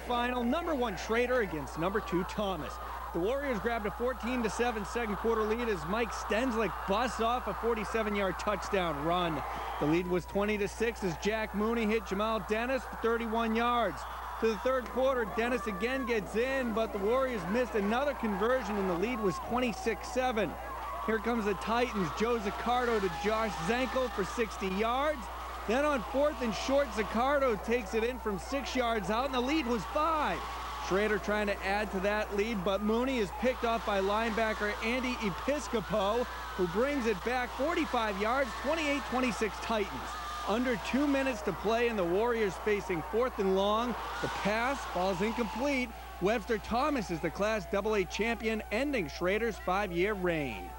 final, #1 Schrader against #2 Thomas. The Warriors grabbed a 14-7 second quarter lead as Mike Stenslick busts off a 47-yard touchdown run. The lead was 20-6 as Jack Mooney hit Jamal Dennis for 31 yards. To the third quarter, Dennis again gets in, but the Warriors missed another conversion and the lead was 26-7. Here comes the Titans, Joe Zaccardo to Josh Zenkel for 60 yards. Then on 4th and short, Zaccardo takes it in from 6 yards out and the lead was 5. Schrader trying to add to that lead, but Mooney is picked off by linebacker Andy Episcopo, who brings it back 45 yards, 28-26 Titans. Under 2 minutes to play and the Warriors facing 4th and long. The pass falls incomplete. Webster Thomas is the Class AA champion, ending Schrader's 5-year reign.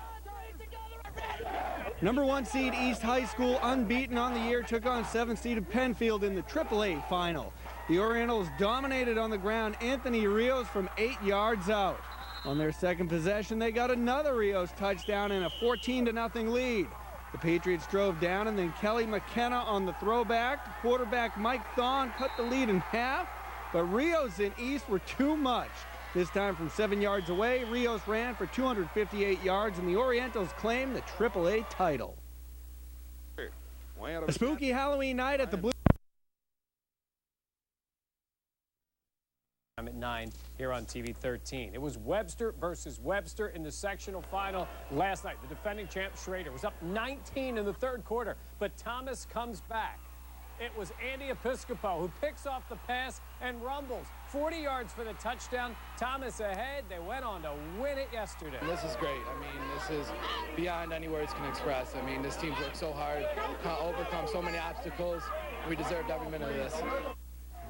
#1 seed East High School, unbeaten on the year, took on 7th seeded Penfield in the AAA final. The Orientals dominated on the ground. Anthony Rios from 8 yards out. On their second possession, they got another Rios touchdown and a 14-0 lead. The Patriots drove down, and then Kelly McKenna on the throwback. Quarterback Mike Thon cut the lead in half, but Rios and East were too much. This time from 7 yards away, Rios ran for 258 yards, and the Orientals claimed the AAA title. A spooky Halloween night at the Blue. I'm at 9 here on TV 13. It was Webster versus Webster in the sectional final last night. The defending champ Schrader was up 19 in the third quarter, but Thomas comes back. It was Andy Episcopo who picks off the pass and rumbles. 40 yards for the touchdown. Thomas ahead. They went on to win it yesterday. This is great. I mean, this is beyond any words can express. I mean, this team's worked so hard, overcome so many obstacles. We deserved every minute of this.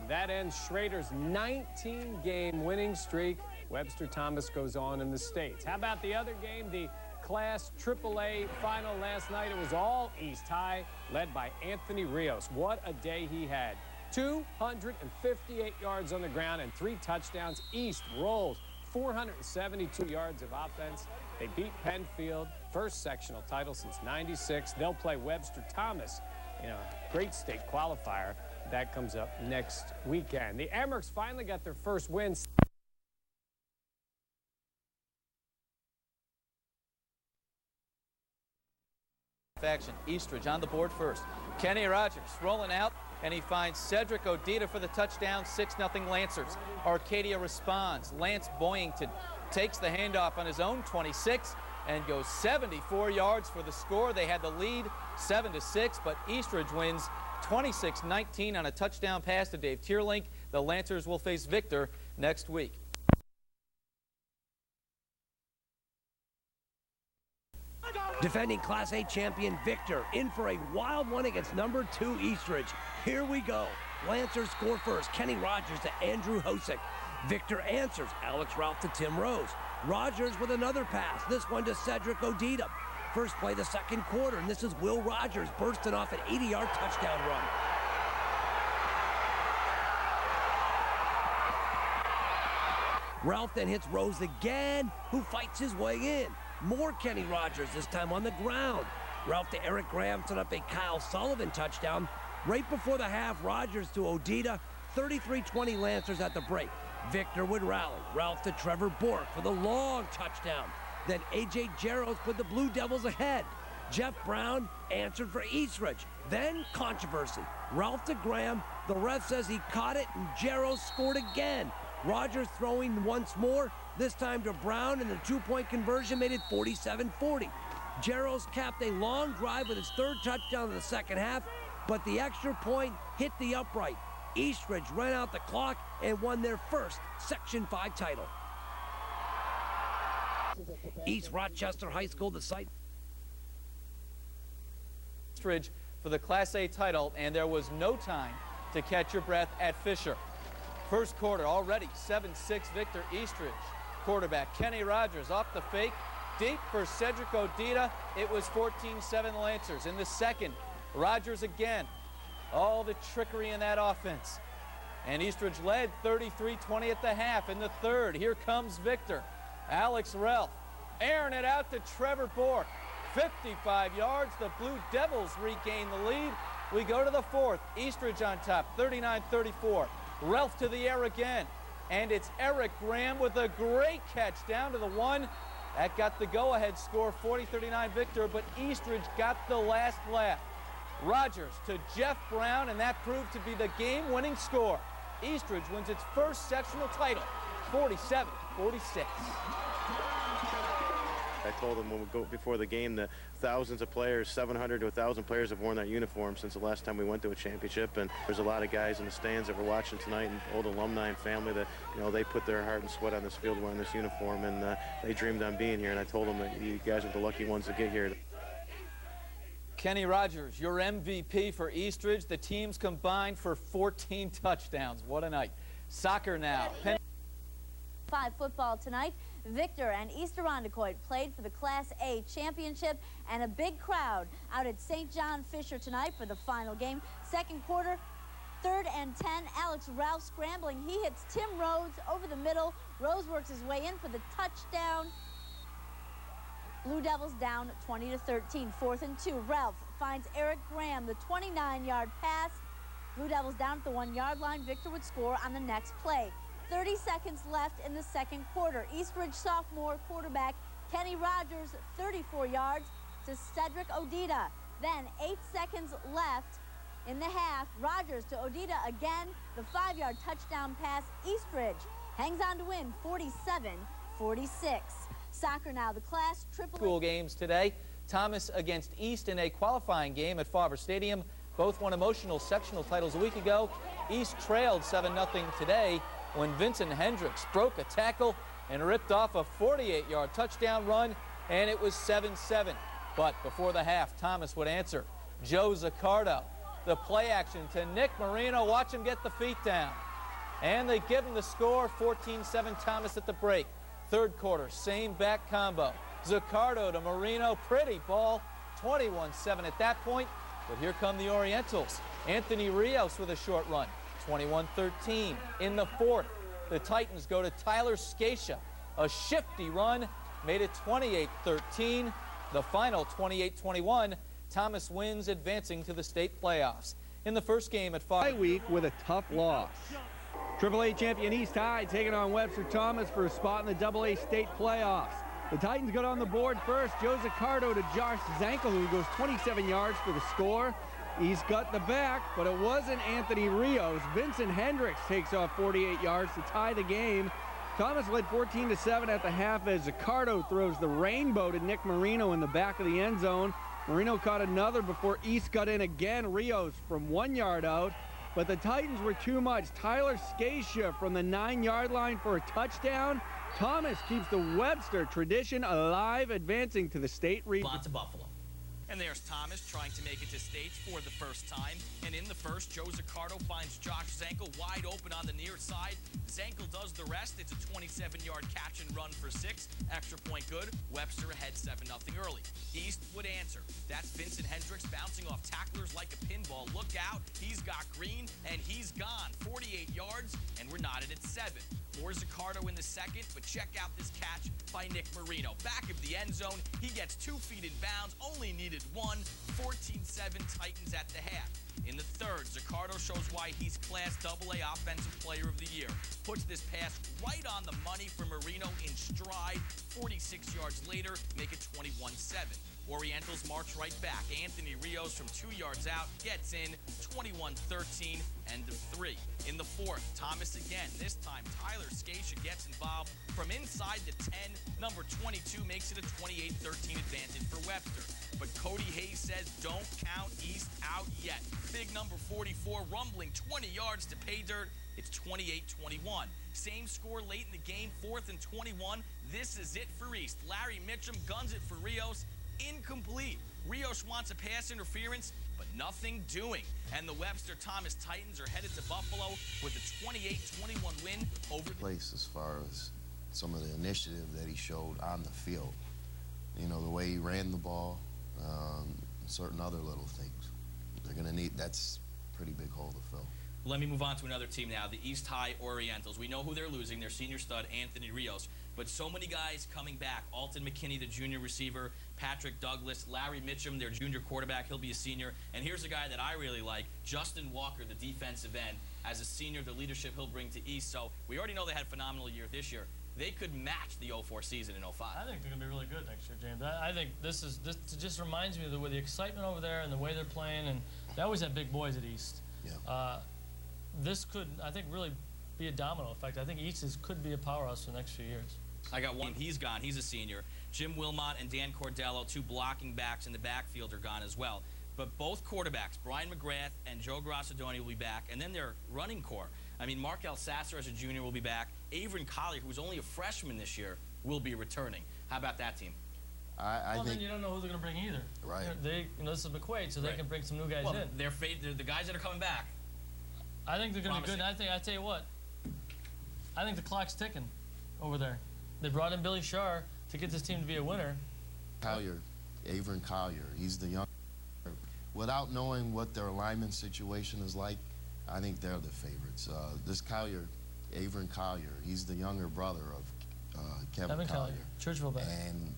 That ends Schrader's 19-game winning streak. Webster Thomas goes on in the States. How about the other game, the Class AAA final last night? It was all East High, led by Anthony Rios. What a day he had. 258 yards on the ground and 3 touchdowns. East rolls 472 yards of offense. They beat Penfield, first sectional title since '96. They'll play Webster Thomas in a great state qualifier. That comes up next weekend. The Emerks finally got their first win. Action. Eastridge on the board first. Kenny Rogers rolling out, and he finds Cedric Odita for the touchdown. 6-0 Lancers. Arcadia responds. Lance Boyington takes the handoff on his own 26 and goes 74 yards for the score. They had the lead 7-6, but Eastridge wins 26-19 on a touchdown pass to Dave Tierlink. The Lancers will face Victor next week. Defending Class A champion Victor in for a wild one against #2 Eastridge. Here we go. Lancers score first. Kenny Rogers to Andrew Hosick. Victor answers. Alex Ralph to Tim Rose. Rogers with another pass. This one to Cedric Odita. First play the second quarter, and this is Will Rogers bursting off an 80-yard touchdown run. Ralph then hits Rose again, who fights his way in. More Kenny Rogers, this time on the ground. Ralph to Eric Graham set up a Kyle Sullivan touchdown. Right before the half, Rogers to Odita, 33-20 Lancers at the break. Victor would rally. Ralph to Trevor Bork for the long touchdown. Then A.J. Jaros put the Blue Devils ahead. Jeff Brown answered for Eastridge. Then controversy. Ralph to Graham. The ref says he caught it, and Jaros scored again. Rogers throwing once more, this time to Brown, and the two-point conversion made it 47-40. Jaros capped a long drive with his third touchdown of the second half, but the extra point hit the upright. Eastridge ran out the clock and won their first Section 5 title. East Rochester High School, the site. Eastridge for the Class A title, and there was no time to catch your breath at Fisher. First quarter already 7-6 Victor Eastridge. Quarterback Kenny Rogers off the fake, deep for Cedric Odita. It was 14-7 Lancers. In the second, Rogers again. All the trickery in that offense. And Eastridge led 33-20 at the half. In the third, here comes Victor. Alex Ralph airing it out to Trevor Bork. 55 yards. The Blue Devils regain the lead. We go to the fourth. Eastridge on top, 39-34. Ralph to the air again. And it's Eric Graham with a great catch down to the one. That got the go-ahead score, 40-39 Victor, but Eastridge got the last laugh. Rogers to Jeff Brown, and that proved to be the game-winning score. Eastridge wins its first sectional title, 47-46. I told them when we go before the game that thousands of players, 700 to 1,000 players have worn that uniform since the last time we went to a championship. And there's a lot of guys in the stands that were watching tonight, and old alumni and family that, you know, they put their heart and sweat on this field wearing this uniform, and they dreamed on being here. And I told them that you guys are the lucky ones to get here. Kenny Rogers, your MVP for Eastridge. The teams combined for 14 touchdowns. What a night. Soccer now. Football tonight. Victor and East Irondequoit played for the Class A championship, and a big crowd out at St. John Fisher tonight for the final game. Second quarter, 3rd and 10. Alex Ralph scrambling. He hits Tim Rhodes over the middle. Rhodes works his way in for the touchdown. Blue Devils down 20-13. 4th and 2. Ralph finds Eric Graham, the 29-yard pass. Blue Devils down at the 1-yard line. Victor would score on the next play. 30 seconds left in the second quarter. Eastridge sophomore quarterback Kenny Rogers, 34 yards to Cedric Odita. Then 8 seconds left in the half. Rogers to Odita again. The 5-yard touchdown pass. Eastridge hangs on to win 47-46. Soccer now. The Class AAA School games today. Thomas against East in a qualifying game at Favre Stadium. Both won emotional sectional titles a week ago. East trailed 7-0 today when Vincent Hendricks broke a tackle and ripped off a 48-yard touchdown run, and it was 7-7. But before the half, Thomas would answer. Joe Zaccardo, the play action to Nick Marino. Watch him get the feet down. And they give him the score, 14-7 Thomas at the break. Third quarter, same back combo. Zaccardo to Marino, pretty ball, 21-7 at that point. But here come the Orientals. Anthony Rios with a short run. 21-13 in the fourth. The Titans go to Tyler Scatia. A shifty run made it 28-13. The final 28-21. Thomas wins, advancing to the state playoffs. In the first game at 5 week with a tough loss. AAA champion East High taking on Webster Thomas for a spot in the AA state playoffs. The Titans got on the board first. Joe Zaccardo to Josh Zankel, who goes 27 yards for the score. He's got the back, but it wasn't Anthony Rios. Vincent Hendricks takes off 48 yards to tie the game. Thomas led 14-7 at the half as Zaccardo throws the rainbow to Nick Marino in the back of the end zone. Marino caught another before East got in again. Rios from 1 yard out, but the Titans were too much. Tyler Scatia from the 9-yard line for a touchdown. Thomas keeps the Webster tradition alive, advancing to the state region. To Buffalo. And there's Thomas trying to make it to state for the first time. And in the first, Joe Zaccardo finds Josh Zankel wide open on the near side. Zankel does the rest. It's a 27-yard catch and run for 6. Extra point good. Webster ahead 7-0 early. East would answer. That's Vincent Hendricks bouncing off tacklers like a pinball. Look out. He's got green, and he's gone. 48 yards, and we're knotted at 7. More Zaccardo in the second, but check out this catch by Nick Marino. Back of the end zone, he gets 2 feet in bounds, only needed 1. 14-7 Titans at the half. In the third, Zaccardo shows why he's Class AA Offensive Player of the Year. Puts this pass right on the money for Marino in stride. 46 yards later, make it 21-7. Orientals march right back. Anthony Rios from 2 yards out gets in, 21-13, end of 3. In the fourth, Thomas again. This time, Tyler Scatia gets involved from inside the 10. Number 22 makes it a 28-13 advantage for Webster. But Cody Hayes says don't count East out yet. Big number 44 rumbling 20 yards to pay dirt. It's 28-21. Same score late in the game, 4th and 21. This is it for East. Larry Mitchum guns it for Rios. Incomplete. Rios wants a pass interference, but nothing doing. And the Webster Thomas Titans are headed to Buffalo with a 28-21 win over place as far as some of the initiative that he showed on the field. You know, the way he ran the ball, certain other little things. They're going to need, that's a pretty big hole to fill. Let me move on to another team now, the East High Orientals. We know who they're losing, their senior stud, Anthony Rios. But so many guys coming back. Alton McKinney, the junior receiver, Patrick Douglas, Larry Mitchum, their junior quarterback. He'll be a senior. And here's a guy that I really like, Justin Walker, the defensive end. As a senior, the leadership he'll bring to East. So we already know they had a phenomenal year this year. They could match the 04 season in 05. I think they're going to be really good next year, James. I think this just reminds me of the excitement over there and the way they're playing. And they always have big boys at East. Yeah. This could, I think, really be a domino effect. I think East could be a powerhouse for the next few years. I got one. He's gone. He's a senior. Jim Wilmot and Dan Cordello, two blocking backs in the backfield, are gone as well. But both quarterbacks, Brian McGrath and Joe Grassadoni, will be back. And then their running core. I mean, Markel Sasser as a junior will be back. Averin Collier, who's only a freshman this year, will be returning. How about that team? I think then you don't know who they're going to bring either. Right. This is McQuaid, so they can bring some new guys in. They're the guys that are coming back. I think they're going to be good. And I tell you what, I think the clock's ticking over there. They brought in Billy Sharr to get this team to be a winner. Collier, Averin Collier, he's the young. Without knowing what their alignment situation is like, I think they're the favorites. This Collier, Averin Collier, he's the younger brother of Kevin Collier. Churchville back. And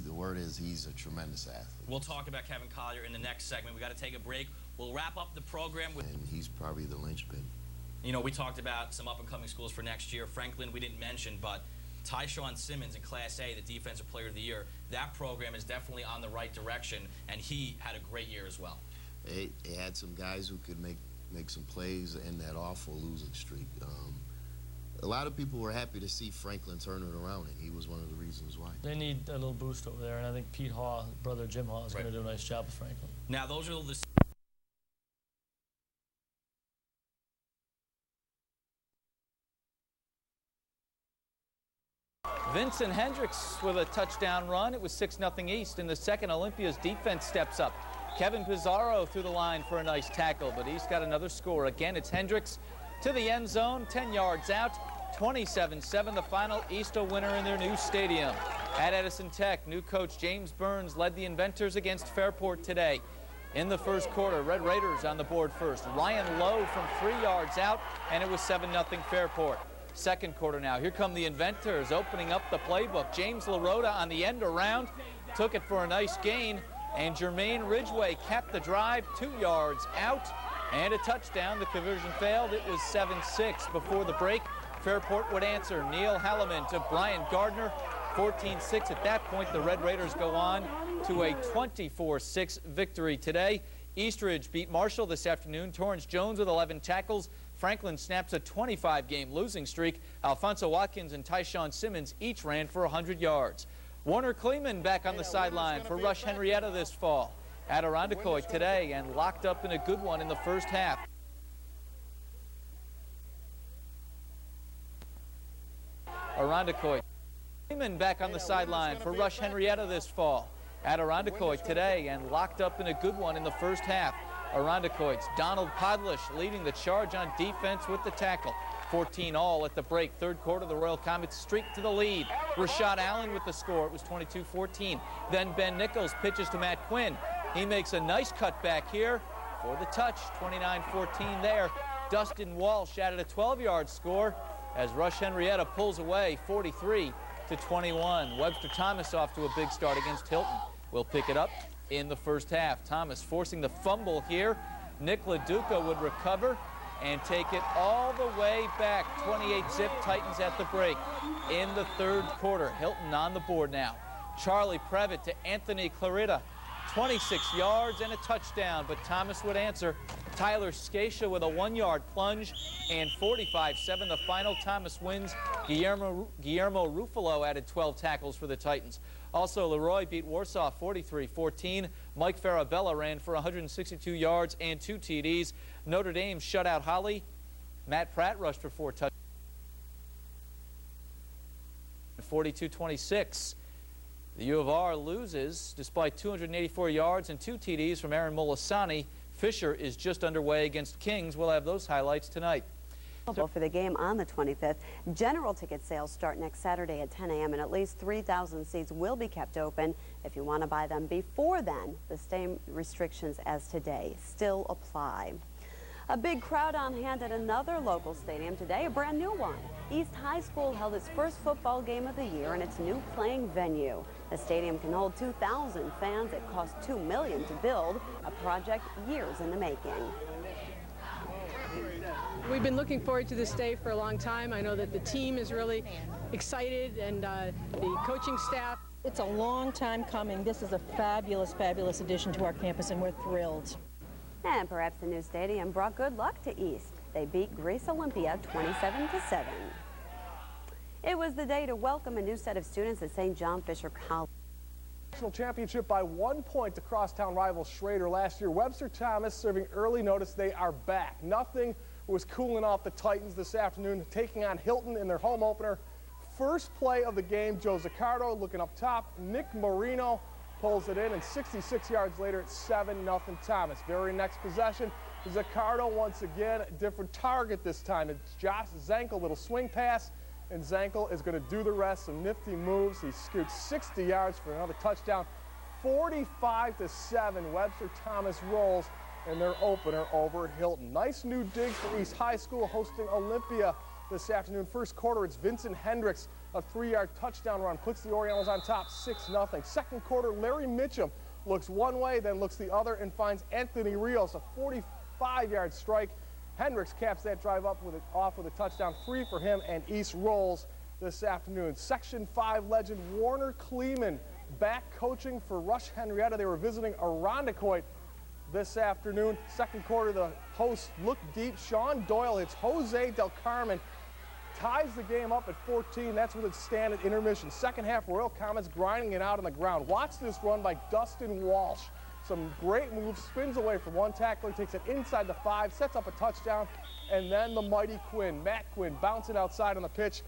the word is he's a tremendous athlete. We'll talk about Kevin Collier in the next segment. We got to take a break. We'll wrap up the program with. And he's probably the linchpin. You know, we talked about some up-and-coming schools for next year. Franklin, we didn't mention, but Tyshawn Simmons in Class A, the Defensive Player of the Year, that program is definitely on the right direction, and he had a great year as well. They had some guys who could make some plays in that awful losing streak. A lot of people were happy to see Franklin turn it around, and he was one of the reasons why. They need a little boost over there, and I think Pete Haw, brother Jim Haw, is going to do a nice job with Franklin. Now, those are the... Vincent Hendricks with a touchdown run. It was 6-0 East. In the second, Olympia's defense steps up. Kevin Pizarro through the line for a nice tackle, but East got another score. Again, it's Hendricks to the end zone, 10 yards out, 27-7 the final. East a winner in their new stadium. At Edison Tech, new coach James Burns led the Inventors against Fairport today. In the first quarter, Red Raiders on the board first. Ryan Lowe from 3 yards out, and it was 7-0 Fairport. Second quarter now. Here come the Inventors opening up the playbook. James LaRota on the end around, took it for a nice gain, and Jermaine Ridgway kept the drive 2 yards out, and a touchdown. The conversion failed. It was 7-6 before the break. Fairport would answer. Neil Halleman to Brian Gardner, 14-6. At that point, the Red Raiders go on to a 24-6 victory today. Eastridge beat Marshall this afternoon. Torrance Jones with 11 tackles. Franklin snaps a 25-game losing streak. Alfonso Watkins and Tyshawn Simmons each ran for 100 yards. Warner Kleeman back on the sideline for Rush Henrietta this fall. At Irondequoit today and locked up in a good one in the first half. Irondequoit. Kleeman back on the sideline for Rush Henrietta this fall. At Irondequoit today and locked up in a good one in the first half. Irondequoit's Donald Podlish leading the charge on defense with the tackle. 14 all at the break. Third quarter, the Royal Comets streak to the lead. Rashad Allen with the score. It was 22-14. Then Ben Nichols pitches to Matt Quinn. He makes a nice cut back here for the touch. 29-14 there. Dustin Walsh added a 12-yard score as Rush Henrietta pulls away 43-21. Webster Thomas off to a big start against Hilton. We'll pick it up in the first half. Thomas forcing the fumble here. Nick LaDuca would recover and take it all the way back. 28-zip Titans at the break in the third quarter. Hilton on the board now. Charlie Previtt to Anthony Clarita. 26 yards and a touchdown, but Thomas would answer. Tyler Scacia with a 1-yard plunge, and 45-7 the final. Thomas wins. Guillermo Ruffalo added 12 tackles for the Titans. Also, Leroy beat Warsaw 43-14. Mike Farabella ran for 162 yards and 2 TDs. Notre Dame shut out Holly. Matt Pratt rushed for 4 touchdowns. 42-26. The U of R loses despite 284 yards and 2 TDs from Aaron Molisani. Fisher is just underway against Kings. We'll have those highlights tonight. For the game on the 25th. General ticket sales start next Saturday at 10 a.m. and at least 3,000 seats will be kept open. If you want to buy them before then, the same restrictions as today still apply. A big crowd on hand at another local stadium today, a brand new one. East High School held its first football game of the year in its new playing venue. The stadium can hold 2,000 fans. It cost $2 million to build, a project years in the making. We've been looking forward to this day for a long time. I know that the team is really excited and the coaching staff. It's a long time coming. This is a fabulous, fabulous addition to our campus, and we're thrilled. And perhaps the new stadium brought good luck to East. They beat Greece Olympia 27-7. It was the day to welcome a new set of students at St. John Fisher College. National championship by 1 point to crosstown rival Schrader last year. Webster Thomas serving early notice they are back. Nothing was cooling off the Titans this afternoon, taking on Hilton in their home opener. First play of the game, Joe Zaccardo looking up top. Nick Marino pulls it in, and 66 yards later, it's 7-0 Thomas. Very next possession, Zaccardo once again, different target this time. It's Josh Zankel, little swing pass, and Zankel is going to do the rest. Some nifty moves. He scoots 60 yards for another touchdown. 45-7, Webster Thomas rolls in their opener over Hilton. Nice new dig for East High School hosting Olympia this afternoon. First quarter, it's Vincent Hendricks, a 3-yard touchdown run, puts the Orientals on top 6-0. Second quarter, Larry Mitchum looks one way, then looks the other, and finds Anthony Rios, a 45-yard strike. Hendricks caps that drive off with a touchdown, 3 for him, and East rolls this afternoon. Section 5 legend Warner Kleeman back coaching for Rush Henrietta. They were visiting Irondequoit this afternoon. Second quarter, the hosts look deep. Sean Doyle hits Jose Del Carmen, ties the game up at 14. That's with its stand at intermission. Second half, Royal Comets grinding it out on the ground. Watch this run by Dustin Walsh. Some great moves, spins away from one tackler, takes it inside the 5, sets up a touchdown, and then the mighty Quinn, Matt Quinn, bouncing outside on the pitch,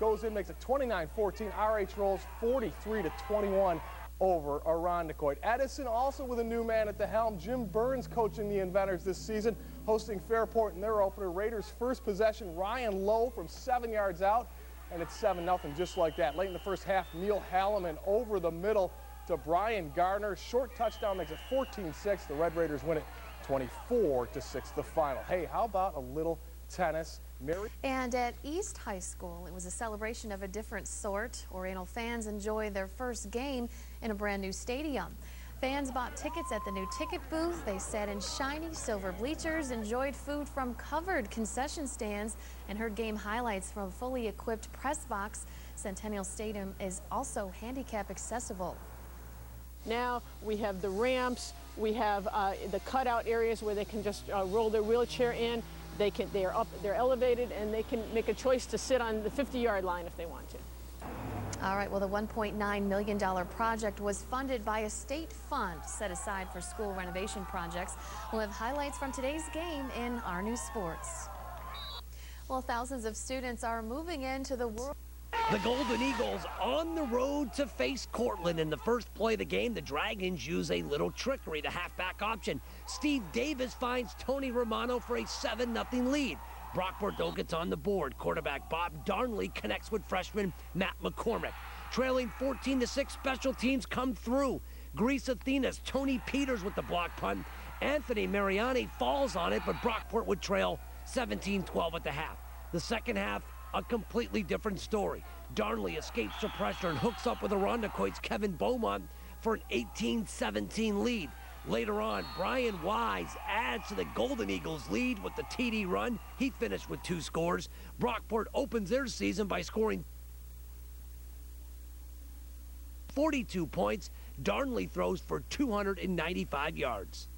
goes in, makes it 29-14. RH rolls 43-21 over Irondequoit. Edison also with a new man at the helm. Jim Burns coaching the Inventors this season, hosting Fairport in their opener. Raiders' first possession, Ryan Lowe from 7 yards out, and it's 7-0 just like that. Late in the first half, Neil Halliman over the middle to Brian Gardner. Short touchdown makes it 14-6. The Red Raiders win it 24-6 the final. Hey, how about a little tennis? And at East High School, it was a celebration of a different sort. Oriental fans enjoyed their first game in a brand new stadium. Fans bought tickets at the new ticket booth. They sat in shiny silver bleachers, enjoyed food from covered concession stands, and heard game highlights from a fully equipped press box. Centennial Stadium is also handicap accessible. Now we have the ramps, we have the cutout areas where they can just roll their wheelchair in. They're elevated, and they can make a choice to sit on the 50-yard line if they want to. All right, well, the $1.9 million project was funded by a state fund set aside for school renovation projects. We'll have highlights from today's game in our new sports. Well, thousands of students are moving into the world. The Golden Eagles on the road to face Cortland. In the first play of the game, the Dragons use a little trickery. The halfback option. Steve Davis finds Tony Romano for a 7-0 lead. Brock Bordeaux gets on the board. Quarterback Bob Darnley connects with freshman Matt McCormick. Trailing 14-6, special teams come through. Greece Athena's Tony Peters with the block punt. Anthony Mariani falls on it, but Brockport would trail 17-12 at the half. The second half, a completely different story. Darnley escapes the pressure and hooks up with Irondequoit's Kevin Beaumont for an 18-17 lead. Later on, Brian Wise adds to the Golden Eagles' lead with the TD run. He finished with 2 scores. Brockport opens their season by scoring 42 points. Darnley throws for 295 yards.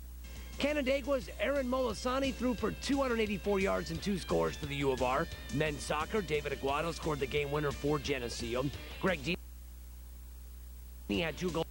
Canandaigua's Aaron Molisani threw for 284 yards and 2 scores for the U of R. Men's soccer, David Aguado scored the game winner for Geneseo. Greg Dean had 2 goals.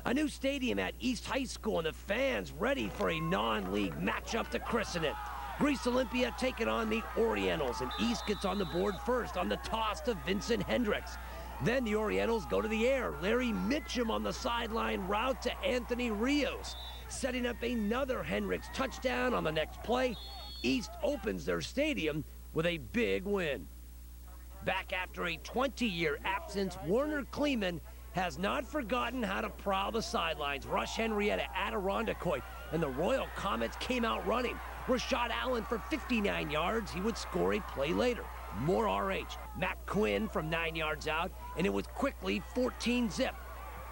A new stadium at East High School, and the fans ready for a non-league matchup to christen it. Greece Olympia taking on the Orientals, and East gets on the board first on the toss to Vincent Hendricks. Then the Orientals go to the air. Larry Mitchum on the sideline route to Anthony Rios, setting up another Hendricks touchdown on the next play. East opens their stadium with a big win. Back after a 20-year absence, Warner Kleeman has not forgotten how to prowl the sidelines. Rush Henrietta at Irondequoit, and the Royal Comets came out running. Rashad Allen for 59 yards. He would score a play later. More RH. Matt Quinn from 9 yards out, and it was quickly 14-zip.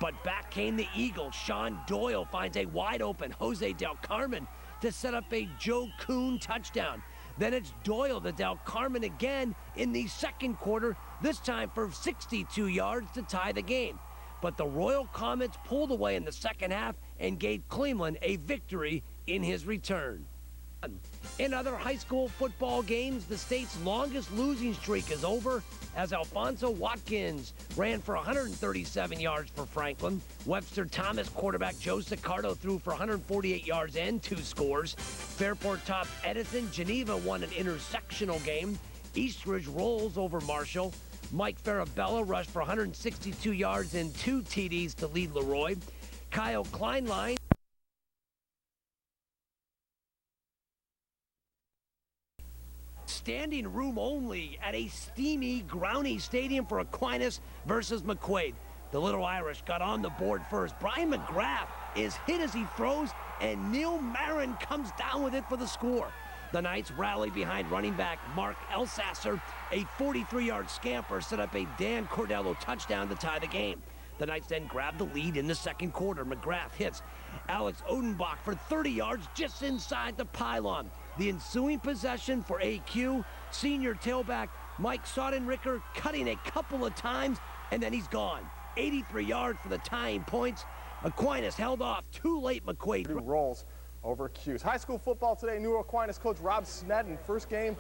But back came the Eagles. Sean Doyle finds a wide-open Jose Del Carmen to set up a Joe Kuhn touchdown. Then it's Doyle to Del Carmen again in the second quarter, this time for 62 yards to tie the game. But the Royal Comets pulled away in the second half and gave Cleveland a victory in his return. In other high school football games, the state's longest losing streak is over as Alfonso Watkins ran for 137 yards for Franklin. Webster Thomas quarterback Joe Sicardo threw for 148 yards and 2 scores. Fairport topped Edison. Geneva won an intersectional game. Eastridge rolls over Marshall. Mike Farabella rushed for 162 yards and 2 TDs to lead Leroy. Kyle Kleinlein standing room only at a steamy Growney Stadium for Aquinas versus McQuaid. The Little Irish got on the board first. Brian McGrath is hit as he throws, and Neil Marin comes down with it for the score. The Knights rally behind running back Mark Elsasser. A 43-yard scamper set up a Dan Cordello touchdown to tie the game. The Knights then grabbed the lead in the second quarter. McGrath hits Alex Odenbach for 30 yards just inside the pylon. The ensuing possession for AQ, senior tailback Mike Saudenricker cutting a couple of times, and then he's gone. 83 yards for the tying points. Aquinas held off too late. McQuaid rolls over Cuse. High school football today, New Aquinas coach Rob Snedden, first game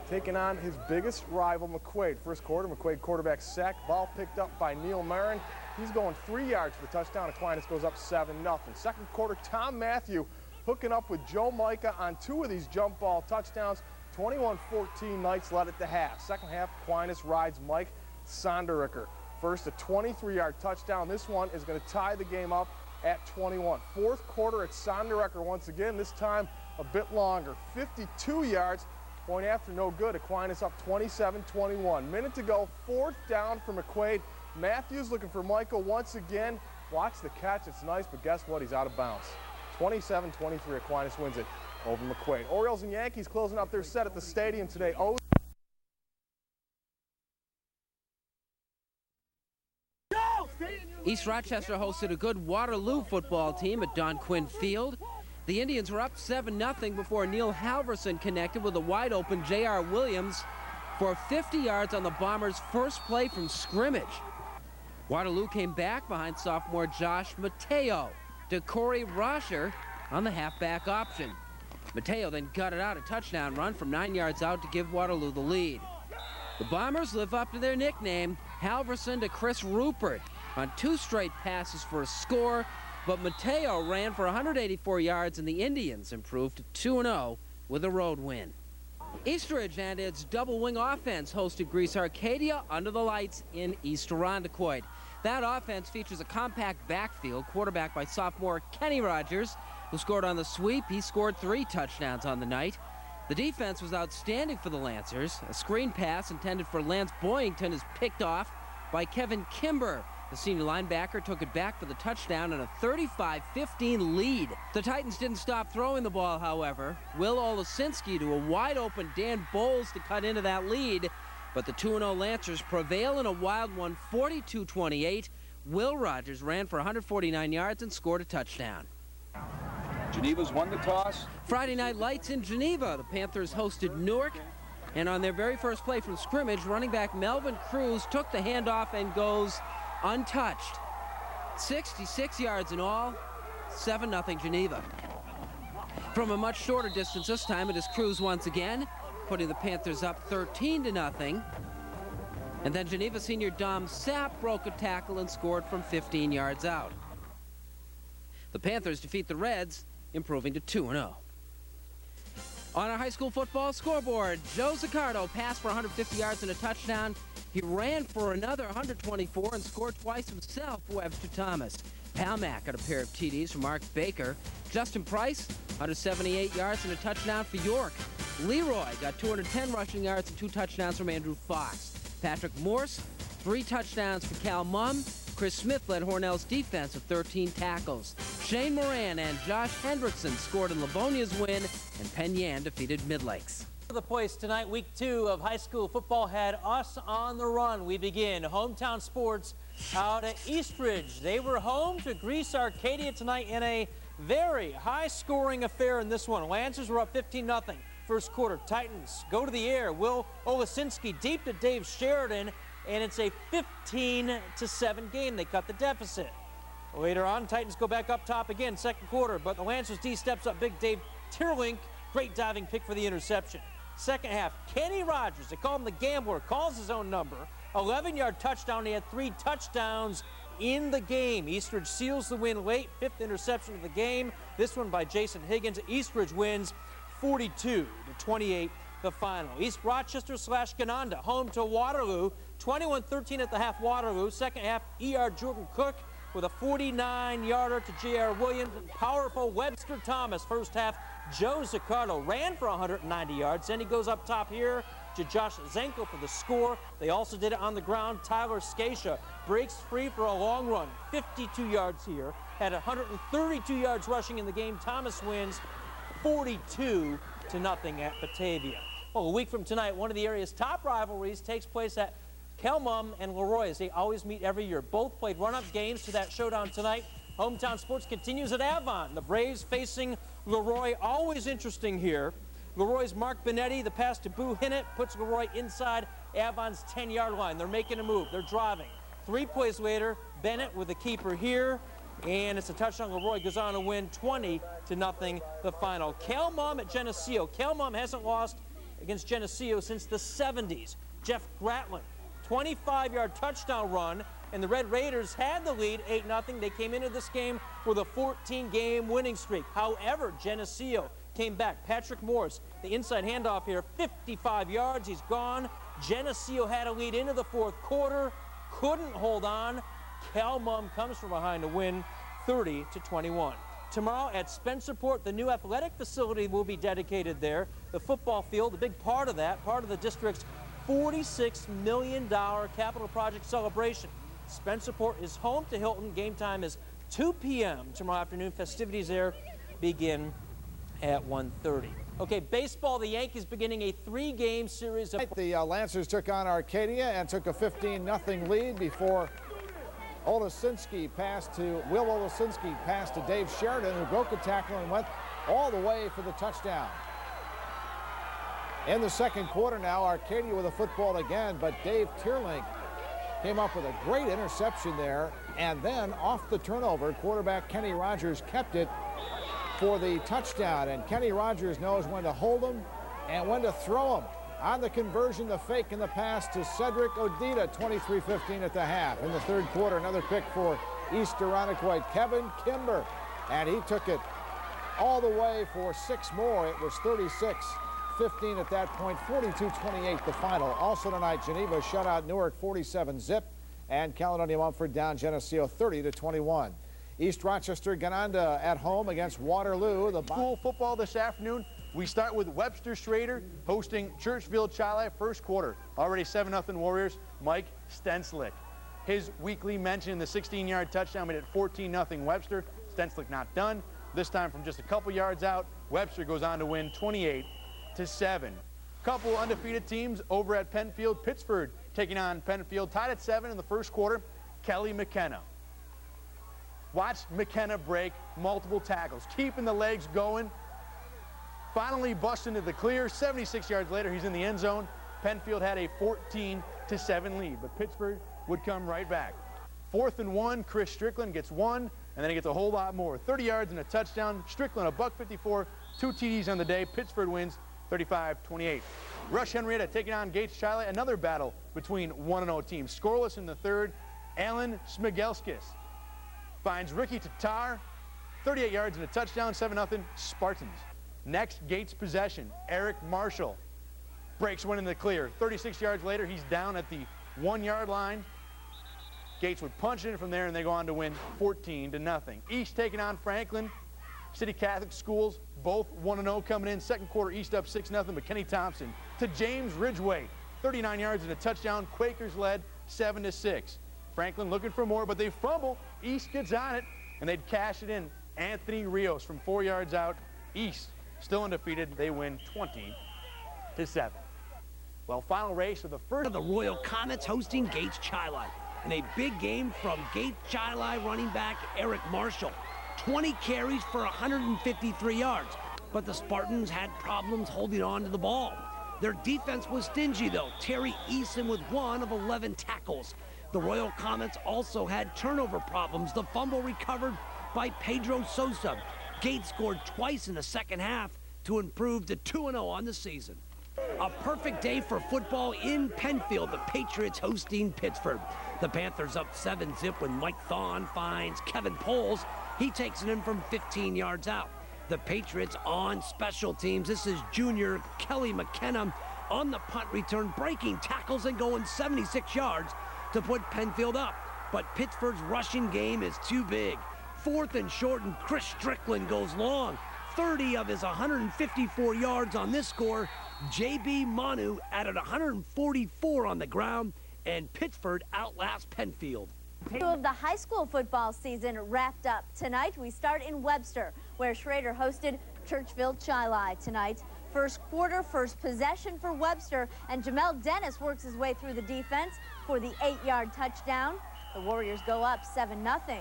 taking on his biggest rival, McQuaid. First quarter, McQuaid quarterback sack, ball picked up by Neil Marin. He's going 3 yards for the touchdown. Aquinas goes up 7-0. Second quarter, Tom Matthew hooking up with Joe Micah on 2 of these jump ball touchdowns. 21-14, Knights led at the half. Second half, Aquinas rides Mike Sonderricker. First, a 23-yard touchdown. This one is going to tie the game up at 21. Fourth quarter, it's Sonderricker once again, this time a bit longer. 52 yards, point after no good. Aquinas up 27-21. Minute to go, fourth down for McQuaid. Matthews looking for Michael once again. Watch the catch, it's nice, but guess what? He's out of bounds. 27-23, Aquinas wins it over McQuaid. Orioles and Yankees closing up their set at the stadium today. East Rochester hosted a good Waterloo football team at Don Quinn Field. The Indians were up 7-0 before Neil Halverson connected with a wide-open J.R. Williams for 50 yards on the Bombers' first play from scrimmage. Waterloo came back behind sophomore Josh Mateo to Corey Rosher on the halfback option. Mateo then gutted out a touchdown run from 9 yards out to give Waterloo the lead. The Bombers live up to their nickname, Halverson to Chris Rupert, on 2 straight passes for a score, but Mateo ran for 184 yards and the Indians improved to 2-0 with a road win. Eastridge and its double-wing offense hosted Greece Arcadia under the lights in East Irondequoit. That offense features a compact backfield, quarterbacked by sophomore Kenny Rogers, who scored on the sweep. He scored 3 touchdowns on the night. The defense was outstanding for the Lancers. A screen pass intended for Lance Boyington is picked off by Kevin Kimber. The senior linebacker took it back for the touchdown and a 35-15 lead. The Titans didn't stop throwing the ball, however. Will Olesinski to a wide-open Dan Bowles to cut into that lead. But the 2-0 Lancers prevail in a wild one, 42-28. Will Rogers ran for 149 yards and scored a touchdown. Geneva's won the toss. Friday night lights in Geneva. The Panthers hosted Newark. And on their very first play from scrimmage, running back Melvin Cruz took the handoff and goes untouched. 66 yards in all, 7-0 Geneva. From a much shorter distance this time, it is Cruz once again, putting the Panthers up 13-0. And then Geneva senior Dom Sapp broke a tackle and scored from 15 yards out. The Panthers defeat the Reds, improving to 2-0. On our high school football scoreboard, Joe Sicardo passed for 150 yards and a touchdown. He ran for another 124 and scored twice himself for Webster Thomas. Palmack got a pair of TDs from Mark Baker. Justin Price, 178 yards and a touchdown for York. Leroy got 210 rushing yards and 2 touchdowns from Andrew Fox. Patrick Morse, 3 touchdowns for Cal Mumm. Chris Smith led Hornell's defense with 13 tackles. Shane Moran and Josh Hendrickson scored in Livonia's win, and Penn Yan defeated Mid-Lakes. The place tonight, week 2 of high school football had us on the run. We begin hometown sports out at Eastridge. They were home to Greece Arcadia tonight in a very high-scoring affair in this one. Lancers were up 15-0 first quarter. Titans go to the air. Will Olasinski deep to Dave Sheridan, and it's a 15-7 game. They cut the deficit. Later on, Titans go back up top again, second quarter, but the Lancers D steps up big. Dave Tierlink, great diving pick for the interception. Second half, Kenny Rogers, they call him the gambler, calls his own number. 11-yard touchdown. He had 3 touchdowns in the game. Eastridge seals the win late, 5th interception of the game. This one by Jason Higgins. Eastridge wins 42-28 the final. East Rochester / Gananda home to Waterloo. 21-13 at the half Waterloo. Second half, E.R. Jordan Cook with a 49-yarder to J.R. Williams. Powerful Webster Thomas. First half, Joe Zaccardo ran for 190 yards. Then he goes up top here to Josh Zenko for the score. They also did it on the ground. Tyler Scatia breaks free for a long run. 52 yards here. Had 132 yards rushing in the game. Thomas wins 42-0 at Batavia. Well, a week from tonight, one of the area's top rivalries takes place at Kelmum and Leroy, as they always meet every year. Both played run-up games to that showdown tonight. Hometown sports continues at Avon. The Braves facing Leroy, always interesting here. Leroy's Mark Benetti, the pass to Boo Hinnett, puts Leroy inside Avon's 10-yard line. They're making a move. They're driving. 3 plays later, Bennett with the keeper here, and it's a touchdown. Leroy goes on to win 20-0 the final. Kelmum at Geneseo. Kelmum hasn't lost against Geneseo since the 70s. Jeff Gratlin, 25-yard touchdown run, and the Red Raiders had the lead 8-0. They came into this game with a 14-game winning streak. However, Geneseo came back. Patrick Morris, the inside handoff here, 55 yards. He's gone. Geneseo had a lead into the fourth quarter, couldn't hold on. Kelmum comes from behind to win 30-21. Tomorrow at Spencerport, the new athletic facility will be dedicated there. The football field, a big part of that, part of the district's $46 million capital project celebration. Spencerport is home to Hilton. Game time is 2 p.m. tomorrow afternoon. Festivities there begin at 1:30. Okay, baseball, the Yankees beginning a 3-game series of... The Lancers took on Arcadia and took a 15-0 lead before Will Olasinski passed to Dave Sheridan, who broke a tackle and went all the way for the touchdown. In the second quarter now, Arcadia with the football again, but Dave Tierlink came up with a great interception there, and then off the turnover, quarterback Kenny Rogers kept it for the touchdown, and Kenny Rogers knows when to hold him and when to throw him. On the conversion, the fake and the pass to Cedric Odita, 23-15 at the half. In the third quarter, another pick for East Irondequoit, Kevin Kimber, and he took it all the way for 6 more. It was 36-15 at that point, 42-28 the final. Also tonight, Geneva shut out Newark 47-0, and Caledonia Mumford down Geneseo 30-21. East Rochester Gananda at home against Waterloo. The school football this afternoon. We start with Webster Schrader hosting Churchville Chile first quarter. Already 7-0 Warriors. Mike Stenslick. His weekly mention, the 16-yard touchdown made it 14-0 Webster. Stenslick not done. This time from just a couple yards out, Webster goes on to win 28-7. Couple undefeated teams over at Penfield. Pittsford taking on Penfield. Tied at 7 in the first quarter. Kelly McKenna. Watch McKenna break multiple tackles, keeping the legs going. Finally busts into the clear. 76 yards later, he's in the end zone. Penfield had a 14-7 lead, but Pittsburgh would come right back. 4th and 1, Chris Strickland gets 1, and then he gets a whole lot more. 30 yards and a touchdown. Strickland, $154, 2 TDs on the day. Pittsburgh wins 35-28. Rush Henrietta taking on Gates Chile. Another battle between 1-0 teams. Scoreless in the third. Alan Smigelskis finds Ricky Tatar, 38 yards and a touchdown, 7-0 Spartans. Next, Gates possession. Eric Marshall breaks one in the clear. 36 yards later, he's down at the 1-yard line. Gates would punch it in from there, and they go on to win 14-0. East taking on Franklin. City Catholic Schools, both 1-0 coming in. Second quarter, East up 6-0, but Kenny Thompson to James Ridgway. 39 yards and a touchdown. Quakers led 7-6. Franklin looking for more, but they fumble. East gets on it, and they'd cash it in. Anthony Rios from 4 yards out. East still undefeated. They win 20-7. Well, final race of the first. The Royal Comets hosting Gates Chili. And a big game from Gates Chili running back Eric Marshall. 20 carries for 153 yards. But the Spartans had problems holding on to the ball. Their defense was stingy, though. Terry Eason with 1 of 11 tackles. The Royal Comets also had turnover problems. The fumble recovered by Pedro Sosa. Gates scored twice in the second half to improve to 2-0 on the season. A perfect day for football in Penfield. The Patriots hosting Pittsford. The Panthers up 7-0 when Mike Thon finds Kevin Poles. He takes it in from 15 yards out. The Patriots on special teams. This is junior Kelly McKenna on the punt return, breaking tackles and going 76 yards to put Penfield up. But Pittsford's rushing game is too big. 4th and short, and Chris Strickland goes long. 30 of his 154 yards on this score. J.B. Manu added 144 on the ground, and Pittsford outlasts Penfield. Two of the high school football season wrapped up tonight. We start in Webster, where Schrader hosted Churchville Chili tonight. First quarter, first possession for Webster, and Jamel Dennis works his way through the defense for the 8-yard touchdown. The Warriors go up 7-0.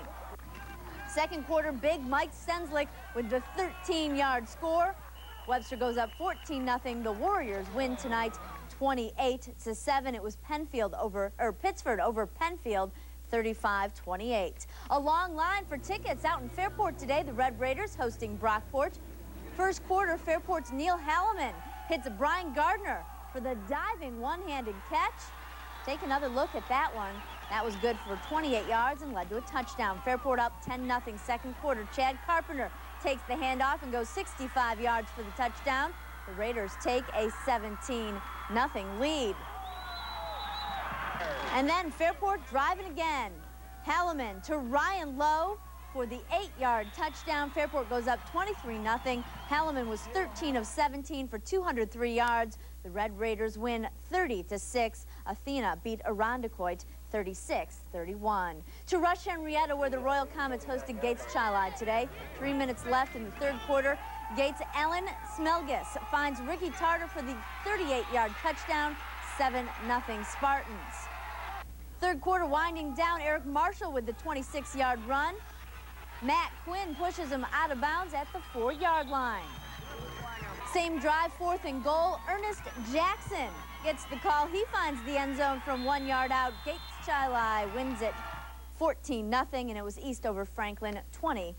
Second quarter, big Mike Stenslick with the 13-yard score. Webster goes up 14-0. The Warriors win tonight 28-7. It was Pittsford over Penfield, 35-28. A long line for tickets out in Fairport today. The Red Raiders hosting Brockport. First quarter, Fairport's Neil Halliman hits Brian Gardner for the diving one-handed catch. Take another look at that one. That was good for 28 yards and led to a touchdown. Fairport up 10-0 second quarter. Chad Carpenter takes the handoff and goes 65 yards for the touchdown. The Raiders take a 17-0 lead. And then Fairport driving again. Halliman to Ryan Lowe for the 8-yard touchdown. Fairport goes up 23-0. Halliman was 13 of 17 for 203 yards. The Red Raiders win 30-6. Athena beat Irondequoit 36-31. To Rush Henrietta, where the Royal Comets hosted Gates Chili today. 3 minutes left in the third quarter. Gates' Ellen Smelgis finds Ricky Tarter for the 38-yard touchdown. 7-0 Spartans. Third quarter winding down. Eric Marshall with the 26-yard run. Matt Quinn pushes him out of bounds at the 4-yard line. Same drive, 4th and goal. Ernest Jackson gets the call. He finds the end zone from 1 yard out. Gates Chili wins it 14-0, and it was East over Franklin 20-7.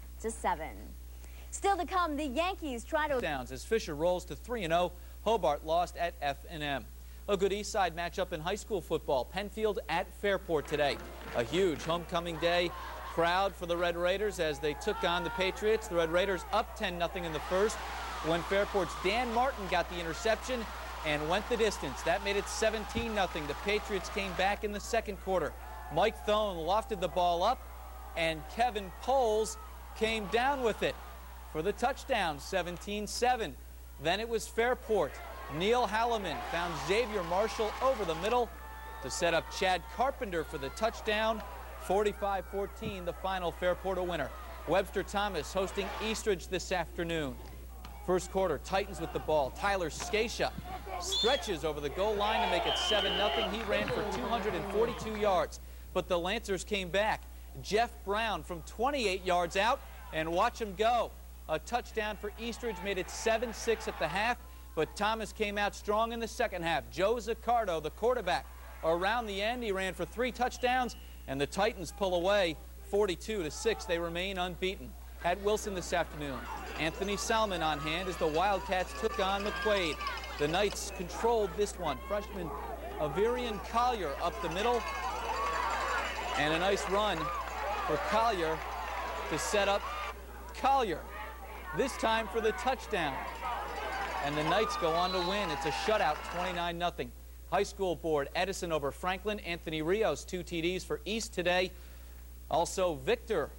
Still to come, the Yankees try to downs as Fisher rolls to 3-0. Hobart lost at F&M. A good East Side matchup in high school football. Penfield at Fairport today. A huge homecoming day crowd for the Red Raiders as they took on the Patriots. The Red Raiders up 10-0 in the first when Fairport's Dan Martin got the interception and went the distance. That made it 17-0. The Patriots came back in the second quarter. Mike Thone lofted the ball up, and Kevin Poles came down with it for the touchdown, 17-7. Then it was Fairport. Neil Halliman found Xavier Marshall over the middle to set up Chad Carpenter for the touchdown, 45-14, the final Fairport winner. Webster Thomas hosting Eastridge this afternoon. First quarter, Titans with the ball. Tyler Scatia stretches over the goal line to make it 7-0. He ran for 242 yards, but the Lancers came back. Jeff Brown from 28 yards out, and watch him go. A touchdown for Eastridge made it 7-6 at the half, but Thomas came out strong in the second half. Joe Zaccardo, the quarterback, around the end. He ran for 3 touchdowns, and the Titans pull away 42-6. They remain unbeaten. At Wilson this afternoon, Anthony Salmon on hand as the Wildcats took on McQuaid. The Knights controlled this one. Freshman Averian Collier up the middle, and a nice run for Collier to set up Collier, this time for the touchdown. And the Knights go on to win. It's a shutout, 29-0. High school board, Edison over Franklin. Anthony Rios, 2 TDs for East today. Also, Victor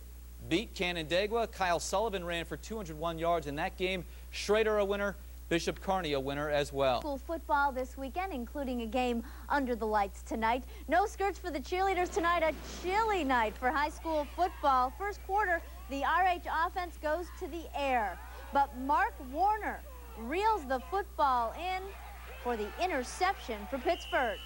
beat Canandaigua. Kyle Sullivan ran for 201 yards in that game. Schrader a winner. Bishop Kearney a winner as well. School football this weekend, including a game under the lights tonight. No skirts for the cheerleaders tonight. A chilly night for high school football. First quarter, the RH offense goes to the air, but Mark Warner reels the football in for the interception for Pittsford.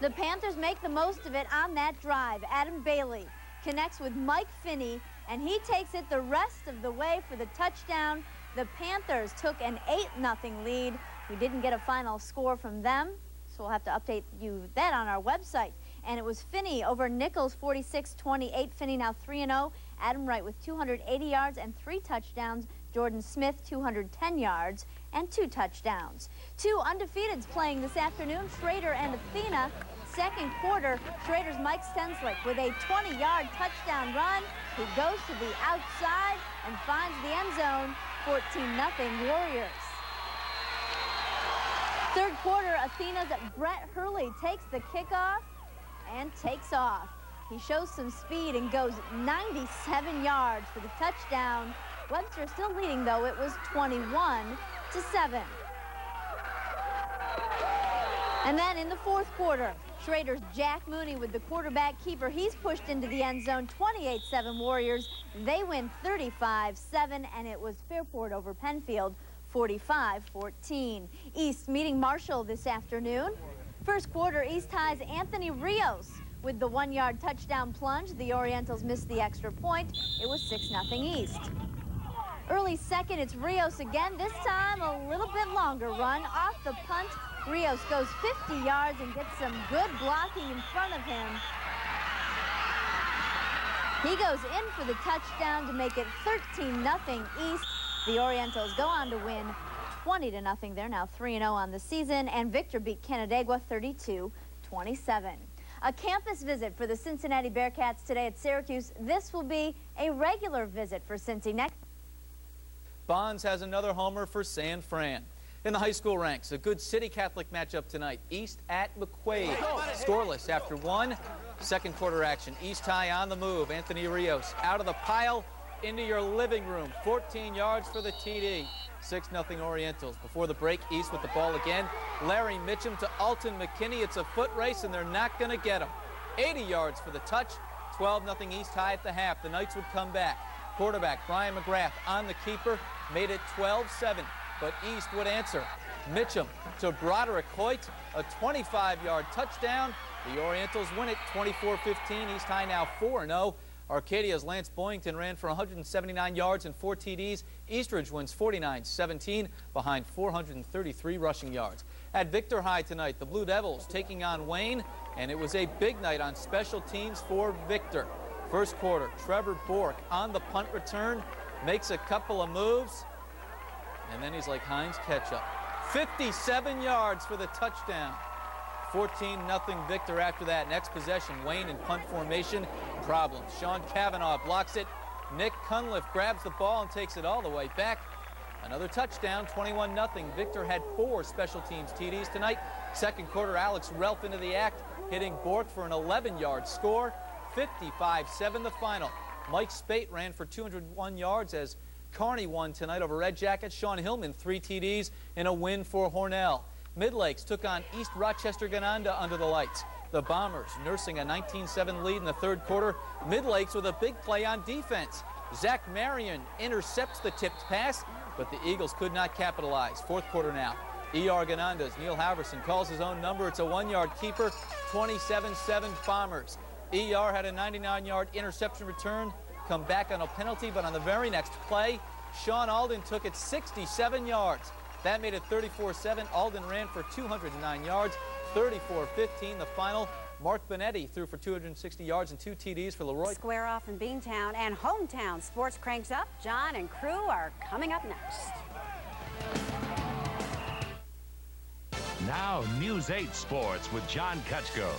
The Panthers make the most of it on that drive. Adam Bailey connects with Mike Finney, and he takes it the rest of the way for the touchdown. The Panthers took an 8-0 lead. We didn't get a final score from them, so we'll have to update you that on our website. And it was Finney over Nichols, 46-28. Finney now 3-0. Adam Wright with 280 yards and 3 touchdowns. Jordan Smith, 210 yards and 2 touchdowns. 2 undefeateds playing this afternoon, Schrader and Athena. Second quarter, Schrader's Mike Stenslick with a 20-yard touchdown run. He goes to the outside and finds the end zone. 14-0 Warriors. Third quarter, Athena's Brett Hurley takes the kickoff and takes off. He shows some speed and goes 97 yards for the touchdown. Webster still leading, though. It was 21-7. And then in the fourth quarter, Schrader's Jack Mooney with the quarterback keeper. He's pushed into the end zone. 28-7 Warriors. They win 35-7, and it was Fairport over Penfield, 45-14. East meeting Marshall this afternoon. First quarter, East High's Anthony Rios with the 1-yard touchdown plunge. The Orientals missed the extra point. It was 6-0 East. Early second, it's Rios again. This time, a little bit longer run off the punt. Rios goes 50 yards and gets some good blocking in front of him. He goes in for the touchdown to make it 13-0 East. The Orientals go on to win 20-0. They're now 3-0 on the season, and Victor beat Canandaigua 32-27. A campus visit for the Cincinnati Bearcats today at Syracuse. This will be a regular visit for Cincy next. Bonds has another homer for San Fran. In the high school ranks, a good City Catholic matchup tonight. East at McQuaid. Scoreless after 1. Second quarter action. East High on the move. Anthony Rios out of the pile into your living room. 14 yards for the TD. 6-0 Orientals. Before the break, East with the ball again. Larry Mitchum to Alton McKinney. It's a foot race, and they're not going to get him. 80 yards for the touch. 12-0 East High at the half. The Knights would come back. Quarterback Brian McGrath on the keeper. Made it 12-7. But East would answer. Mitchum to Broderick Hoyt, a 25-yard touchdown. The Orientals win it 24-15. East High now 4-0. Arcadia's Lance Boyington ran for 179 yards and 4 TDs. Eastridge wins 49-17 behind 433 rushing yards. At Victor High tonight, the Blue Devils taking on Wayne, and it was a big night on special teams for Victor. First quarter, Trevor Bork on the punt return, makes a couple of moves, and then he's like Heinz ketchup. 57 yards for the touchdown. 14-0 Victor after that. Next possession, Wayne in punt formation. Problems. Sean Cavanaugh blocks it. Nick Cunliffe grabs the ball and takes it all the way back. Another touchdown, 21-0. Victor had 4 special teams TDs tonight. Second quarter, Alex Relf into the act, hitting Bork for an 11-yard score. 55-7 the final. Mike Spate ran for 201 yards as Kearney won tonight over Red Jackets. Sean Hillman, 3 TDs in a win for Hornell. Midlakes took on East Rochester Gananda under the lights. The Bombers nursing a 19-7 lead in the third quarter. Midlakes with a big play on defense. Zach Marion intercepts the tipped pass, but the Eagles could not capitalize. Fourth quarter now. ER Gananda's Neil Halverson calls his own number. It's a 1-yard keeper. 27-7 Bombers. ER had a 99-yard interception return, come back on a penalty, but on the very next play, Sean Alden took it 67 yards. That made it 34-7. Alden ran for 209 yards. 34-15 the final. Mark Benetti threw for 260 yards and 2 TDs for Leroy. Square off in Beantown, and hometown sports cranks up. John and crew are coming up next. Now News 8 Sports with John Kutchko.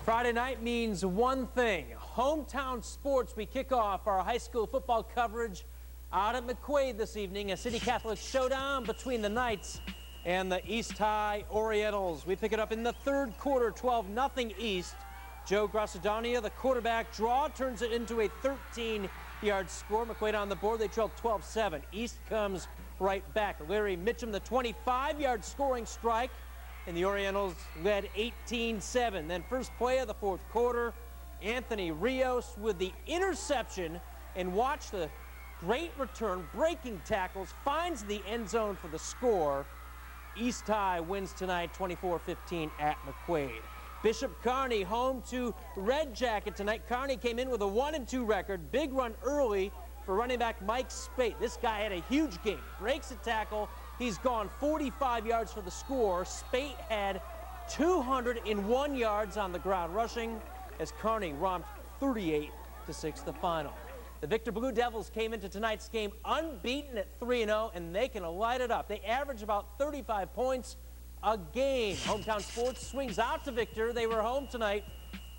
Friday night means one thing. Hometown sports. We kick off our high school football coverage out at McQuaid this evening. A City Catholic showdown between the Knights and the East High Orientals. We pick it up in the third quarter, 12-0 East. Joe Grassadonia, the quarterback draw, turns it into a 13-yard score. McQuaid on the board. They trail 12-7. East comes right back. Larry Mitchum, the 25-yard scoring strike, and the Orientals led 18-7. Then first play of the fourth quarter, Anthony Rios with the interception, and watch the great return, breaking tackles, finds the end zone for the score. East High wins tonight 24-15 at McQuaid. Bishop Kearney home to Red Jacket tonight. Kearney came in with a 1-2 record. Big run early for running back Mike Spate. This guy had a huge game. Breaks a tackle. He's gone 45 yards for the score. Spate had 201 yards on the ground rushing as Kearney romped 38-6 the final. The Victor Blue Devils came into tonight's game unbeaten at 3-0, and they can light it up. They average about 35 points a game. Hometown Sports swings out to Victor. They were home tonight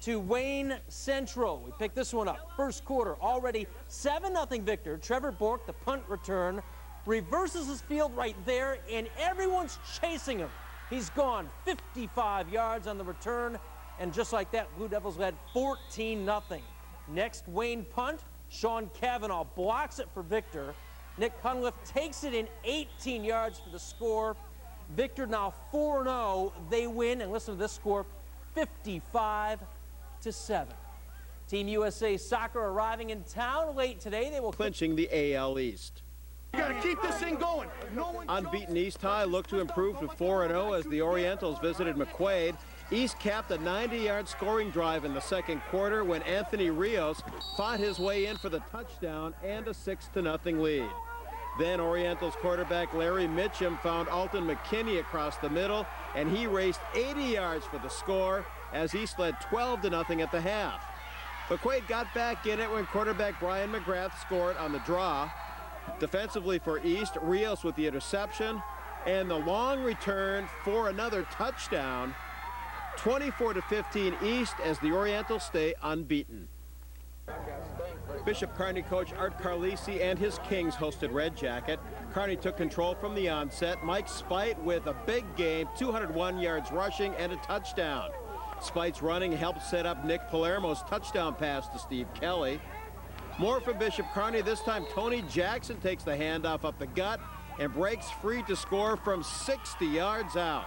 to Wayne Central. We picked this one up. First quarter, already 7-0 Victor. Trevor Bork, the punt return, reverses his field right there, and everyone's chasing him. He's gone 55 yards on the return, and just like that, Blue Devils led 14-0. Next, Wayne punt. Sean Cavanaugh blocks it for Victor. Nick Cunliffe takes it in 18 yards for the score. Victor now 4-0. They win, and listen to this score, 55-7. Team USA Soccer arriving in town late today. They will clinching the AL East. You got to keep this thing going. Unbeaten East High looked to improve to 4-0 as the Orientals visited McQuaid. East capped a 90-yard scoring drive in the second quarter when Anthony Rios fought his way in for the touchdown and a 6-0 lead. Then Orientals quarterback Larry Mitchum found Alton McKinney across the middle, and he raced 80 yards for the score as East led 12-0 at the half. McQuaid got back in it when quarterback Brian McGrath scored on the draw. Defensively for East, Rios with the interception and the long return for another touchdown. 24-15 East as the Orientals stay unbeaten. Bishop Kearney coach Art Carlisi and his Kings hosted Red Jacket. Kearney took control from the onset. Mike Spite with a big game, 201 yards rushing and a touchdown. Spite's running helped set up Nick Palermo's touchdown pass to Steve Kelly. More from Bishop Kearney. This time Tony Jackson takes the handoff up the gut and breaks free to score from 60 yards out.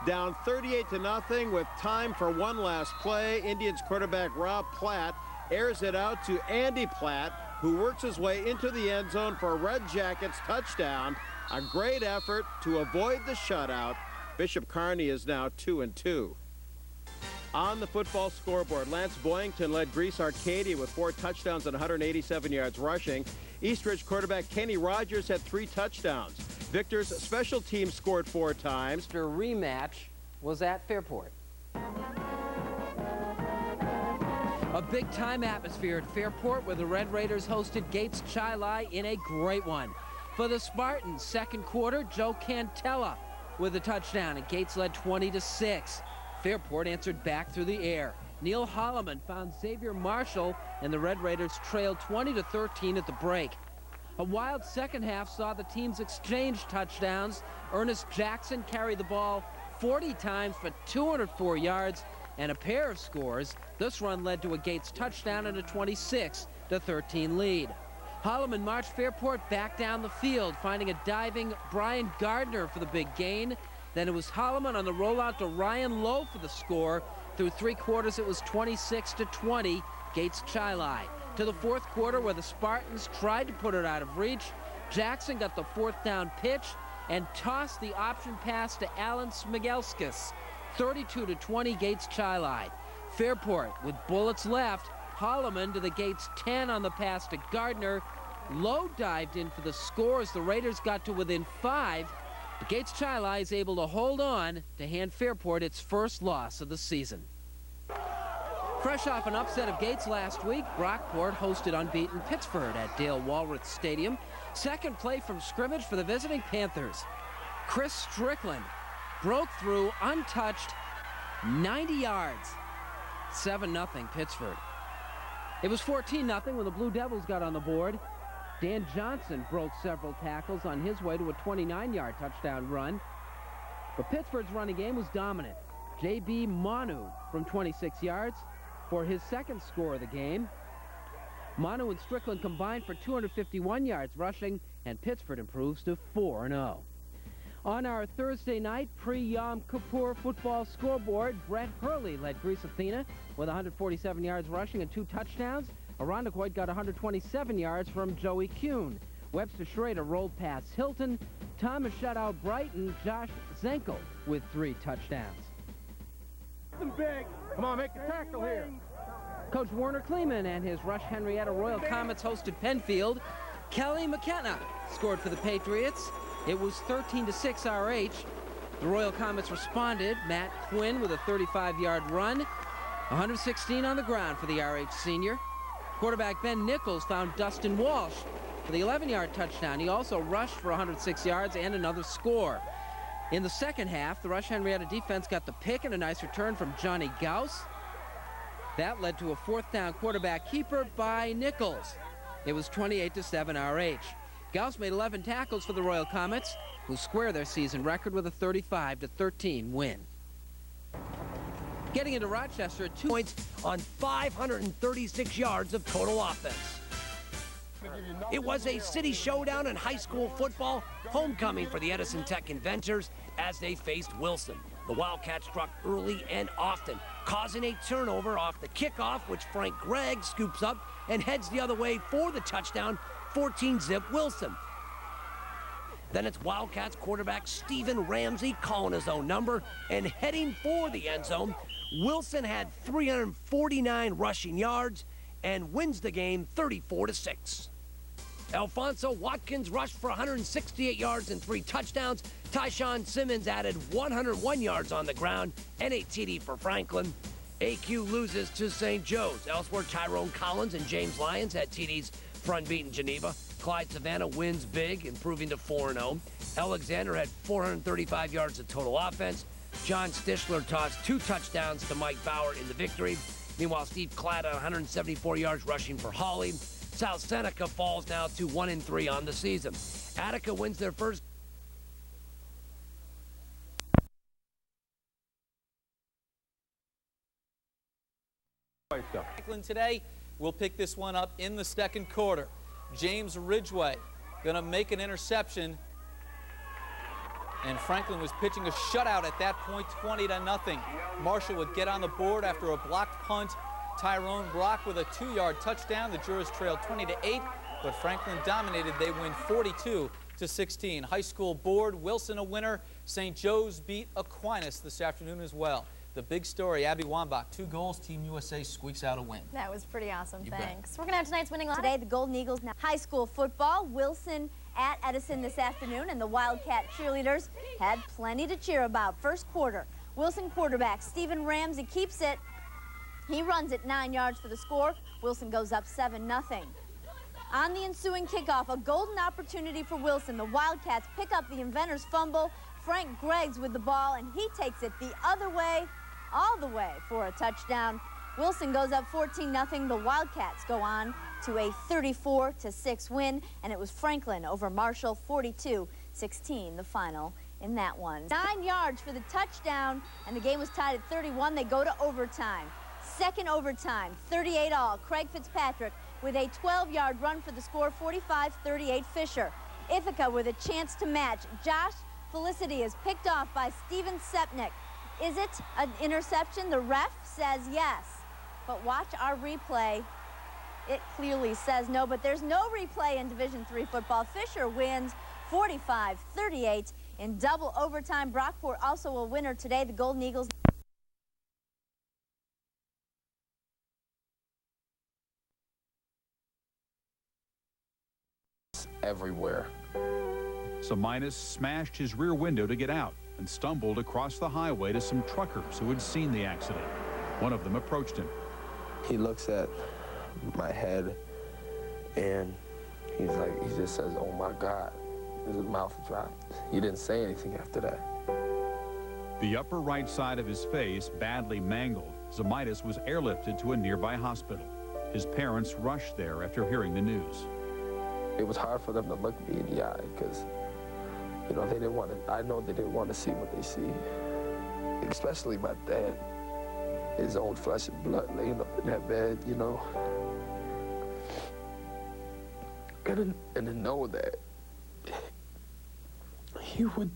Down 38-0 with time for one last play. Indians quarterback Rob Platt airs it out to Andy Platt, who works his way into the end zone for a Red Jackets touchdown. A great effort to avoid the shutout. Bishop Kearney is now 2-2. On the football scoreboard, Lance Boyington led Greece Arcadia with 4 touchdowns and 187 yards rushing. Eastridge quarterback Kenny Rogers had 3 touchdowns. Victor's special team scored 4 times. Their rematch was at Fairport. A big-time atmosphere at Fairport where the Red Raiders hosted Gates Chi-Lai in a great one. For the Spartans, second quarter, Joe Cantella with a touchdown, and Gates led 20-6. Fairport answered back through the air. Neil Holloman found Xavier Marshall, and the Red Raiders trailed 20-13 at the break. A wild second half saw the teams exchange touchdowns. Ernest Jackson carried the ball 40 times for 204 yards and a pair of scores. This run led to a Gates touchdown and a 26-13 lead. Holloman marched Fairport back down the field, finding a diving Brian Gardner for the big gain. Then it was Holloman on the rollout to Ryan Lowe for the score. Through 3 quarters, it was 26-20, Gates Chi-Lai. To the fourth quarter, where the Spartans tried to put it out of reach, Jackson got the 4th down pitch and tossed the option pass to Alan Smigelskis. 32-20, Gates Chi-Lai. Fairport with bullets left. Holloman to the Gates 10 on the pass to Gardner. Lowe dived in for the score as the Raiders got to within 5. But Gates Chi-Lai is able to hold on to hand Fairport its first loss of the season. Fresh off an upset of Gates last week, Brockport hosted unbeaten Pittsford at Dale Walrath Stadium. Second play from scrimmage for the visiting Panthers. Chris Strickland broke through untouched 90 yards. 7-0 Pittsford. It was 14-0 when the Blue Devils got on the board. Dan Johnson broke several tackles on his way to a 29-yard touchdown run. But Pittsford's running game was dominant. J.B. Manu from 26 yards for his second score of the game. Manu and Strickland combined for 251 yards rushing, and Pittsford improves to 4-0. On our Thursday night pre-Yom Kippur football scoreboard, Brett Hurley led Greece Athena with 147 yards rushing and 2 touchdowns. Irondequoit got 127 yards from Joey Kuhn. Webster Schrader rolled past Hilton. Thomas shut out Brighton. Josh Zenkel with 3 touchdowns. Big. Come on, make the tackle here. Coach Warner Kleeman and his Rush Henrietta Royal Comets hosted Penfield. Kelly McKenna scored for the Patriots. It was 13-6 RH. The Royal Comets responded. Matt Quinn with a 35-yard run. 116 on the ground for the RH senior. Quarterback Ben Nichols found Dustin Walsh for the 11-yard touchdown. He also rushed for 106 yards and another score. In the second half, the Rush Henrietta defense got the pick and a nice return from Johnny Gauss. That led to a 4th down quarterback keeper by Nichols. It was 28-7 RH. Gauss made 11 tackles for the Royal Comets, who square their season record with a 35-13 win. Getting into Rochester, 2 points on 536 yards of total offense. It was a city showdown in high school football, homecoming for the Edison Tech Inventors as they faced Wilson. The Wildcats struck early and often, causing a turnover off the kickoff, which Frank Gregg scoops up and heads the other way for the touchdown, 14-zip Wilson. Then it's Wildcats quarterback Stephen Ramsey calling his own number and heading for the end zone. Wilson had 349 rushing yards and wins the game 34-6. Alfonso Watkins rushed for 168 yards and 3 touchdowns. Tyshawn Simmons added 101 yards on the ground and a TD for Franklin. AQ loses to St. Joe's. Elsewhere, Tyrone Collins and James Lyons had TDs for unbeaten Geneva. Clyde Savannah wins big, improving to 4-0. Alexander had 435 yards of total offense. John Stichler tossed 2 touchdowns to Mike Bauer in the victory. Meanwhile, Steve Klatt had 174 yards rushing for Hawley. South Seneca falls now to 1-3 on the season. Attica wins their first. Franklin today, we'll pick this one up in the second quarter. James Ridgway going to make an interception. And Franklin was pitching a shutout at that point, 20-0. Marshall would get on the board after a blocked punt. Tyrone Brock with a 2-yard touchdown. The Jurors trailed 20-8, but Franklin dominated. They win 42-16. High school board, Wilson a winner. St. Joe's beat Aquinas this afternoon as well. The big story, Abby Wambach, 2 goals, Team USA squeaks out a win. That was pretty awesome, thanks. Bet. We're going to have tonight's winning line. Today, the Golden Eagles now high school football. Wilson at Edison this afternoon, and the Wildcat cheerleaders had plenty to cheer about. First quarter, Wilson quarterback Stephen Ramsey keeps it. He runs it 9 yards for the score. Wilson goes up 7-0. On the ensuing kickoff, a golden opportunity for Wilson. The Wildcats pick up the Inventors' fumble. Frank Greggs with the ball, and he takes it the other way, all the way for a touchdown. Wilson goes up 14-0. The Wildcats go on to a 34-6 win, and it was Franklin over Marshall, 42-16, the final in that one. 9 yards for the touchdown, and the game was tied at 31. They go to overtime. Second overtime, 38-all. Craig Fitzpatrick with a 12-yard run for the score, 45-38 Fisher. Ithaca with a chance to match. Josh Felicity is picked off by Steven Sepnick. Is it an interception? The ref says yes. But watch our replay. It clearly says no, but there's no replay in Division III football. Fisher wins 45-38 in double overtime. Brockport also a winner today. The Golden Eagles. Everywhere. Saminas smashed his rear window to get out and stumbled across the highway to some truckers who had seen the accident. One of them approached him. He looks at my head and he just says, "Oh my God." His mouth dropped. He didn't say anything after that. The upper right side of his face badly mangled. Saminas was airlifted to a nearby hospital. His parents rushed there after hearing the news. It was hard for them to look me in the eye because, you know, they didn't want to, I know they didn't want to see what they see. Especially my dad, his own flesh and blood laying up in that bed, you know. and to know that he would,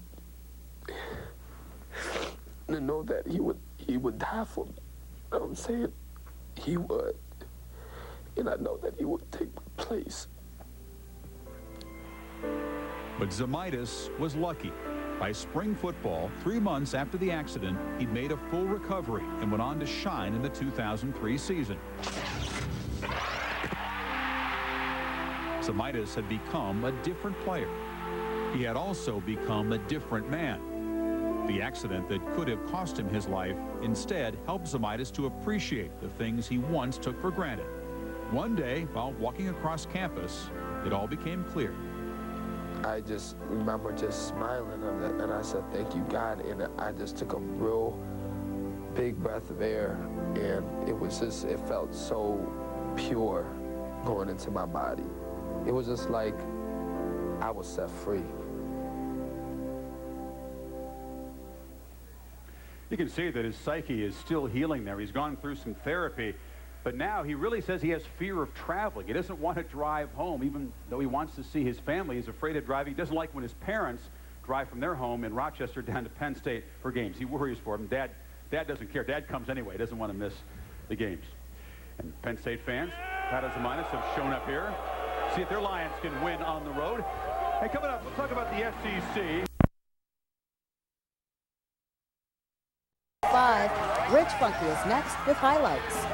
to know that he would die for me. You know what I'm saying? He would. And I know that he would take my place. But Zemaitis was lucky. By spring football, 3 months after the accident, he'd made a full recovery and went on to shine in the 2003 season. Zemaitis had become a different player. He had also become a different man. The accident that could have cost him his life instead helped Zemaitis to appreciate the things he once took for granted. One day, while walking across campus, it all became clear. I just remember just smiling and I said, thank you, God. And I just took a real big breath of air, and it felt so pure going into my body. It was just like I was set free. You can see that his psyche is still healing there. He's gone through some therapy, but now he really says he has fear of traveling. He doesn't want to drive home, even though he wants to see his family. He's afraid of driving. He doesn't like when his parents drive from their home in Rochester down to Penn State for games. He worries for them. Dad doesn't care. Dad comes anyway. He doesn't want to miss the games. And Penn State fans, Pat Zemaitis, have shown up here. See if their Lions can win on the road. Hey, coming up, we'll talk about the SEC. 5. Rich Funky is next with highlights.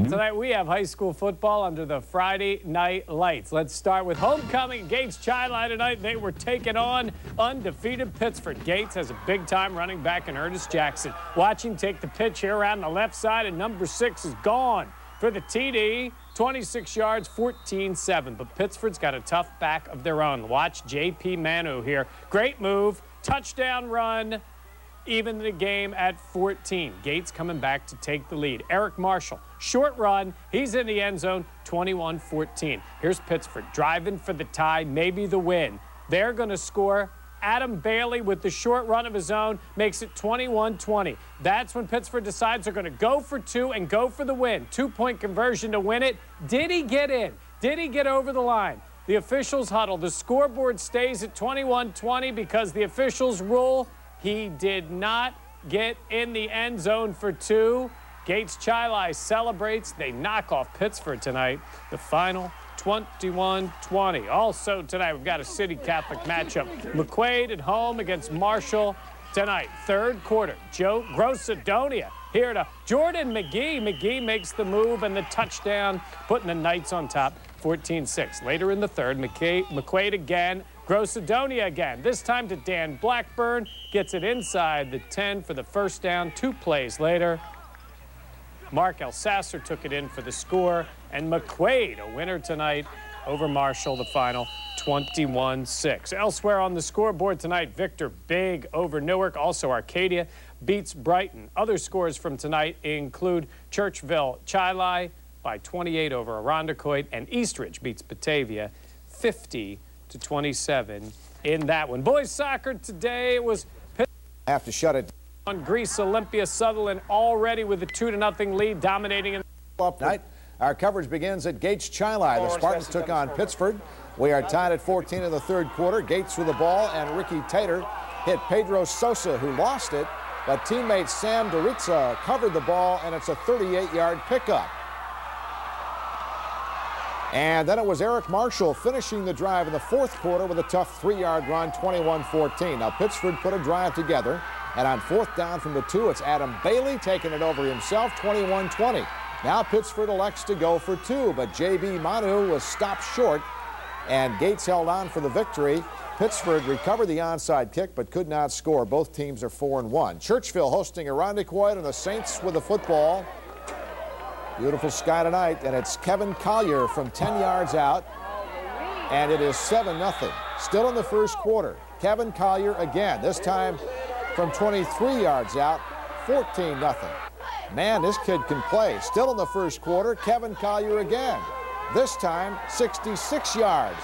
Tonight we have high school football under the Friday night lights. Let's start with homecoming. Gates Chi-Li tonight. They were taking on undefeated Pittsford. Gates has a big-time running back in Ernest Jackson. Watch him take the pitch here around the left side, and number 6 is gone for the TD. 26 yards, 14-7. But Pittsford's got a tough back of their own. Watch J.P. Manu here. Great move. Touchdown run. Even the game at 14. Gates coming back to take the lead. Eric Marshall, short run. He's in the end zone, 21-14. Here's Pittsford driving for the tie, maybe the win. They're going to score. Adam Bailey with the short run of his own makes it 21-20. That's when Pittsford decides they're going to go for 2 and go for the win. 2-point conversion to win it. Did he get in? Did he get over the line? The officials huddle. The scoreboard stays at 21-20 because the officials rule he did not get in the end zone for 2. Gates Chi-Li celebrates. They knock off Pittsford tonight. The final 21-20. Also tonight, we've got a City Catholic matchup. McQuaid at home against Marshall tonight. Third quarter. Joe Grossadonia here to Jordan McGee. McGee makes the move and the touchdown, putting the Knights on top 14-6. Later in the third, McQuaid again. Grossadonia again, this time to Dan Blackburn, gets it inside the 10 for the first down. 2 plays later, Mark Elsasser took it in for the score, and McQuaid, a winner tonight over Marshall, the final 21-6. Elsewhere on the scoreboard tonight, Victor big over Newark. Also Arcadia beats Brighton. Other scores from tonight include Churchville Chi-Li by 28 over Irondequoit, and Eastridge beats Batavia 50-27 in that one. Boys soccer today was have to shut it on Greece Olympia. Sutherland already with a 2-0 lead, dominating in night. Our coverage begins at Gates Chi-Li. The Spartans took on Pittsford. We are tied at 14 in the third quarter. Gates with the ball, and Ricky Tater hit Pedro Sosa, who lost it, but teammate Sam Doritza covered the ball, and it's a 38-yard pickup. And then it was Eric Marshall finishing the drive in the fourth quarter with a tough 3-yard run, 21-14. Now Pittsford put a drive together, and on fourth down from the 2, it's Adam Bailey taking it over himself, 21-20. Now Pittsford elects to go for 2, but J.B. Manu was stopped short, and Gates held on for the victory. Pittsford recovered the onside kick, but could not score. Both teams are 4-1. Churchville hosting Irondequoit, and the Saints with the football. Beautiful sky tonight, and it's Kevin Collier from 10 yards out, and it is 7-0. Still in the first quarter. Kevin Collier again, this time from 23 yards out, 14-0. Man, this kid can play. Still in the first quarter, Kevin Collier again. This time, 66 yards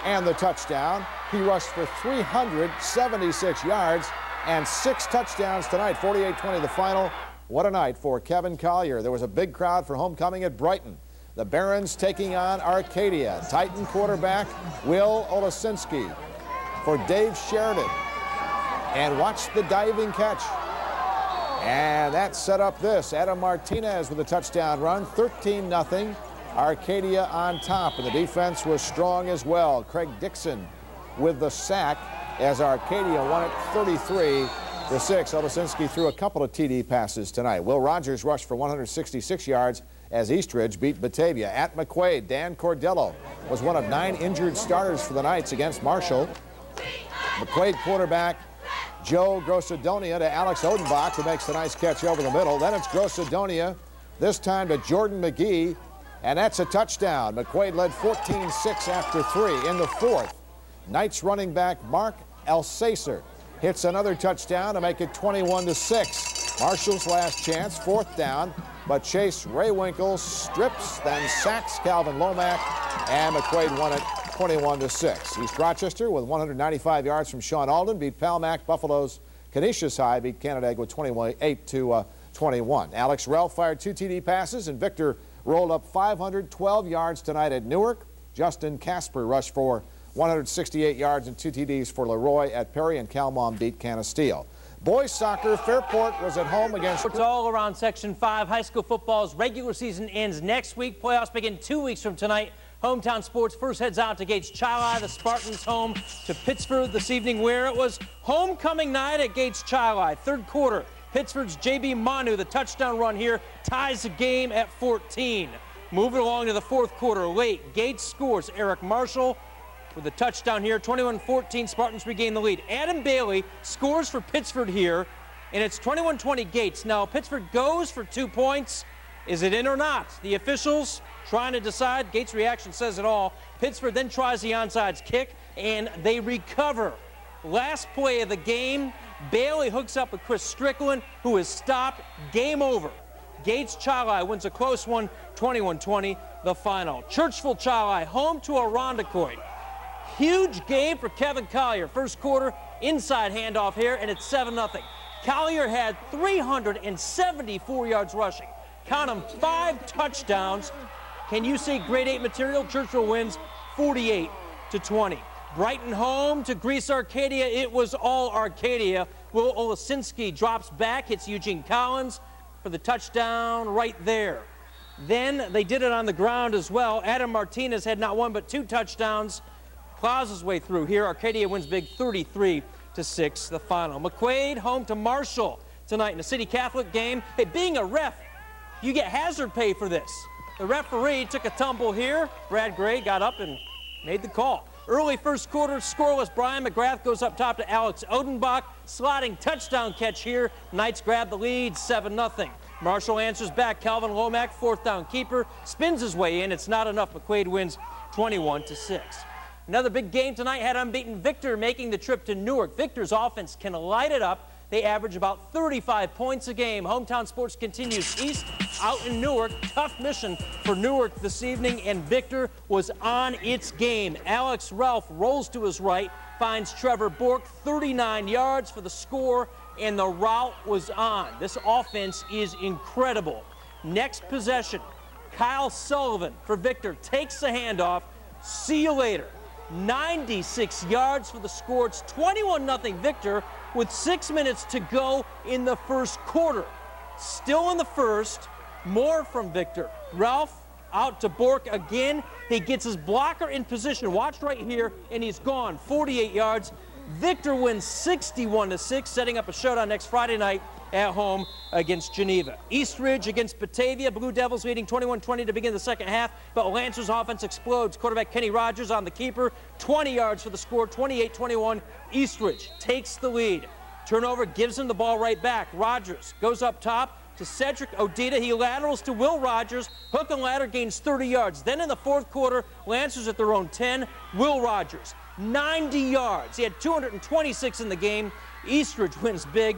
and the touchdown. He rushed for 376 yards and 6 touchdowns tonight, 48-20 the final. What a night for Kevin Collier. There was a big crowd for homecoming at Brighton. The Barons taking on Arcadia. Titan quarterback Will Olesinski for Dave Sheridan. And watch the diving catch. And that set up this. Adam Martinez with a touchdown run, 13-0. Arcadia on top, and the defense was strong as well. Craig Dixon with the sack as Arcadia won it 33-6. Olesinski threw a couple of TD passes tonight. Will Rogers rushed for 166 yards as Eastridge beat Batavia. At McQuaid, Dan Cordello was one of 9 injured starters for the Knights against Marshall. McQuaid quarterback Joe Grossadonia to Alex Odenbach, who makes the nice catch over the middle. Then it's Grossadonia, this time to Jordan McGee, and that's a touchdown. McQuaid led 14-6 after 3 in the 4th. Knights running back Mark Alsacer hits another touchdown to make it 21-6. Marshall's last chance, 4th down, but Chase Raywinkle strips, then sacks Calvin Lomack, and McQuaid won it 21-6. East Rochester with 195 yards from Sean Alden beat Palmac. Buffalo's Canisius High beat Canandaigua 28-21. Alex Ralph fired 2 TD passes, and Victor rolled up 512 yards tonight at Newark. Justin Casper rushed for 168 yards and 2 TDs for Leroy at Perry, and Calmon beat Canasteel. Boys soccer, Fairport was at home against... It's all around Section 5. High school football's regular season ends next week. Playoffs begin 2 weeks from tonight. Hometown Sports first heads out to Gates Chili. The Spartans home to Pittsford this evening, where it was homecoming night at Gates Chili. 3rd quarter, Pittsford's J.B. Manu, the touchdown run here, ties the game at 14. Moving along to the 4th quarter, late, Gates scores. Eric Marshall with a touchdown here, 21-14, Spartans regain the lead. Adam Bailey scores for Pittsford here, and it's 21-20 Gates. Now, Pittsford goes for 2 points. Is it in or not? The officials trying to decide. Gates' reaction says it all. Pittsford then tries the onside kick, and they recover. Last play of the game, Bailey hooks up with Chris Strickland, who is stopped. Game over. Gates Chili wins a close one, 21-20, the final. Churchville Chili home to Irondequoit. Huge game for Kevin Collier. 1st quarter, inside handoff here, and it's 7-0. Collier had 374 yards rushing. Count them, 5 touchdowns. Can you see grade 8 material? Churchville wins 48-20. Brighton home to Greece Arcadia. It was all Arcadia. Will Olesinski drops back, hits Eugene Collins for the touchdown right there. Then they did it on the ground as well. Adam Martinez had not 1 but 2 touchdowns. Plows his way through here. Arcadia wins big 33-6, the final. McQuaid home to Marshall tonight in a City Catholic game. Hey, being a ref, you get hazard pay for this. The referee took a tumble here. Brad Gray got up and made the call. Early 1st quarter, scoreless. Brian McGrath goes up top to Alex Odenbach. Sliding touchdown catch here. Knights grab the lead, 7-0. Marshall answers back. Calvin Lomack, 4th down keeper, spins his way in. It's not enough. McQuaid wins 21-6. Another big game tonight had unbeaten Victor making the trip to Newark. Victor's offense can light it up. They average about 35 points a game. Hometown Sports continues east out in Newark. Tough mission for Newark this evening, and Victor was on its game. Alex Ralph rolls to his right, finds Trevor Bork, 39 yards for the score, and the route was on. This offense is incredible. Next possession, Kyle Sullivan for Victor takes the handoff. See you later. 96 yards for the score. It's 21-0 Victor with 6 minutes to go in the 1st quarter. Still in the 1st, more from Victor. Ralph out to Bork again. He gets his blocker in position. Watch right here, and he's gone. 48 yards. Victor wins 61-6, setting up a showdown next Friday night at home against Geneva. Eastridge against Batavia. Blue Devils leading 21-20 to begin the 2nd half, but Lancers offense explodes. Quarterback Kenny Rogers on the keeper. 20 yards for the score, 28-21. Eastridge takes the lead. Turnover gives him the ball right back. Rogers goes up top to Cedric Odita. He laterals to Will Rogers. Hook and ladder gains 30 yards. Then in the 4th quarter, Lancers at their own 10. Will Rogers, 90 yards. He had 226 in the game. Eastridge wins big,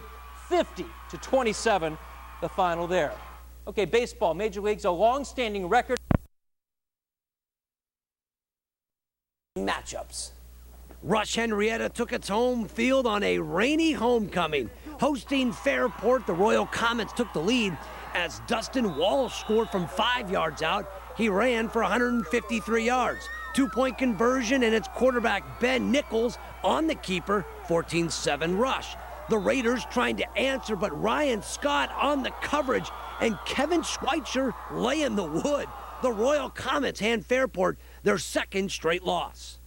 50-27, the final there. Okay, baseball, Major League's a long-standing record. Matchups. Rush Henrietta took its home field on a rainy homecoming. Hosting Fairport, the Royal Comets took the lead as Dustin Walsh scored from 5 yards out. He ran for 153 yards. 2-point conversion, and it's quarterback Ben Nichols on the keeper, 14-7 rush. The Raiders trying to answer, but Ryan Scott on the coverage, and Kevin Schweitzer laying the wood. The Royal Comets hand Fairport their second straight loss.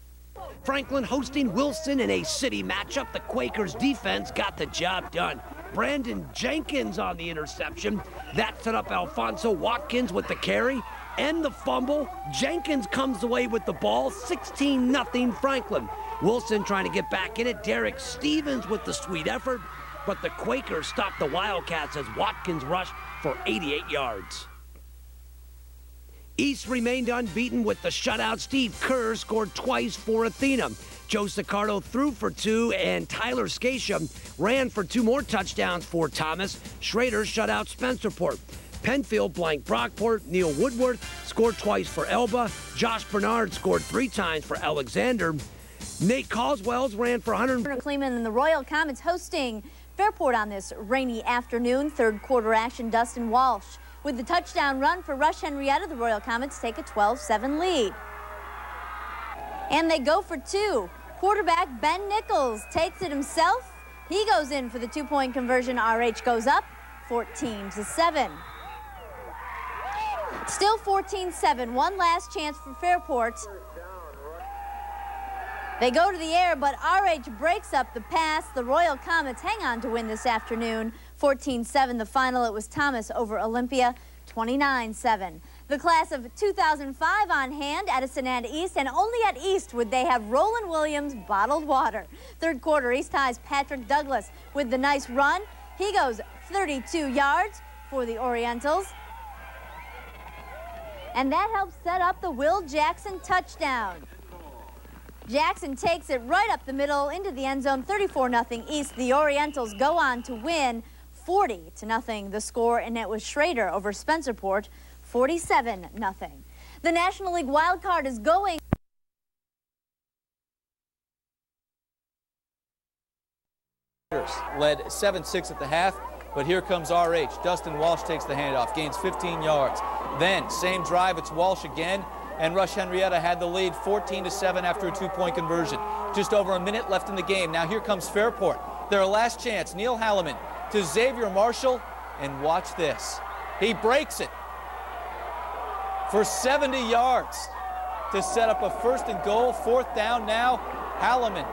Franklin hosting Wilson in a city matchup. The Quakers defense got the job done. Brandon Jenkins on the interception. That set up Alfonso Watkins with the carry and the fumble. Jenkins comes away with the ball, 16-0 Franklin. Wilson trying to get back in it. Derek Stevens with the sweet effort, but the Quakers stopped the Wildcats as Watkins rushed for 88 yards. East remained unbeaten with the shutout. Steve Kerr scored twice for Athena. Joe Sicardo threw for 2, and Tyler Scatia ran for 2 more touchdowns for Thomas. Schrader shut out Spencerport. Penfield blanked Brockport. Neil Woodworth scored twice for Elba. Josh Bernard scored 3 times for Alexander. Nate Caldwell's ran for 100. Kleeman and the Royal Comets hosting Fairport on this rainy afternoon. Third quarter action, Dustin Walsh with the touchdown run for Rush Henrietta. The Royal Comets take a 12-7 lead. And they go for 2. Quarterback Ben Nichols takes it himself. He goes in for the 2-point conversion. RH goes up 14-7. Still 14-7. One last chance for Fairport. They go to the air, but RH breaks up the pass. The Royal Comets hang on to win this afternoon. 14-7 the final. It was Thomas over Olympia, 29-7. The class of 2005 on hand, Edison and East, and only at East would they have Roland Williams bottled water. Third quarter, East High's Patrick Douglas with the nice run. He goes 32 yards for the Orientals. And that helps set up the Will Jackson touchdown. Jackson takes it right up the middle into the end zone, 34-0 East. The Orientals go on to win 40-0 the score, and it was Schrader over Spencerport, 47-0. The National League wild card is going. Led 7-6 at the half, but here comes RH. Dustin Walsh takes the handoff, gains 15 yards. Then, same drive, it's Walsh again, and Rush Henrietta had the lead 14-7 after a 2-point conversion. Just over a minute left in the game. Now here comes Fairport. Their last chance. Neil Halliman to Xavier Marshall, and watch this. He breaks it for 70 yards to set up a 1st and goal. 4th down now. Halliman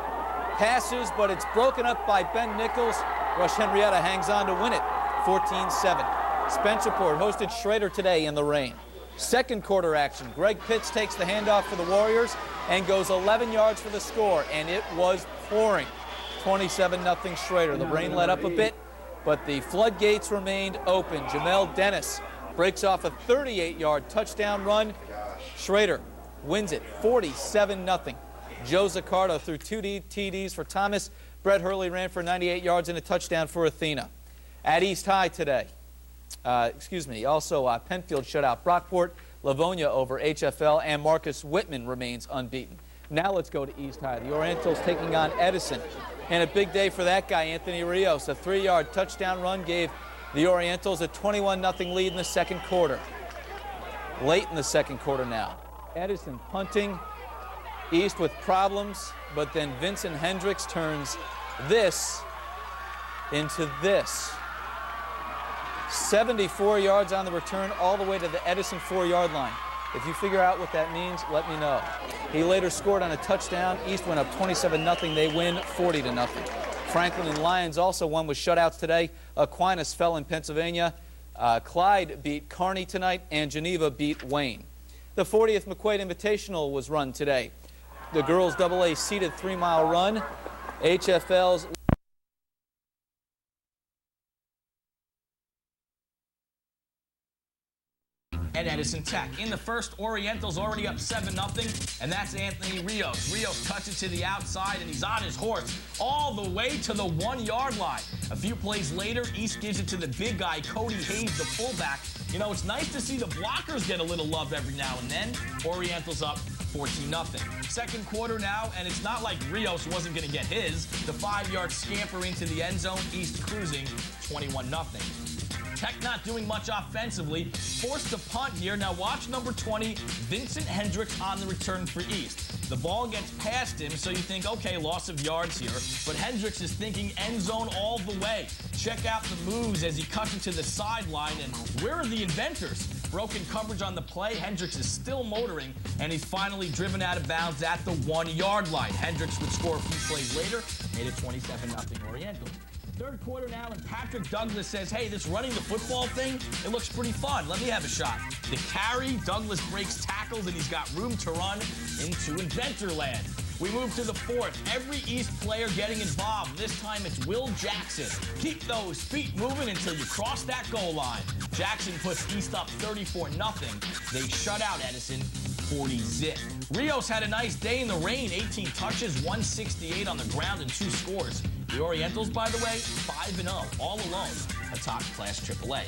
passes, but it's broken up by Ben Nichols. Rush Henrietta hangs on to win it, 14-7. Spencerport hosted Schrader today in the rain. Second quarter action. Greg Pitts takes the handoff for the Warriors and goes 11 yards for the score, and it was pouring. 27-0 Schrader. The rain let up a bit, but the floodgates remained open. Jamel Dennis breaks off a 38-yard touchdown run. Schrader wins it 47-0. Joe Zaccardo threw 2 TDs for Thomas. Brett Hurley ran for 98 yards and a touchdown for Athena. At East High today, also Penfield shut out Brockport, Livonia over HFL, and Marcus Whitman remains unbeaten. Now let's go to East High. The Orientals taking on Edison. And a big day for that guy, Anthony Rios. A 3-yard touchdown run gave the Orientals a 21-0 lead in the second quarter. Late in the second quarter now. Edison punting. East with problems, but then Vincent Hendricks turns this into this. 74 yards on the return all the way to the Edison 4-yard line. If you figure out what that means, let me know. He later scored on a touchdown. East went up 27-0. They win 40-0. Franklin and Lyons also won with shutouts today. Aquinas fell in Pennsylvania. Clyde beat Kearney tonight, and Geneva beat Wayne. The 40th McQuaid Invitational was run today. The girls AA seeded 3-mile run. HFL's at Edison Tech. In the first, Orientals already up 7-0, and that's Anthony Rios. Rios touches to the outside, and he's on his horse all the way to the 1-yard line. A few plays later, East gives it to the big guy, Cody Hayes, the fullback. You know, it's nice to see the blockers get a little love every now and then. Orientals up 14-0. Second quarter now, and it's not like Rios wasn't going to get his. The 5-yard scamper into the end zone, East cruising 21-0. Tech not doing much offensively, forced to punt here. Now watch number 20, Vincent Hendricks on the return for East. The ball gets past him, so you think, okay, loss of yards here. But Hendricks is thinking end zone all the way. Check out the moves as he cuts into the sideline, and where are the inventors? Broken coverage on the play. Hendricks is still motoring, and he's finally driven out of bounds at the 1-yard line. Hendricks would score a few plays later, made it 27-0 Oriental. Third quarter now, and Patrick Douglas says, hey, this running the football thing, it looks pretty fun. Let me have a shot. The carry, Douglas breaks tackles, and he's got room to run into inventor land. We move to the fourth. Every East player getting involved. This time it's Will Jackson. Keep those feet moving until you cross that goal line. Jackson puts East up 34-0. They shut out Edison 40-zip. Rios had a nice day in the rain. 18 touches, 168 on the ground, and 2 scores. The Orientals, by the way, 5-0, all alone atop Class AAA.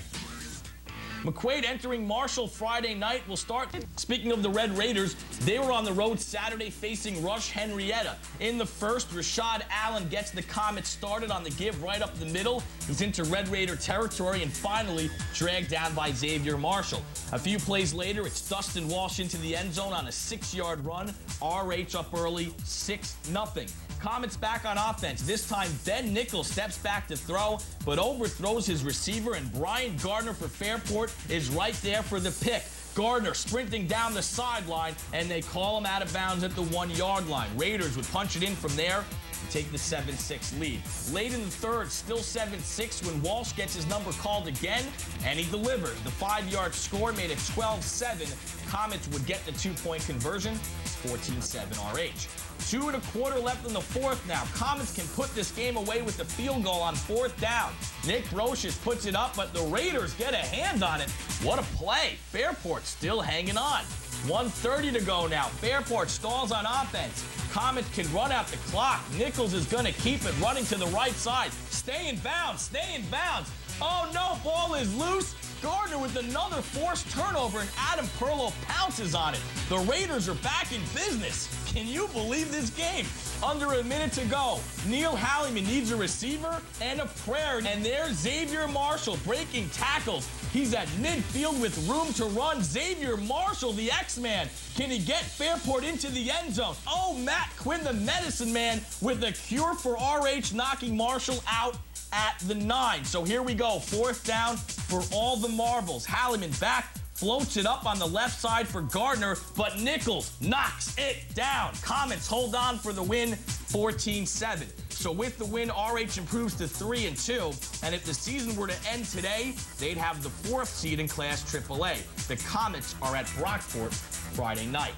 McQuaid entering Marshall Friday night will start. Speaking of the Red Raiders, they were on the road Saturday facing Rush Henrietta. In the first, Rashad Allen gets the Comets started on the give right up the middle. He's into Red Raider territory and finally dragged down by Xavier Marshall. A few plays later, it's Dustin Walsh into the end zone on a 6-yard run. RH up early, 6-0. Comets back on offense. This time, Ben Nichols steps back to throw, but overthrows his receiver, and Brian Gardner for Fairport is right there for the pick. Gardner sprinting down the sideline, and they call him out of bounds at the 1-yard line. Raiders would punch it in from there and take the 7-6 lead. Late in the third, still 7-6 when Walsh gets his number called again, and he delivered. The 5-yard score made it 12-7. Comets would get the 2-point conversion. 14-7 RH. 2 1/4 left in the fourth now. Comets can put this game away with the field goal on 4th down. Nick Brocious puts it up, but the Raiders get a hand on it. What a play. Fairport still hanging on. 1:30 to go now. Fairport stalls on offense. Comets can run out the clock. Nichols is going to keep it running to the right side. Stay in bounds. Stay in bounds. Oh, no. Ball is loose. Gardner with another forced turnover, and Adam Perlow pounces on it. The Raiders are back in business. Can you believe this game? Under a minute to go. Neil Halliman needs a receiver and a prayer. And there's Xavier Marshall breaking tackles. He's at midfield with room to run. Xavier Marshall, the X-Man. Can he get Fairport into the end zone? Oh, Matt Quinn, the medicine man, with a cure for RH, knocking Marshall out at the 9. So here we go. 4th down for all the marbles. Halliman back, floats it up on the left side for Gardner, but Nichols knocks it down. Comets hold on for the win, 14-7. So with the win, RH improves to 3-2, and if the season were to end today, they'd have the 4th seed in Class AAA. The Comets are at Brockport Friday night.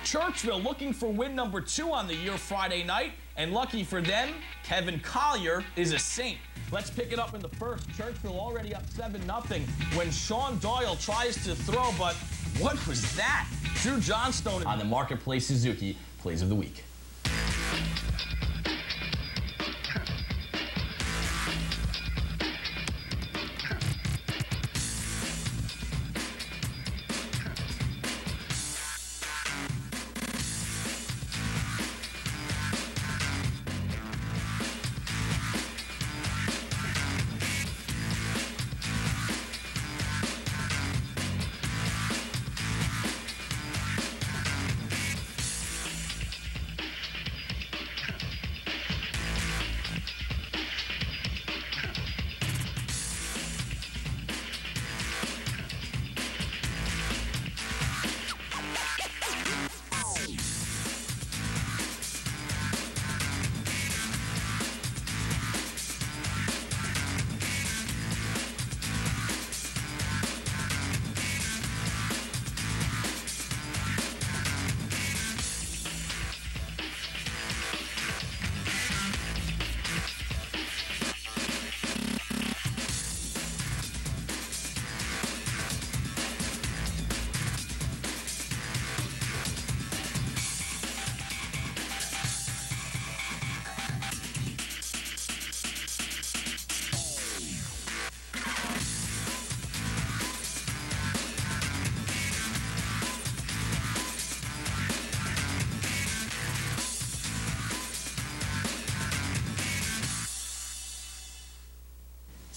Churchville looking for win number 2 on the year Friday night, and lucky for them, Kevin Collier is a Saint. Let's pick it up in the first. Churchville already up 7-0 when Sean Doyle tries to throw, but what was that? Drew Johnstone on the Marketplace Suzuki Plays of the Week.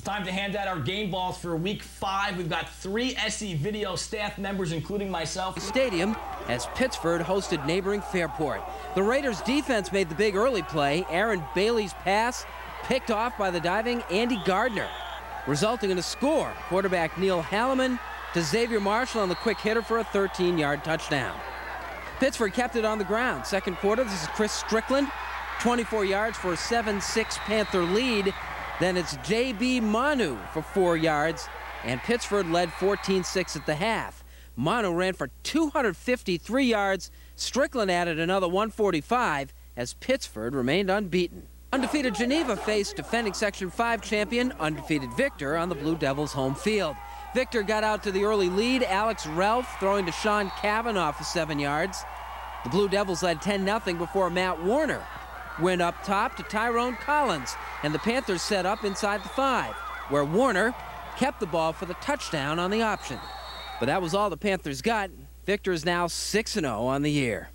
time to hand out our game balls for Week 5. We've got 3 SE Video staff members, including myself. Stadium as Pittsford hosted neighboring Fairport. The Raiders' defense made the big early play. Aaron Bailey's pass picked off by the diving Andy Gardner, resulting in a score. Quarterback Neil Halliman to Xavier Marshall on the quick hitter for a 13-yard touchdown. Pittsford kept it on the ground. Second quarter, this is Chris Strickland, 24 yards for a 7-6 Panther lead. Then it's J.B. Manu for 4 yards, and Pittsford led 14-6 at the half. Manu ran for 253 yards. Strickland added another 145 as Pittsford remained unbeaten. Undefeated Geneva faced defending Section 5 champion, undefeated Victor, on the Blue Devils' home field. Victor got out to the early lead. Alex Ralph throwing to Sean Kavanaugh for 7 yards. The Blue Devils led 10-0 before Matt Warner went up top to Tyrone Collins, and the Panthers set up inside the 5, where Warner kept the ball for the touchdown on the option. But that was all the Panthers got. Victor is now 6-0 on the year.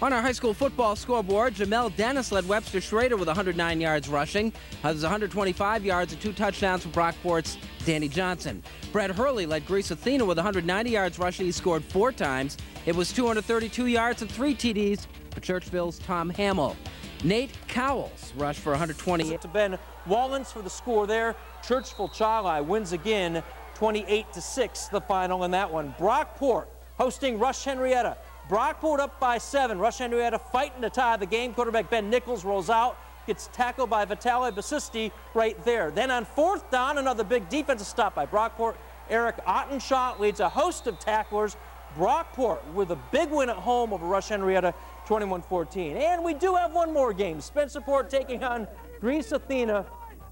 On our high school football scoreboard, Jamel Dennis led Webster Schrader with 109 yards rushing. There's 125 yards and 2 touchdowns for Brockport's Danny Johnson. Brett Hurley led Greece Athena with 190 yards rushing. He scored 4 times. It was 232 yards and 3 TDs for Churchville's Tom Hamill. Nate Cowles rushed for 120. To Ben Wallens for the score there. Churchville Chili wins again, 28-6 the final in that one. Brockport hosting Rush Henrietta. Brockport up by 7. Rush Henrietta fighting to tie the game. Quarterback Ben Nichols rolls out, gets tackled by Vitaly Basisti right there. Then on 4th down, another big defensive stop by Brockport. Eric Ottenshot leads a host of tacklers. Brockport with a big win at home over Rush Henrietta, 21-14. And we do have one more game. Spencerport taking on Greece Athena.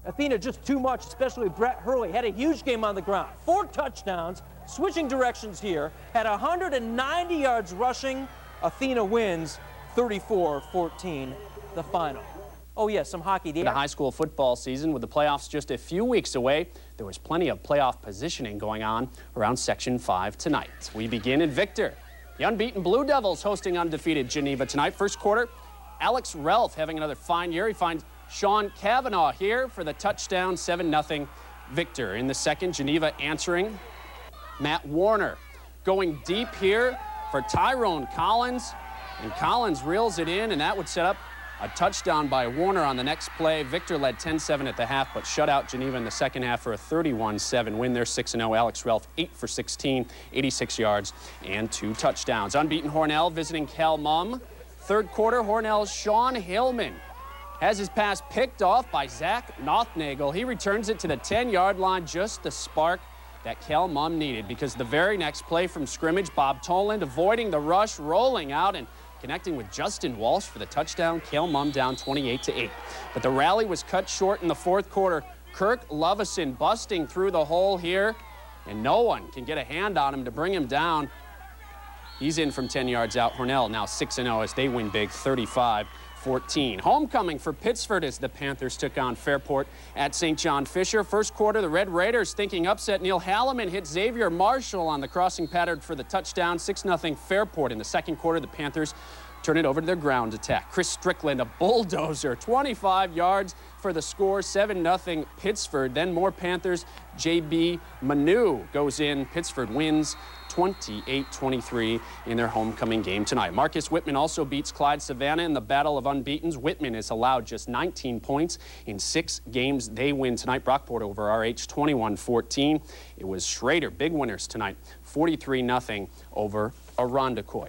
Athena just too much, especially Brett Hurley. Had a huge game on the ground. 4 touchdowns, switching directions here. Had 190 yards rushing. Athena wins 34-14, the final. Oh, yes, some hockey. The high school football season, with the playoffs just a few weeks away, there was plenty of playoff positioning going on around Section 5 tonight. We begin in Victor. The unbeaten Blue Devils hosting undefeated Geneva tonight. First quarter, Alex Ralph having another fine year. He finds Sean Kavanaugh here for the touchdown, 7-0 Victor. In the second, Geneva answering. Matt Warner going deep here for Tyrone Collins, and Collins reels it in, and that would set up a touchdown by Warner on the next play. Victor led 10-7 at the half, but shut out Geneva in the second half for a 31-7 win. They're 6-0. Alex Ralph 8 for 16, 86 yards, and 2 touchdowns. Unbeaten Hornell visiting Cal Mum. Third quarter, Hornell's Sean Hillman has his pass picked off by Zach Nothnagel. He returns it to the 10-yard line, just the spark that Cal Mum needed, because the very next play from scrimmage, Bob Toland avoiding the rush, rolling out and connecting with Justin Walsh for the touchdown. Cal Mum down 28-8. But the rally was cut short in the fourth quarter. Kirk Lovison busting through the hole here, and no one can get a hand on him to bring him down. He's in from 10 yards out. Hornell now 6-0 as they win big, 35-14. Homecoming for Pittsford as the Panthers took on Fairport at St. John Fisher. First quarter, the Red Raiders thinking upset. Neil Halliman hit Xavier Marshall on the crossing pattern for the touchdown. 6-0 Fairport. In the second quarter, the Panthers turn it over to their ground attack. Chris Strickland, a bulldozer, 25 yards for the score, 7-0 Pittsford. Then more Panthers. J.B. Manu goes in. Pittsford wins 28-23 in their homecoming game tonight. Marcus Whitman also beats Clyde Savannah in the Battle of Unbeatens. Whitman is allowed just 19 points in 6 games. They win tonight. Brockport over RH 21-14. It was Schrader, big winners tonight, 43-0 over Irondequoit.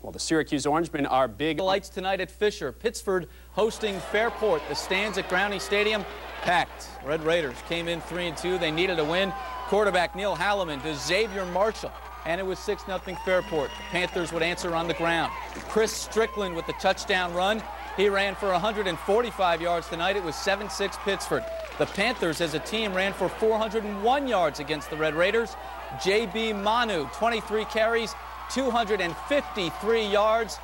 Well, the Syracuse Orangemen are big. Lights tonight at Fisher. Pittsford hosting Fairport. The stands at Groundy Stadium packed. Red Raiders came in 3-2. They needed a win. Quarterback Neil Halliman to Xavier Marshall, and it was 6-0 Fairport. The Panthers would answer on the ground. Chris Strickland with the touchdown run. He ran for 145 yards tonight. It was 7-6 Pittsford. The Panthers as a team ran for 401 yards against the Red Raiders. J.B. Manu, 23 carries, 253 yards,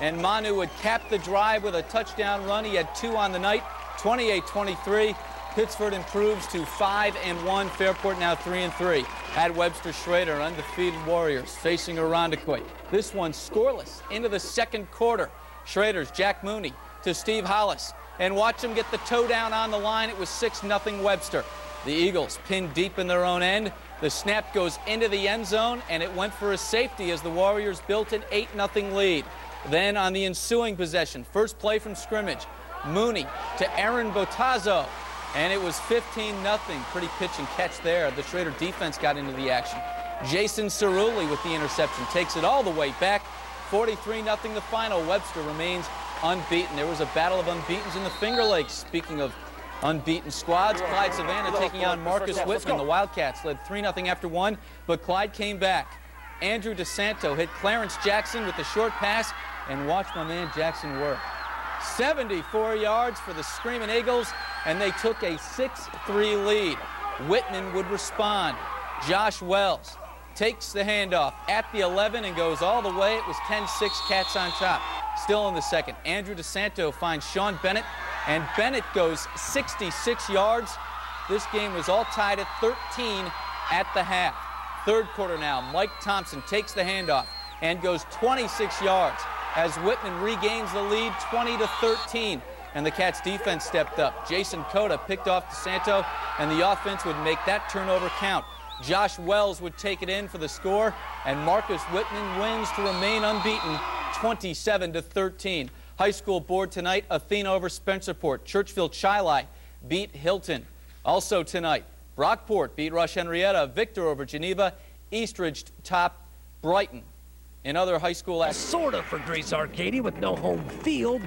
and Manu would cap the drive with a touchdown run. He had 2 on the night, 28-23. Pittsford improves to 5-1. Fairport now 3-3. At Webster Schrader, undefeated Warriors facing Irondequoit. This one scoreless into the second quarter. Schrader's Jack Mooney to Steve Hollis. and watch them get the toe down on the line. It was 6-0 Webster. The Eagles pinned deep in their own end. The snap goes into the end zone, and it went for a safety as the Warriors built an 8-0 lead. Then on the ensuing possession, first play from scrimmage, Mooney to Aaron Botazzo, and it was 15-0. Pretty pitch and catch there. The Schrader defense got into the action. Jason Cerulli with the interception takes it all the way back. 43-0 the final. Webster remains unbeaten. There was a battle of unbeatens in the Finger Lakes. Speaking of unbeaten squads, Clyde Savannah taking on Marcus Whitman. The Wildcats led 3-0 after one, but Clyde came back. Andrew DeSanto hit Clarence Jackson with the short pass, and watch my man Jackson work. 74 yards for the Screaming Eagles, and they took a 6-3 lead. Whitman would respond. Josh Wells takes the handoff at the 11 and goes all the way. It was 10-6 Cats on top. Still in the second, Andrew DeSanto finds Sean Bennett, and Bennett goes 66 yards. This game was all tied at 13 at the half. Third quarter now, Mike Thompson takes the handoff and goes 26 yards as Whitman regains the lead 20-13. And the Cats defense stepped up. Jason Cota picked off DeSanto, and the offense would make that turnover count. Josh Wells would take it in for the score, and Marcus Whitman wins to remain unbeaten 27-13. High school board tonight, Athena over Spencerport. Churchville Chili beat Hilton. Also tonight, Brockport beat Rush Henrietta. Victor over Geneva. Eastridge topped Brighton. In other high school action. Sort of for Greece Arcadia with no home field.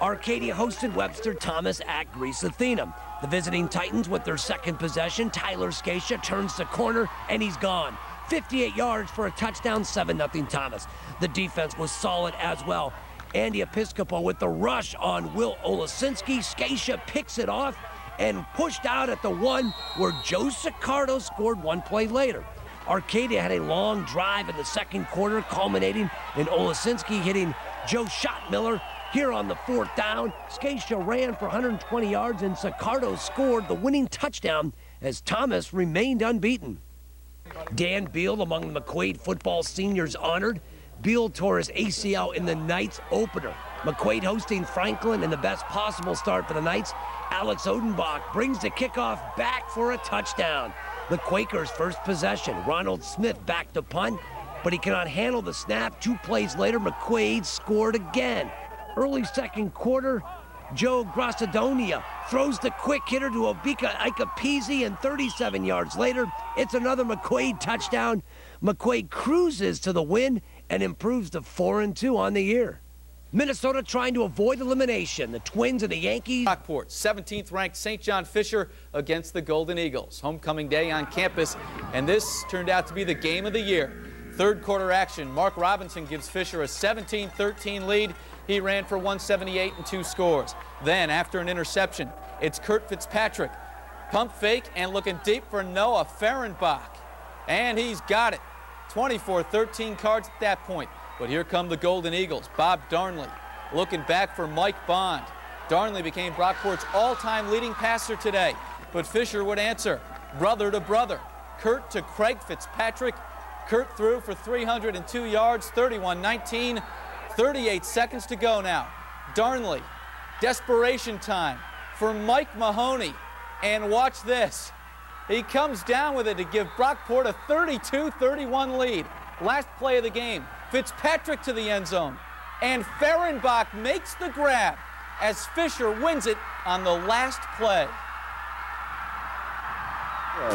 Arcadia hosted Webster Thomas at Greece Athena. The visiting Titans with their second possession. Tyler Scatia turns the corner, and he's gone. 58 yards for a touchdown, 7-0 Thomas. The defense was solid as well. Andy Episcopo with the rush on Will Olasinski. Scatia picks it off and pushed out at the 1 where Joe Sicardo scored one play later. Arcadia had a long drive in the second quarter, culminating in Olasinski hitting Joe Schottmiller. Here on the fourth down, Scatia ran for 120 yards, and Sicardo scored the winning touchdown as Thomas remained unbeaten. Dan Beal among the McQuaid football seniors honored. Beal tore his ACL in the Knights opener. McQuaid hosting Franklin in the best possible start for the Knights. Alex Odenbach brings the kickoff back for a touchdown. The Quakers' first possession. Ronald Smith back to punt, but he cannot handle the snap. 2 plays later, McQuaid scored again. Early second quarter, Joe Grassadonia throws the quick hitter to Obika Ikapisi, and 37 yards later, it's another McQuaid touchdown. McQuaid cruises to the win and improves to 4-2 on the year. Minnesota trying to avoid elimination. The Twins and the Yankees. Brockport, 17th ranked St. John Fisher against the Golden Eagles. Homecoming day on campus, and this turned out to be the game of the year. Third quarter action, Mark Robinson gives Fisher a 17-13 lead. He ran for 178 and 2 scores. Then, after an interception, it's Kurt Fitzpatrick. Pump fake and looking deep for Noah Fehrenbach. And he's got it. 24-13 Cards at that point. But here come the Golden Eagles. Bob Darnley looking back for Mike Bond. Darnley became Brockport's all-time leading passer today. But Fisher would answer, brother to brother. Kurt to Craig Fitzpatrick. Kurt threw for 302 yards, 31-19. 38 seconds to go now. Darnley, desperation time for Mike Mahoney. And watch this. He comes down with it to give Brockport a 32-31 lead. Last play of the game, Fitzpatrick to the end zone. And Fehrenbach makes the grab as Fisher wins it on the last play.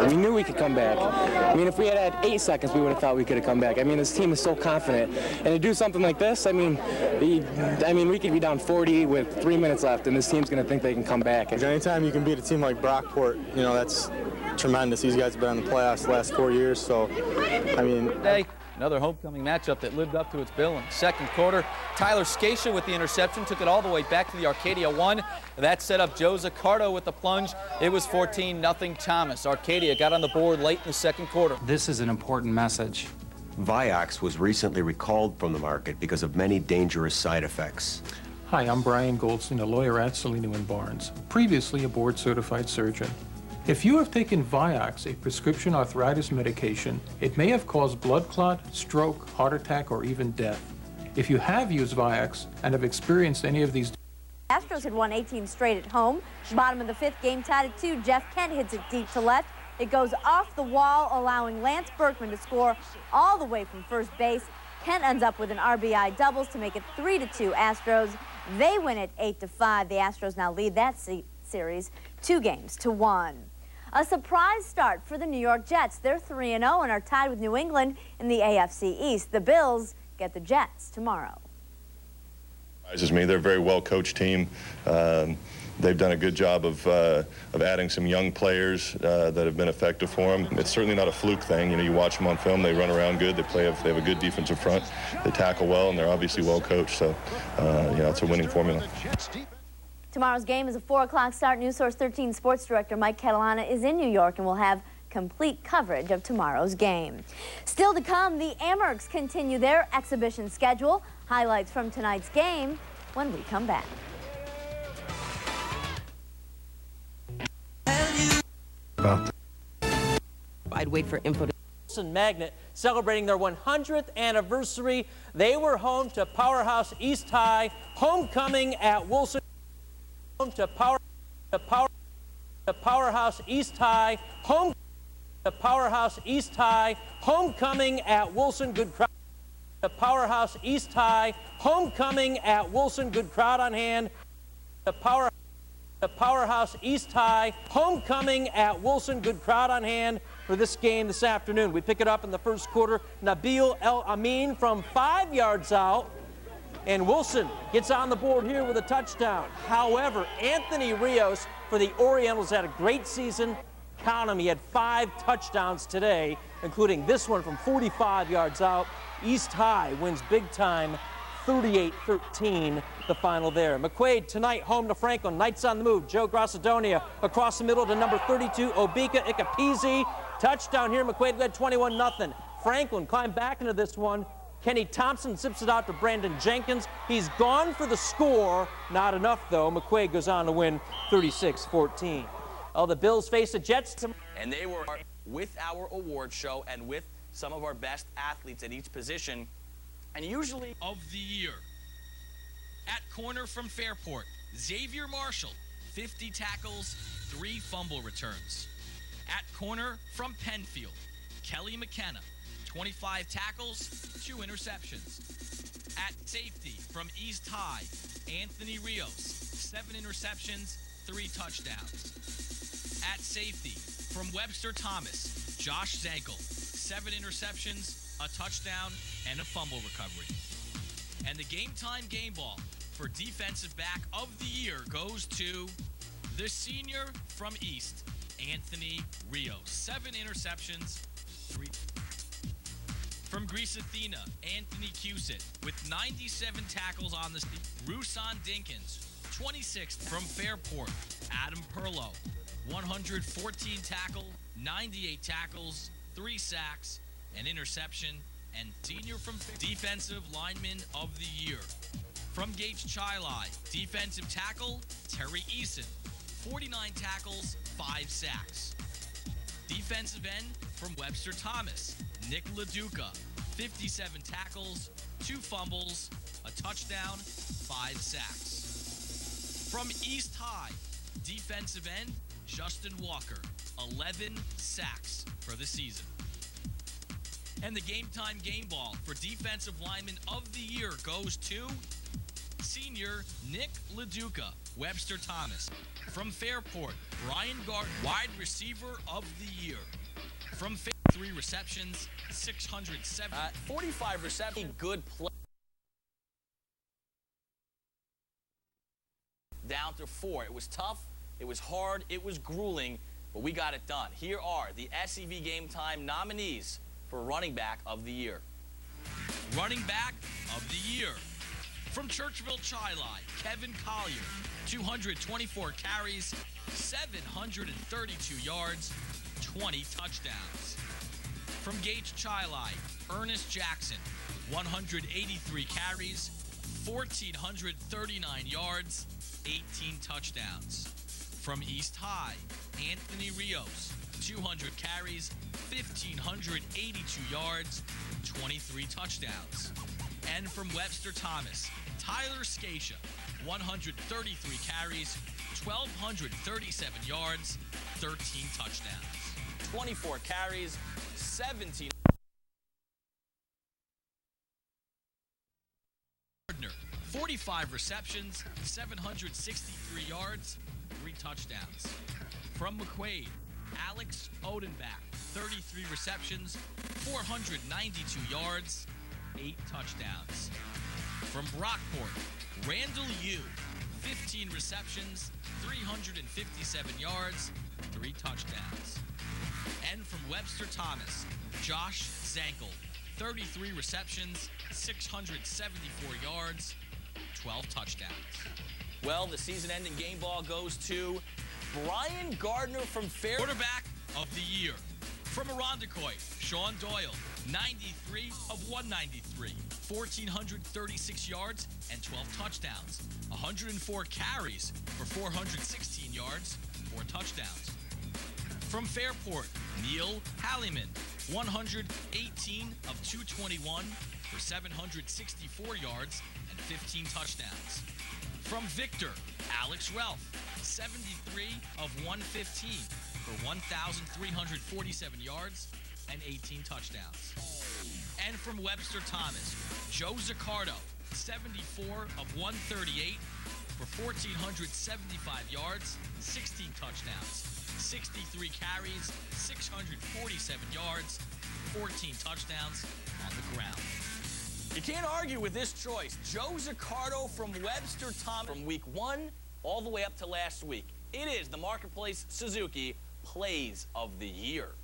We knew we could come back. I mean, if we had 8 seconds, we would have thought we could have come back. I mean, this team is so confident. And to do something like this, I mean, we could be down 40 with 3 minutes left, and this team's going to think they can come back. Anytime you can beat a team like Brockport, you know, that's tremendous. These guys have been in the playoffs the last 4 years, so, I mean... Another homecoming matchup that lived up to its billing. Second quarter, Tyler Scatia with the interception took it all the way back to the Arcadia 1. That set up Joe Zaccardo with the plunge. It was 14-0 Thomas. Arcadia got on the board late in the second quarter. This is an important message. Vioxx was recently recalled from the market because of many dangerous side effects. Hi, I'm Brian Goldstein, a lawyer at Salino & Barnes, previously a board-certified surgeon. If you have taken Vioxx, a prescription arthritis medication, it may have caused blood clot, stroke, heart attack, or even death. If you have used Vioxx and have experienced any of these Astros had won 18 straight at home. Bottom of the 5th, game tied at 2. Jeff Kent hits it deep to left. It goes off the wall, allowing Lance Berkman to score all the way from first base. Kent ends up with an RBI doubles to make it 3-2 Astros. They win it 8-5. The Astros now lead that series 2-1. A surprise start for the New York Jets. They're 3-0 and are tied with New England in the AFC East. The Bills get the Jets tomorrow. Surprises me. They're a very well-coached team. They've done a good job of adding some young players that have been effective for them. It's certainly not a fluke thing. You know, you watch them on film, they run around good, they have a good defensive front, they tackle well, and they're obviously well coached. So, you know, it's a winning formula. Tomorrow's game is a 4 o'clock start. News Source 13 sports director Mike Catalana is in New York and will have complete coverage of tomorrow's game. Still to come, the Amherst continue their exhibition schedule. Highlights from tonight's game when we come back. I'd wait for info. Wilson Magnet celebrating their 100th anniversary. They were home to Powerhouse East High, homecoming at Wilson. Home to Powerhouse East High, home to Powerhouse East High, homecoming at Wilson. Good crowd. To Powerhouse East High, homecoming at Wilson. Good crowd on hand. To Powerhouse East High, homecoming at Wilson. Good crowd on hand for this game this afternoon. We pick it up in the first quarter. Nabil El Amin from 5 yards out. And Wilson gets on the board here with a touchdown. However, Anthony Rios for the Orientals had a great season. Count him, he had 5 touchdowns today, including this one from 45 yards out. East High wins big time, 38-13, the final there. McQuaid tonight home to Franklin. Knights on the move. Joe Grossadonia across the middle to number 32, Obika Ikapizi. Touchdown here. McQuaid led 21-0. Franklin climbed back into this one. Kenny Thompson zips it out to Brandon Jenkins. He's gone for the score. Not enough, though. McQuaid goes on to win 36-14. Oh, the Bills face the Jets tomorrow. And they were with our award show and with some of our best athletes at each position. And usually of the year. At corner from Fairport, Xavier Marshall, 50 tackles, 3 fumble returns. At corner from Penfield, Kelly McKenna, 25 tackles, 2 interceptions. At safety from East High, Anthony Rios, 7 interceptions, 3 touchdowns. At safety from Webster Thomas, Josh Zankel, 7 interceptions, a touchdown, and a fumble recovery. And the game time game ball for defensive back of the year goes to the senior from East, Anthony Rios, 7 interceptions, 3. From Greece Athena, Anthony Cusitt with 97 tackles on the season. Rusan Dinkins, 26th from Fairport. Adam Perlow, 114 tackle, 98 tackles, 3 sacks, an interception, and senior from defensive lineman of the year. From Gage Chilai, defensive tackle, Terry Eason, 49 tackles, 5 sacks. Defensive end from Webster Thomas, Nick LaDuca, 57 tackles, 2 fumbles, a touchdown, 5 sacks. From East High, defensive end, Justin Walker, 11 sacks for the season. And the game time game ball for defensive lineman of the year goes to senior Nick LaDuca, Webster Thomas. From Fairport, Brian Gardner, wide receiver of the year. From 3 receptions, 607. 45 receptions, good play. Down to 4. It was tough, it was hard, it was grueling, but we got it done. Here are the SEV Game Time nominees for Running Back of the Year. Running Back of the Year. From Churchville Chilai, Kevin Collier, 224 carries, 732 yards, 20 touchdowns. From Gage Chilai, Ernest Jackson, 183 carries, 1,439 yards, 18 touchdowns. From East High, Anthony Rios, 200 carries, 1,582 yards, 23 touchdowns. And from Webster Thomas, Tyler Scatia, 133 carries, 1,237 yards, 13 touchdowns. 24 carries, 17. Gardner, 45 receptions, 763 yards, 3 touchdowns. From McQuaid, Alex Odenbach, 33 receptions, 492 yards, 8 touchdowns. From Brockport, Randall Yu, 15 receptions, 357 yards, 3 touchdowns. And from Webster Thomas, Josh Zankel, 33 receptions, 674 yards, 12 touchdowns. Well, the season-ending game ball goes to Brian Gardner from Fair. Quarterback of the year. From Irondequoit, Sean Doyle, 93 of 193, 1,436 yards and 12 touchdowns. 104 carries for 416 yards, 4 touchdowns. From Fairport, Neil Halliman, 118 of 221 for 764 yards and 15 touchdowns. From Victor, Alex Ralph, 73 of 115 for 1,347 yards and 18 touchdowns. And from Webster Thomas, Joe Zaccardo, 74 of 138 for 1,475 yards, 16 touchdowns, 63 carries, 647 yards, 14 touchdowns on the ground. You can't argue with this choice. Joe Zaccardo from Webster Thomas from week 1 all the way up to last week. It is the Marketplace Suzuki Plays of the Year.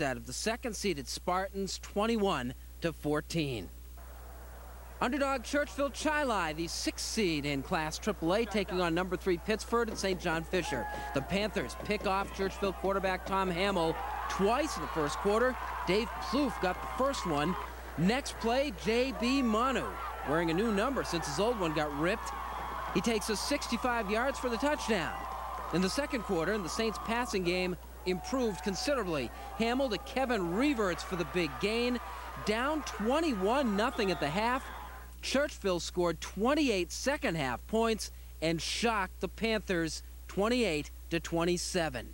Out of the second-seeded Spartans, 21-14. Underdog Churchville Chili, the 6th seed in Class AAA, taking on number 3 Pittsford and St. John Fisher. The Panthers pick off Churchville quarterback Tom Hamill twice in the first quarter. Dave Plouffe got the first one. Next play, J.B. Manu, wearing a new number since his old one got ripped. He takes us 65 yards for the touchdown. In the second quarter, in the Saints passing game, improved considerably. Hamill to Kevin Reverts for the big gain. Down 21-0 at the half. Churchville scored 28 second-half points and shocked the Panthers 28-27.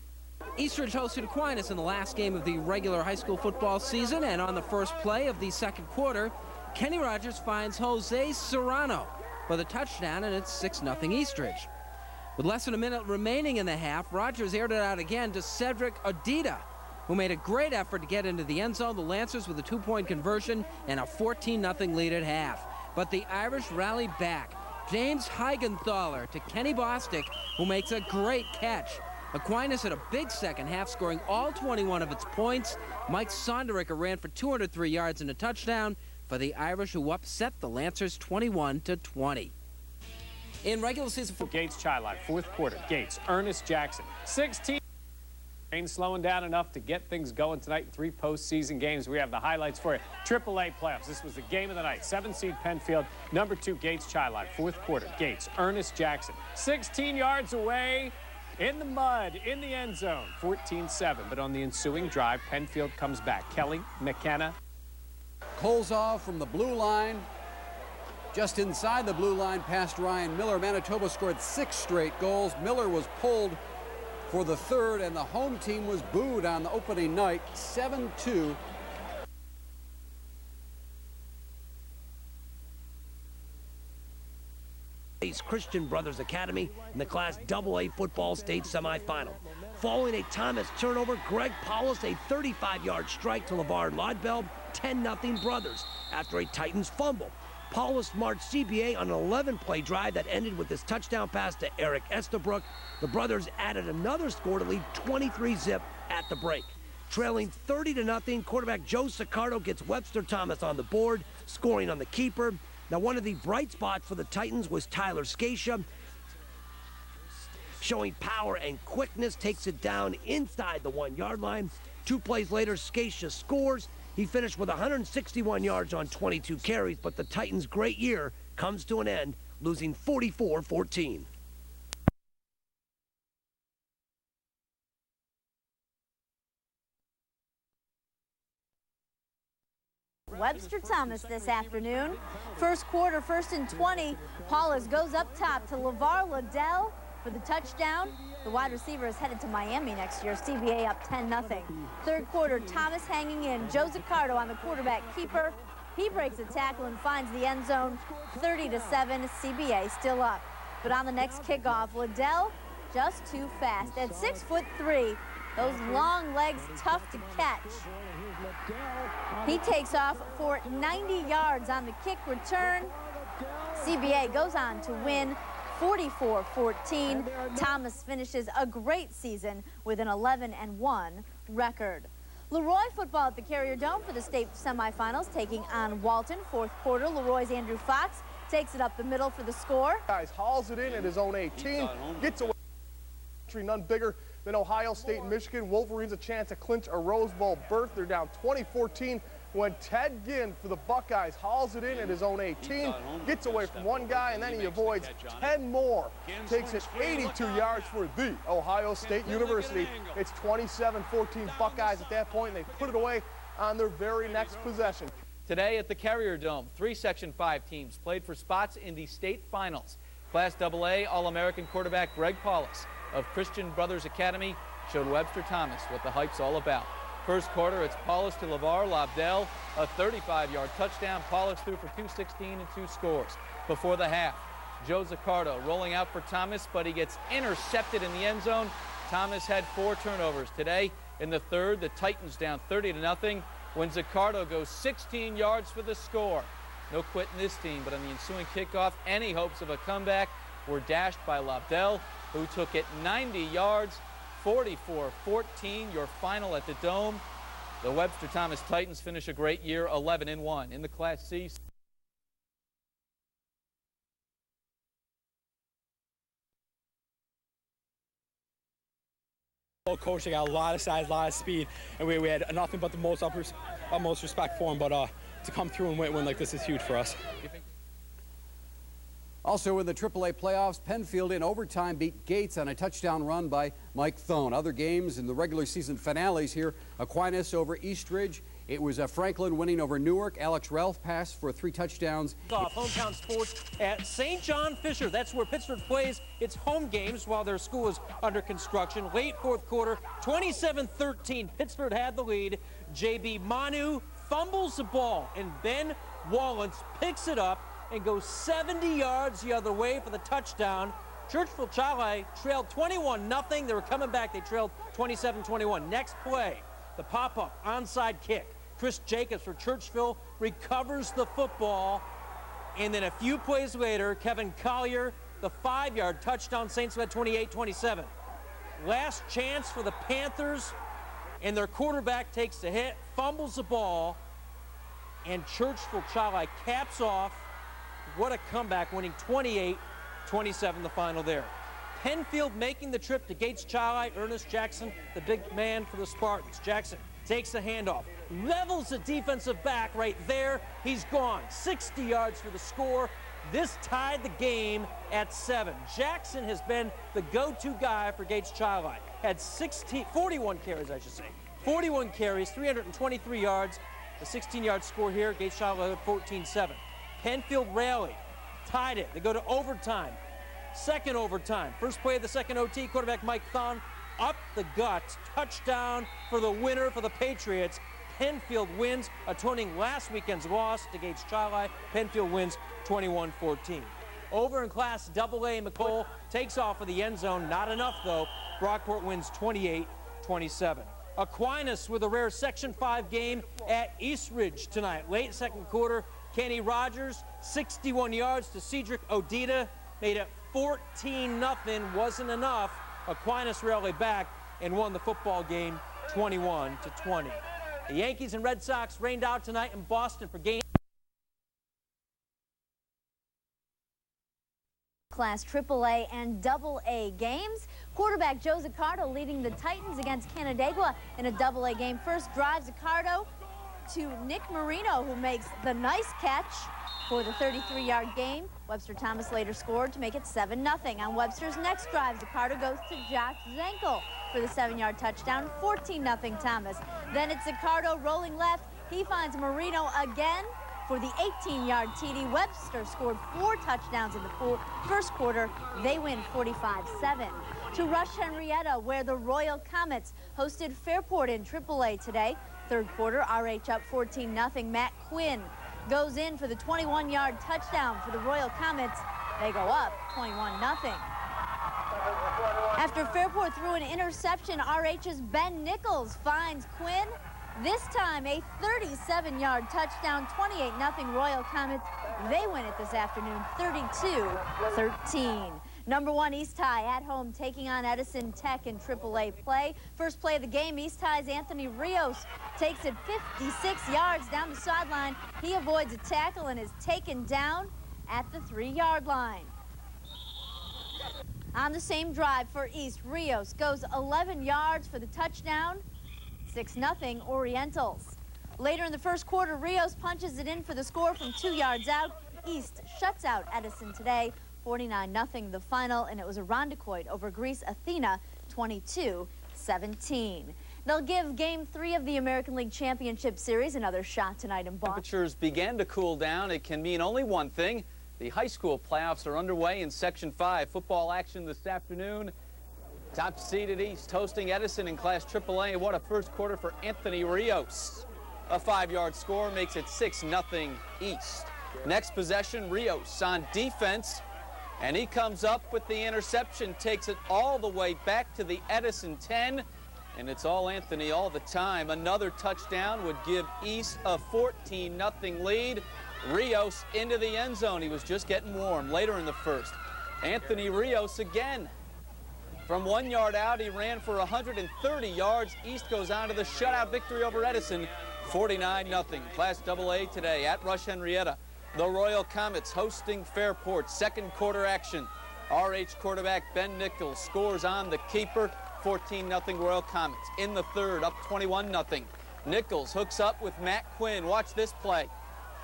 Eastridge hosted Aquinas in the last game of the regular high school football season, and on the first play of the second quarter, Kenny Rogers finds Jose Serrano for the touchdown, and it's 6-0 Eastridge. With less than a minute remaining in the half, Rogers aired it out again to Cedric Odita, who made a great effort to get into the end zone. The Lancers with a 2-point conversion and a 14-0 lead at half. But the Irish rally back. James Heigenthaler to Kenny Bostic, who makes a great catch. Aquinas had a big second half, scoring all 21 of its points. Mike Sondericker ran for 203 yards and a touchdown for the Irish, who upset the Lancers 21-20. In regular season for Gates Childline, fourth quarter. Gates, Ernest Jackson, 16. Rain slowing down enough to get things going tonight in 3 postseason games. We have the highlights for you. AAA playoffs. This was the game of the night. 7-seed Penfield, number 2 Gates Childline, fourth quarter. Gates, Ernest Jackson, 16 yards away in the mud, in the end zone, 14-7. But on the ensuing drive, Penfield comes back. Kelly, McKenna. Kolzov from the blue line. Just inside the blue line past Ryan Miller. Manitoba scored 6 straight goals. Miller was pulled for the third, and the home team was booed on the opening night, 7-2. Christian Brothers Academy in the Class AA football state semifinal. Following a Thomas turnover, Greg Paulus a 35-yard strike to LeVar Lodbell, 10-0 Brothers after a Titans fumble. Paulus marched CBA on an 11-play drive that ended with his touchdown pass to Eric Estabrook. The Brothers added another score to lead 23-0 at the break. Trailing 30-0, quarterback Joe Sicardo gets Webster Thomas on the board, scoring on the keeper. Now, one of the bright spots for the Titans was Tyler Scatia, showing power and quickness, takes it down inside the 1-yard line. 2 plays later, Scatia scores. He finished with 161 yards on 22 carries, but the Titans' great year comes to an end, losing 44-14. Webster Thomas this afternoon. First quarter, 1st and 20. Paulus goes up top to LeVar Liddell for the touchdown. The wide receiver is headed to Miami next year. CBA up 10-0. Third quarter, Thomas hanging in. Joe Zaccardo on the quarterback keeper. He breaks a tackle and finds the end zone. 30-7. CBA still up. But on the next kickoff, Liddell just too fast. At 6'3", those long legs tough to catch. He takes off for 90 yards on the kick return. CBA goes on to win 44-14. Thomas finishes a great season with an 11-1 record. Leroy football at the Carrier Dome for the state semifinals, taking on Walton. Fourth quarter, Leroy's Andrew Fox takes it up the middle for the score. Guys hauls it in at his own 18, gets away. None bigger than Ohio State and Michigan. Wolverines a chance to clinch a Rose Bowl berth. They're down 20-14 when Ted Ginn for the Buckeyes hauls it in at his own 18, gets away from one guy, and then he avoids 10 more. Takes it 82 yards for the Ohio State University. It's 27-14 Buckeyes at that point, and they put it away on their very next possession. Today at the Carrier Dome, 3 Section 5 teams played for spots in the state finals. Class AA All-American quarterback Greg Paulus of Christian Brothers Academy showed Webster Thomas what the hype's all about. First quarter, it's Paulus to LeVar Lobdell, a 35-yard touchdown. Paulus threw for 216 and 2 scores. Before the half, Joe Zaccardo rolling out for Thomas, but he gets intercepted in the end zone. Thomas had 4 turnovers. Today, in the third, the Titans down 30-0 when Zaccardo goes 16 yards for the score. No quitting this team, but on the ensuing kickoff, any hopes of a comeback were dashed by Lobdell, who took it 90 yards, 44-14, your final at the Dome. The Webster Thomas Titans finish a great year, 11-1 in the Class C. Coach, they got a lot of size, a lot of speed, and we had nothing but the utmost respect for him, but to come through and win like this is huge for us. Also in the AAA playoffs, Penfield in overtime beat Gates on a touchdown run by Mike Thone. Other games in the regular season finales here, Aquinas over Eastridge. It was Franklin winning over Newark. Alex Ralph passed for 3 touchdowns. Off hometown sports at St. John Fisher. That's where Pittsford plays its home games while their school is under construction. Late fourth quarter, 27-13. Pittsford had the lead. J.B. Manu fumbles the ball, and Ben Wallens picks it up and goes 70 yards the other way for the touchdown. Churchville Chili trailed 21-0. They were coming back. They trailed 27-21. Next play, the pop-up onside kick. Chris Jacobs for Churchville recovers the football. And then a few plays later, Kevin Collier, the 5-yard touchdown. Saints led 28-27. Last chance for the Panthers, and their quarterback takes the hit, fumbles the ball, and Churchville Chili caps off. What a comeback, winning 28-27 the final there. Penfield making the trip to Gates Chili. Ernest Jackson, the big man for the Spartans. Jackson takes the handoff, levels the defensive back right there. He's gone. 60 yards for the score. This tied the game at 7. Jackson has been the go-to guy for Gates Chili. Had 41 carries, I should say. 41 carries, 323 yards. The 16-yard score here, Gates Chili led 14-7. Penfield rallied, tied it. They go to overtime. Second overtime. First play of the second OT, quarterback Mike Thon up the gut. Touchdown for the winner for the Patriots. Penfield wins, atoning last weekend's loss to Gates Chili. Penfield wins 21-14. Over in Class AA, McCole takes off for the end zone. Not enough, though. Brockport wins 28-27. Aquinas with a rare Section 5 game at Eastridge tonight. Late second quarter, Kenny Rogers, 61 yards to Cedric Odita, made it 14-0. Wasn't enough. Aquinas rallied back and won the football game 21-20. The Yankees and Red Sox rained out tonight in Boston for game. Class AAA and AA games. Quarterback Joe Zaccardo leading the Titans against Canandaigua in a AA game. First drive, Zaccardo to Nick Marino, who makes the nice catch for the 33-yard gain. Webster Thomas later scored to make it 7-0. On Webster's next drive, Zaccardo goes to Josh Zenkel for the 7-yard touchdown, 14-0 Thomas. Then it's Zaccardo rolling left. He finds Marino again for the 18-yard TD. Webster scored 4 touchdowns in the first quarter. They win 45-7. To Rush Henrietta, where the Royal Comets hosted Fairport in AAA today. Third quarter, RH up 14-0. Matt Quinn goes in for the 21-yard touchdown for the Royal Comets. They go up 21-0. After Fairport threw an interception, RH's Ben Nichols finds Quinn. This time a 37-yard touchdown, 28-0 Royal Comets. They win it this afternoon, 32-13. Number 1 East High at home taking on Edison Tech in AAA play. First play of the game, East High's Anthony Rios takes it 56 yards down the sideline. He avoids a tackle and is taken down at the 3-yard line. On the same drive for East, Rios goes 11 yards for the touchdown, 6-0 Orientals. Later in the first quarter, Rios punches it in for the score from 2 yards out. East shuts out Edison today, 49-0 the final, and it was a Rondecoit over Greece Athena, 22-17. They'll give Game 3 of the American League Championship Series another shot tonight in Boston. Temperatures began to cool down. It can mean only one thing. The high school playoffs are underway in Section 5. Football action this afternoon. Top seeded East hosting Edison in Class AAA. What a first quarter for Anthony Rios. A 5-yard score makes it 6-0 East. Next possession, Rios on defense. And he comes up with the interception, takes it all the way back to the Edison 10. And it's all Anthony all the time. Another touchdown would give East a 14-0 lead. Rios into the end zone. He was just getting warm later in the first. Anthony Rios again. From 1 yard out, he ran for 130 yards. East goes on to the shutout victory over Edison, 49-0. Class AA today at Rush Henrietta. The Royal Comets hosting Fairport. Second quarter action. RH quarterback Ben Nichols scores on the keeper. 14-0 Royal Comets. In the third, up 21-0. Nichols hooks up with Matt Quinn. Watch this play.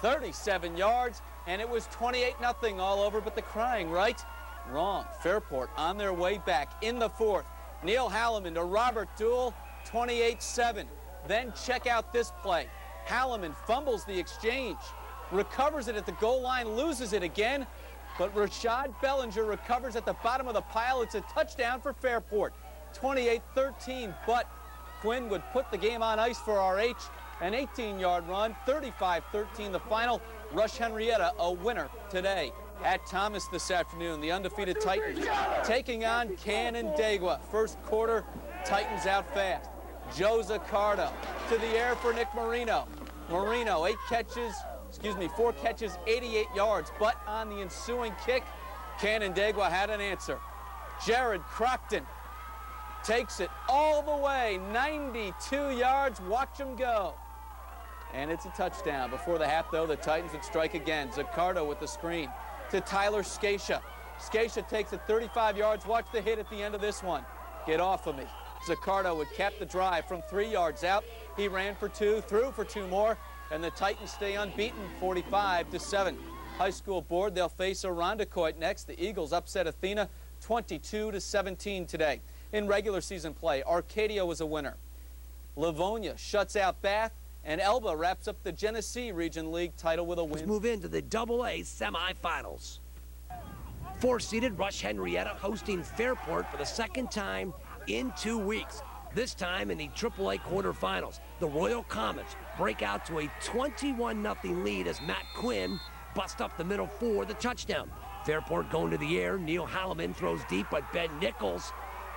37 yards. and it was 28-0 all over but the crying, right? Wrong. Fairport on their way back in the fourth. Neil Halleman to Robert Duell, 28-7. Then check out this play. Halleman fumbles the exchange, recovers it at the goal line, loses it again, but Rashad Bellinger recovers at the bottom of the pile. It's a touchdown for Fairport, 28-13, but Quinn would put the game on ice for RH. An 18-yard run, 35-13 the final. Rush Henrietta a winner today. At Thomas this afternoon, the undefeated Titans taking on Canandaigua. First quarter, Titans out fast. Joe Zaccardo to the air for Nick Marino. Marino, 4 catches, 88 yards, but on the ensuing kick, Canandaigua had an answer. Jared Crockton takes it all the way, 92 yards, watch him go. And it's a touchdown. Before the half, though, the Titans would strike again. Zaccardo with the screen to Tyler Scatia. Scatia takes it 35 yards. Watch the hit at the end of this one. Get off of me. Zaccardo would cap the drive from 3 yards out. He ran for 2, threw for 2 more, and the Titans stay unbeaten, 45-7. High school board, they'll face Irondequoit next. The Eagles upset Athena 22-17 today. In regular season play, Arcadia was a winner. Livonia shuts out Bath, and Elba wraps up the Genesee Region League title with a win. Let's move into the AA semifinals. 4-seeded Rush Henrietta hosting Fairport for the second time in 2 weeks. This time in the AAA quarterfinals. The Royal Comets break out to a 21-0 lead as Matt Quinn busts up the middle for the touchdown. Fairport going to the air. Neil Halleman throws deep, but Ben Nichols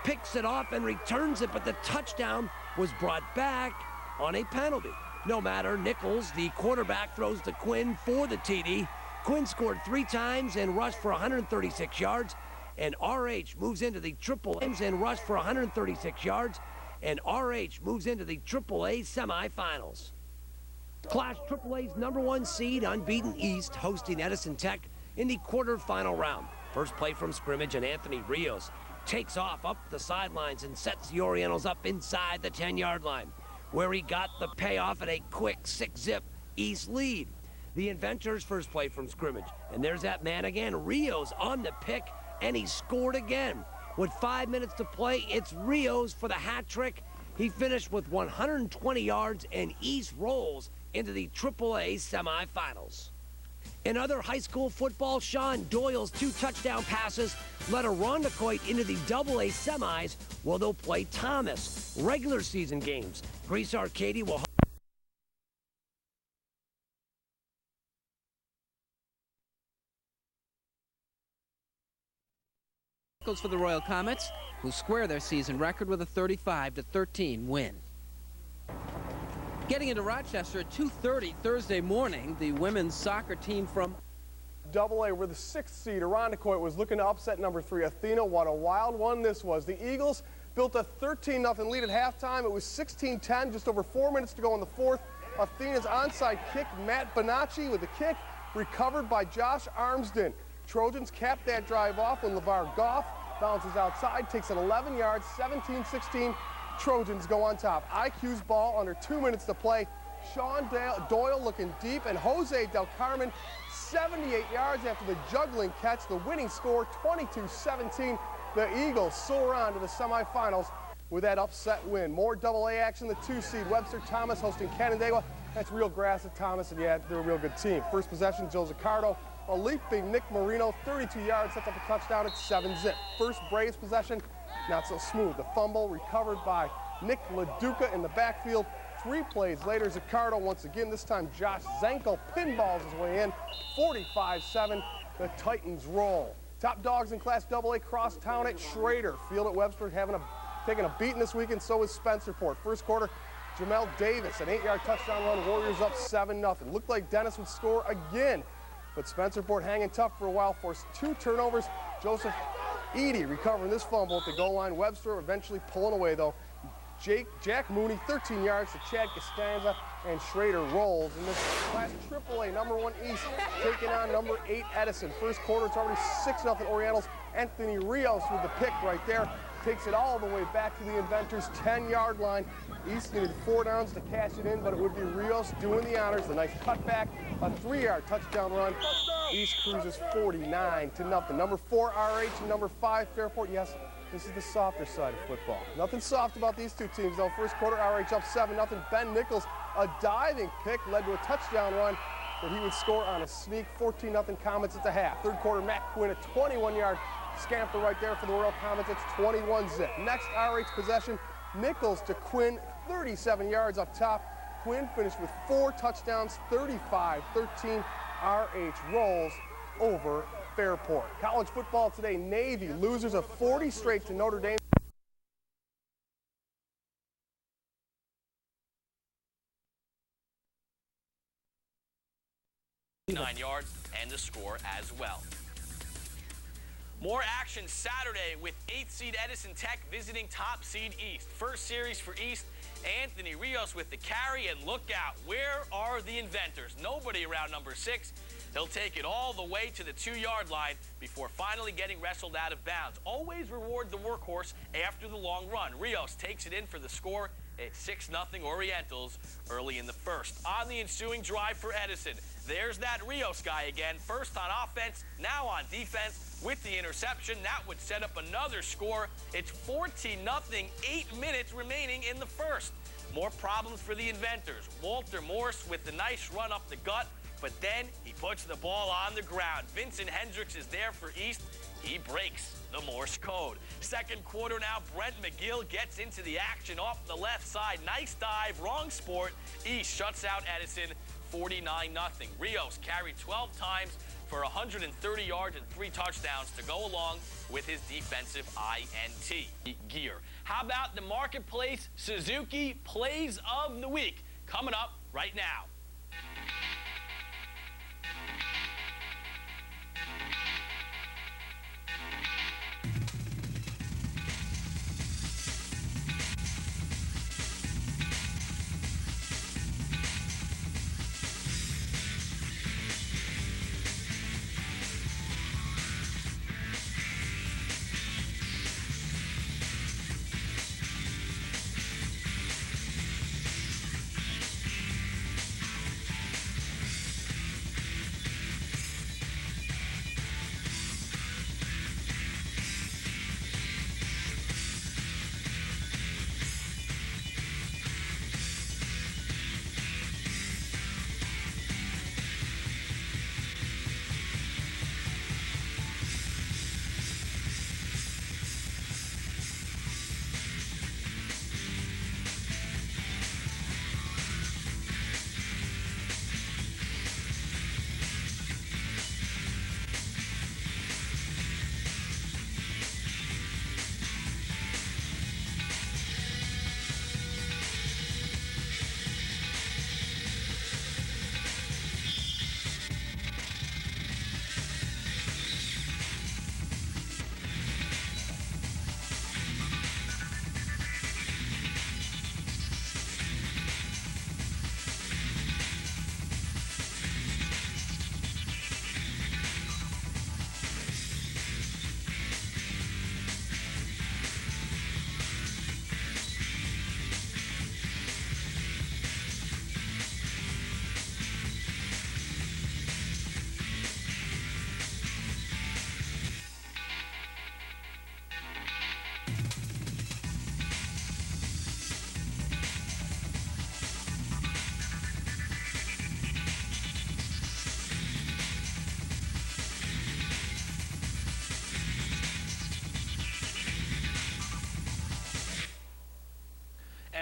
picks it off and returns it, but the touchdown was brought back on a penalty. No matter, Nichols, the quarterback, throws to Quinn for the TD. Quinn scored 3 times and rushed for 136 yards. And RH moves into the AAA and rushed for 136 yards. And RH moves into the AAA semifinals. Clash AAA's #1 seed, unbeaten East, hosting Edison Tech in the quarterfinal round. First play from scrimmage, and Anthony Rios takes off up the sidelines and sets the Orientals up inside the 10-yard line, where he got the payoff at a quick 6-zip East lead. The Inventors first play from scrimmage, and there's that man again, Rios on the pick, and he scored again. With 5 minutes to play, it's Rios for the hat trick. He finished with 120 yards, and East rolls into the AAA semifinals. In other high school football, Sean Doyle's 2 touchdown passes led Irondequoit into the AA semis, where they'll play Thomas. Regular season games. Greece Arcadia will for the Royal Comets, who square their season record with a 35-13 win. Getting into Rochester at 2:30 Thursday morning, the women's soccer team from AA, where the 6th seed Irondequoit was looking to upset #3 Athena. What a wild one this was. The Eagles built a 13-0 lead at halftime. It was 16-10, just over 4 minutes to go in the fourth. Athena's onside kick, Matt Bonacci with the kick, recovered by Josh Armsden. Trojans capped that drive off when LeVar Goff bounces outside, takes it 11 yards, 17-16. Trojans go on top. IQ's ball under 2 minutes to play. Sean Doyle looking deep, and Jose Del Carmen 78 yards after the juggling catch. The winning score, 22-17. The Eagles soar on to the semifinals with that upset win. More AA action, the 2 seed Webster Thomas hosting Canandaigua. That's real grass at Thomas, and yeah, they're a real good team. First possession, Joe Zaccardo. A leaping Nick Marino, 32 yards, sets up a touchdown at 7-zip. First Braves possession, not so smooth. The fumble recovered by Nick LaDuca in the backfield. 3 plays later, Zaccardo once again, this time Josh Zankel pinballs his way in. 45-7, the Titans roll. Top dogs in Class AA crosstown at Schrader. Field at Webster taking a beating this weekend, so is Spencerport. First quarter, Jamel Davis, an 8-yard touchdown run, Warriors up 7-0. Looked like Dennis would score again, but Spencerport hanging tough for a while, forced 2 turnovers. Joseph Eady recovering this fumble at the goal line. Webster eventually pulling away, though. Jack Mooney, 13 yards to Chad Costanza, and Schrader rolls. In this Class AAA, #1 East, taking on #8 Edison. First quarter, it's already 6-0 Orientals. Anthony Rios with the pick right there. Takes it all the way back to the Inventors' 10-yard line. East needed 4 downs to cash it in, but it would be Rios doing the honors. A nice cutback, a 3-yard touchdown run. East cruises 49-0. Number 4 RH and number 5 Fairport. Yes, this is the softer side of football. Nothing soft about these two teams, though. First quarter, RH up 7-0. Ben Nichols, a diving pick, led to a touchdown run that he would score on a sneak. 14-0 Comets at the half. Third quarter, Matt Quinn, a 21-yard scamper right there for the Royal Comets. It's 21-zip. Next RH possession, Nichols to Quinn, 37 yards up top. Quinn finished with 4 touchdowns, 35-13. RH rolls over Fairport. College football today, Navy losers of 40 straight to Notre Dame. yards and the score as well. More action Saturday with 8th seed Edison Tech visiting top seed East. First series for East, Anthony Rios with the carry, and look out, where are the inventors? Nobody around number 6. He'll take it all the way to the 2-yard line before finally getting wrestled out of bounds. Always reward the workhorse after the long run. Rios takes it in for the score. It's 6-0 Orientals early in the first. On the ensuing drive for Edison, there's that Rios guy again. First on offense, now on defense with the interception. That would set up another score. It's 14-0, 8 minutes remaining in the first. More problems for the inventors. Walter Morse with the nice run up the gut, but then he puts the ball on the ground. Vincent Hendricks is there for East. He breaks the Morse code. Second quarter now, Brent McGill gets into the action off the left side. Nice dive, wrong sport. East shuts out Edison 49-0. Rios carried 12 times for 130 yards and 3 touchdowns to go along with his defensive INT gear. How about the Marketplace Suzuki Plays of the Week? Coming up right now.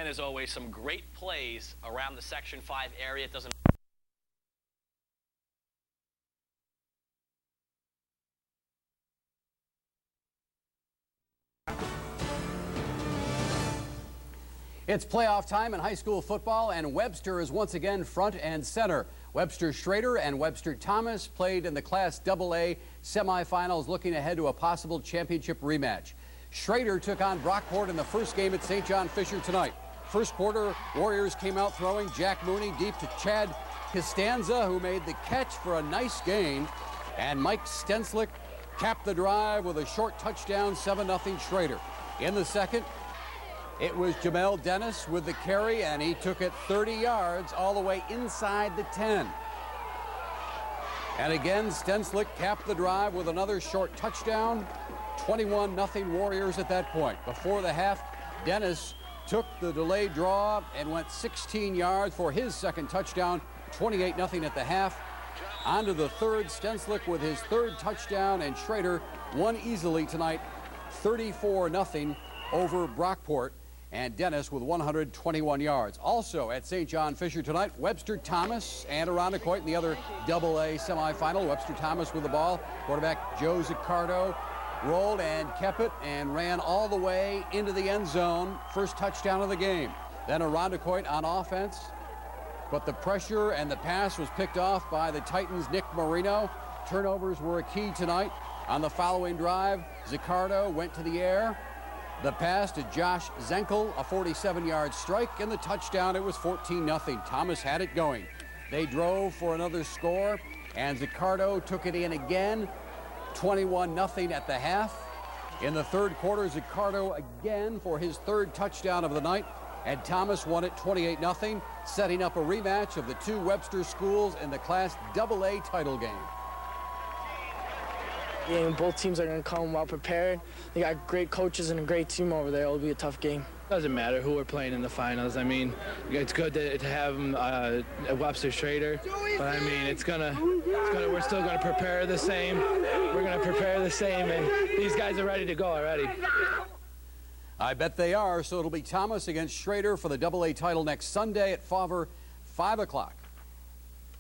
And as always, some great plays around the Section 5 area. It doesn't It's playoff time in high school football, and Webster is once again front and center. Webster Schrader and Webster Thomas played in the Class AA semifinals, looking ahead to a possible championship rematch. Schrader took on Brockport in the first game at St. John Fisher tonight. First quarter, Warriors came out throwing. Jack Mooney deep to Chad Costanza, who made the catch for a nice gain. And Mike Stenslick capped the drive with a short touchdown, 7-0 Schrader. In the second, it was Jamel Dennis with the carry, and he took it 30 yards all the way inside the 10. And again, Stenslick capped the drive with another short touchdown. 21-0 Warriors at that point. Before the half, Dennis took the delayed draw and went 16 yards for his second touchdown. 28-0 at the half. On to the third, Stenslick with his third touchdown, and Schrader won easily tonight, 34-0 over Brockport, and Dennis with 121 yards. Also at St. John Fisher tonight, Webster Thomas and Irondequoit in the other AA semifinal. Webster Thomas with the ball. Quarterback Joe Zaccardo rolled and kept it and ran all the way into the end zone. First touchdown of the game. Then Irondequoit on offense, but the pressure and the pass was picked off by the Titans' Nick Marino. Turnovers were a key tonight. On the following drive, Zaccardo went to the air. The pass to Josh Zenkel, a 47-yard strike, and the touchdown. It was 14-0. Thomas had it going. They drove for another score, and Zaccardo took it in again. 21-0 at the half. In the third quarter, Zaccardo again for his third touchdown of the night, and Thomas won it 28-0, setting up a rematch of the two Webster schools in the Class AA title game. Yeah, and both teams are going to come well prepared. They got great coaches and a great team over there. It'll be a tough game. Doesn't matter who we're playing in the finals. I mean, it's good to have Webster Schrader, but I mean, we're still gonna prepare the same. We're gonna prepare the same, and these guys are ready to go already. I bet they are. So it'll be Thomas against Schrader for the AA title next Sunday at Fauver, 5 o'clock.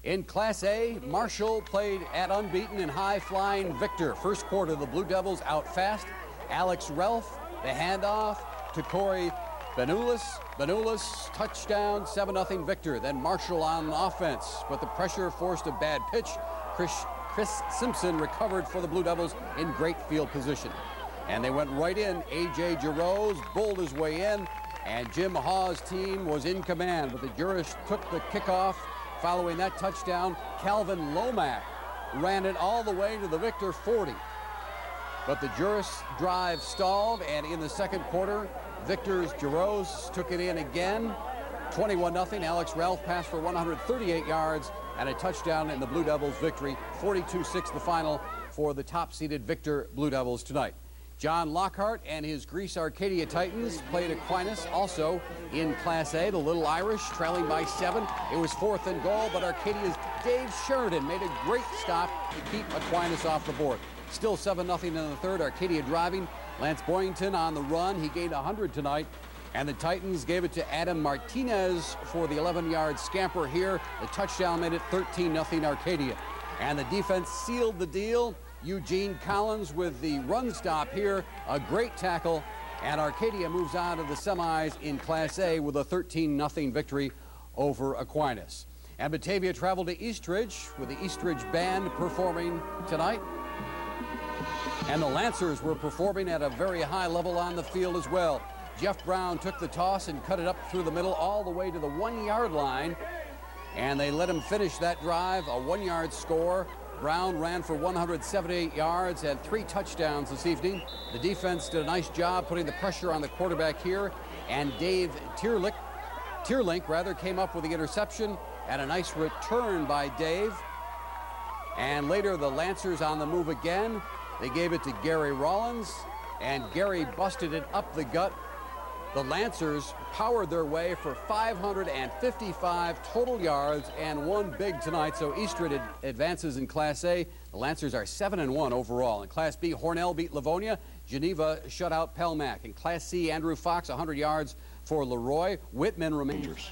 In Class A, Marshall played at unbeaten and high-flying Victor. First quarter, the Blue Devils out fast. Alex Relf, the handoff to Corey Benulis. Benulis, touchdown, 7-0 Victor. Then Marshall on offense, but the pressure forced a bad pitch. Chris Simpson recovered for the Blue Devils in great field position. And they went right in. A.J. Jarosz bowled his way in, and Jim Hawes' team was in command, but the Jurists took the kickoff. Following that touchdown, Calvin Lomack ran it all the way to the Victor 40. But the Jurists' drive stalled, and in the second quarter, Victor's Jarosz took it in again. 21-0. Alex Relf passed for 138 yards and a touchdown in the Blue Devils' victory. 42-6 the final for the top-seeded Victor Blue Devils tonight. John Lockhart and his Greece Arcadia Titans played Aquinas also in Class A. The Little Irish trailing by 7. It was 4th and goal, but Arcadia's Dave Sheridan made a great stop to keep Aquinas off the board. Still 7-0 in the third. Arcadia driving. Lance Boyington on the run. He gained 100 tonight. And the Titans gave it to Adam Martinez for the 11-yard scamper here. The touchdown made it 13-0 Arcadia. And the defense sealed the deal. Eugene Collins with the run stop here. A great tackle. And Arcadia moves on to the semis in Class A with a 13-0 victory over Aquinas. And Batavia traveled to Eastridge with the Eastridge Band performing tonight. And the Lancers were performing at a very high level on the field as well. Jeff Brown took the toss and cut it up through the middle all the way to the 1-yard line. And they let him finish that drive, a 1-yard score. Brown ran for 178 yards and 3 touchdowns this evening. The defense did a nice job putting the pressure on the quarterback here. And Dave Tierlink came up with the interception and a nice return by Dave. And later the Lancers on the move again. They gave it to Gary Rollins, and Gary busted it up the gut. The Lancers powered their way for 555 total yards and won big tonight. So Eastridge advances in Class A. The Lancers are 7-1 overall. In Class B, Hornell beat Livonia. Geneva shut out Pelmac. In Class C, Andrew Fox, 100 yards for Leroy. Whitman remains.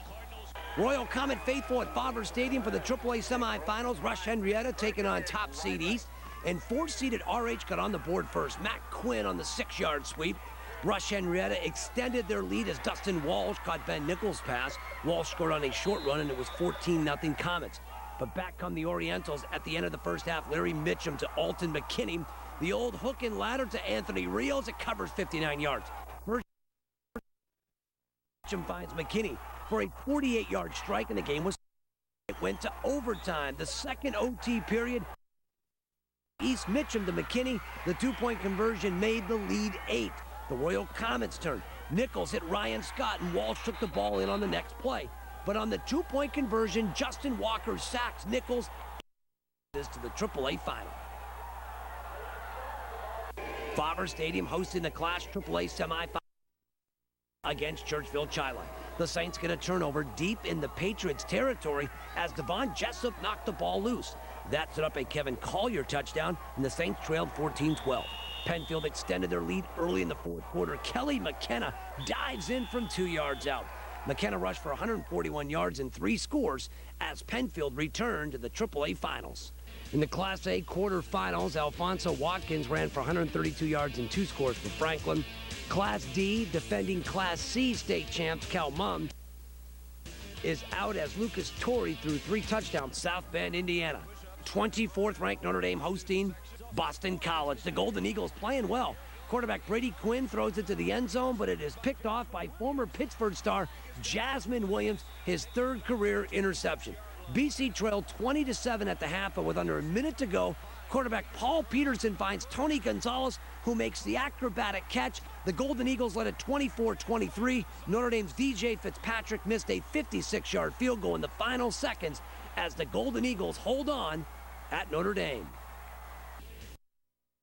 Royal Comet faithful at Fauver Stadium for the AAA semifinals. Rush Henrietta taking on top seed East. And 4-seeded RH got on the board first. Matt Quinn on the 6-yard sweep. Rush Henrietta extended their lead as Dustin Walsh caught Ben Nichols' pass. Walsh scored on a short run, and it was 14-0 Comets. But back come the Orientals at the end of the first half. Larry Mitchum to Alton McKinney. The old hook and ladder to Anthony Rios. It covers 59 yards. First, Mitchum finds McKinney for a 48-yard strike, and the game was. It went to overtime. The second OT period. East Mitchum to McKinney. The 2-point conversion made the lead 8. The Royal Comets' turn. Nichols hit Ryan Scott, and Walsh took the ball in on the next play. But on the 2-point conversion, Justin Walker sacks Nichols this to the AAA final. Favre Stadium hosting the Class AAA semifinal against Churchville Chili. The Saints get a turnover deep in the Patriots' territory as Devon Jessup knocked the ball loose. That set up a Kevin Collier touchdown, and the Saints trailed 14-12. Penfield extended their lead early in the fourth quarter. Kelly McKenna dives in from 2 yards out. McKenna rushed for 141 yards and 3 scores as Penfield returned to the AAA finals. In the Class A quarterfinals, Alfonso Watkins ran for 132 yards and 2 scores for Franklin. Class D, defending Class C state champs Cal Mum is out as Lucas Torrey threw 3 touchdowns. South Bend, Indiana. 24th ranked Notre Dame hosting Boston College. The Golden Eagles playing well. Quarterback Brady Quinn throws it to the end zone, but it is picked off by former Pittsburgh star Jasmine Williams, his 3rd career interception. BC trailed 20-7 at the half, but with under a minute to go, quarterback Paul Peterson finds Tony Gonzalez, who makes the acrobatic catch. The Golden Eagles led at 24-23. Notre Dame's DJ Fitzpatrick missed a 56-yard field goal in the final seconds as the Golden Eagles hold on at Notre Dame.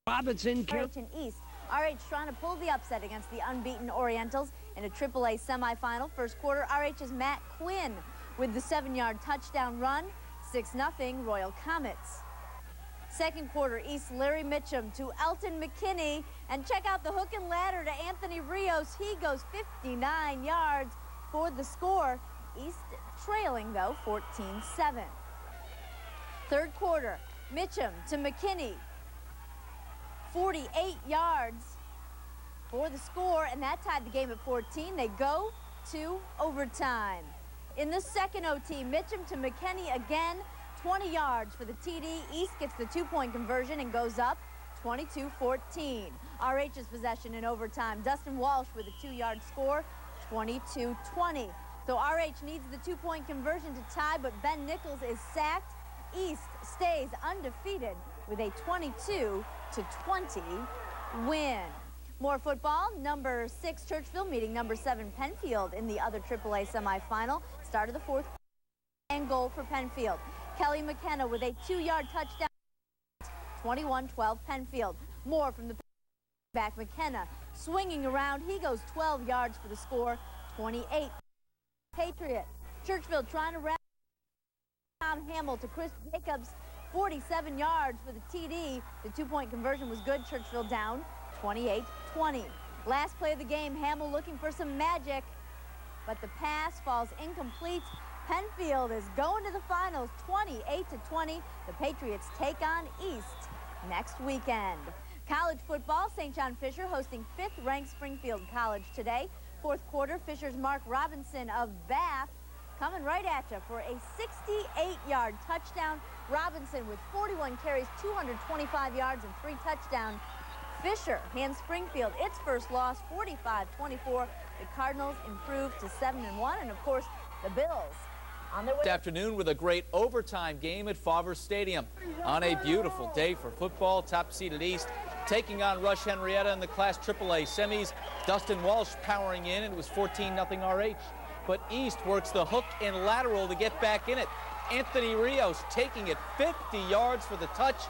Robinson. RH and East. RH trying to pull the upset against the unbeaten Orientals in a AAA semifinal. First quarter, RH's Matt Quinn with the 7-yard touchdown run. 6-0 Royal Comets. Second quarter, East Larry Mitchum to Elton McKinney. And check out the hook and ladder to Anthony Rios. He goes 59 yards for the score. East trailing, though, 14-7. Third quarter, Mitchum to McKinney. 48 yards for the score, and that tied the game at 14. They go to overtime. In the second OT, Mitchum to McKinney again, 20 yards for the TD. East gets the 2-point conversion and goes up 22-14. RH's possession in overtime. Dustin Walsh with a 2-yard score, 22-20. So RH needs the 2-point conversion to tie, but Ben Nichols is sacked. East stays undefeated with a 22-20 win. More football. Number 6 Churchville meeting number 7 Penfield in the other AAA semifinal. Start of the fourth and goal for Penfield. Kelly McKenna with a 2-yard touchdown. 21-12 Penfield. More from the back. McKenna swinging around. He goes 12 yards for the score. 28 Patriot. Churchville trying to wrap. Tom Hamill to Chris Jacobs. 47 yards for the TD. The 2-point conversion was good. Churchville down 28-20. Last play of the game, Hamill looking for some magic, but the pass falls incomplete. Penfield is going to the finals 28-20. The Patriots take on East next weekend. College football, St. John Fisher hosting 5th-ranked Springfield College today. Fourth quarter, Fisher's Mark Robinson of Bath coming right at you for a 68-yard touchdown. Robinson with 41 carries, 225 yards, and 3 touchdowns. Fisher hands Springfield its first loss, 45-24. The Cardinals improved to 7-1, and of course, the Bills on their way. This afternoon with a great overtime game at Favre Stadium. On a beautiful day for football, top-seeded East taking on Rush Henrietta in the Class AAA semis. Dustin Walsh powering in, and it was 14-0 RH. But East works the hook and lateral to get back in it. Anthony Rios taking it 50 yards for the touch,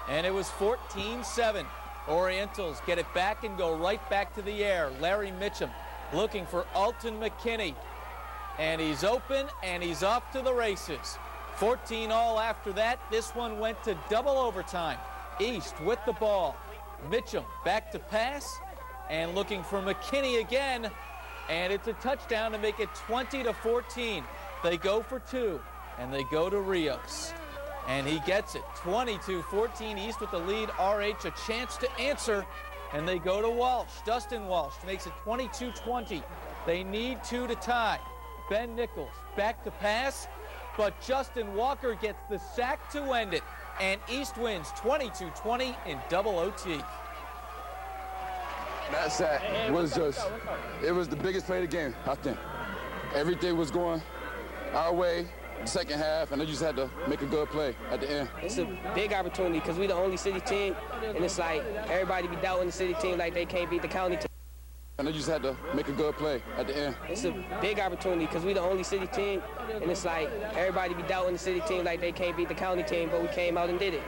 and it was 14-7. Orientals get it back and go right back to the air. Larry Mitchum looking for Alton McKinney. And he's open, and he's off to the races. 14 all after that. This one went to double overtime. East with the ball. Mitchum back to pass, and looking for McKinney again. And it's a touchdown to make it 20-14. They go for 2, and they go to Rios. And he gets it. 22-14, East with the lead. RH a chance to answer, and they go to Walsh. Dustin Walsh makes it 22-20. They need 2 to tie. Ben Nichols back to pass, but Justin Walker gets the sack to end it. And East wins 22-20 in double OT. That sack was just, it was the biggest play of the game, I think. Everything was going our way the second half, and I just had to make a good play at the end. It's a big opportunity because we're the only city team, and it's like everybody be doubting the city team like they can't beat the county team. And they just had to make a good play at the end. It's a big opportunity because we're the only city team, and it's like everybody be doubting the city team like they can't beat the county team, but we came out and did it.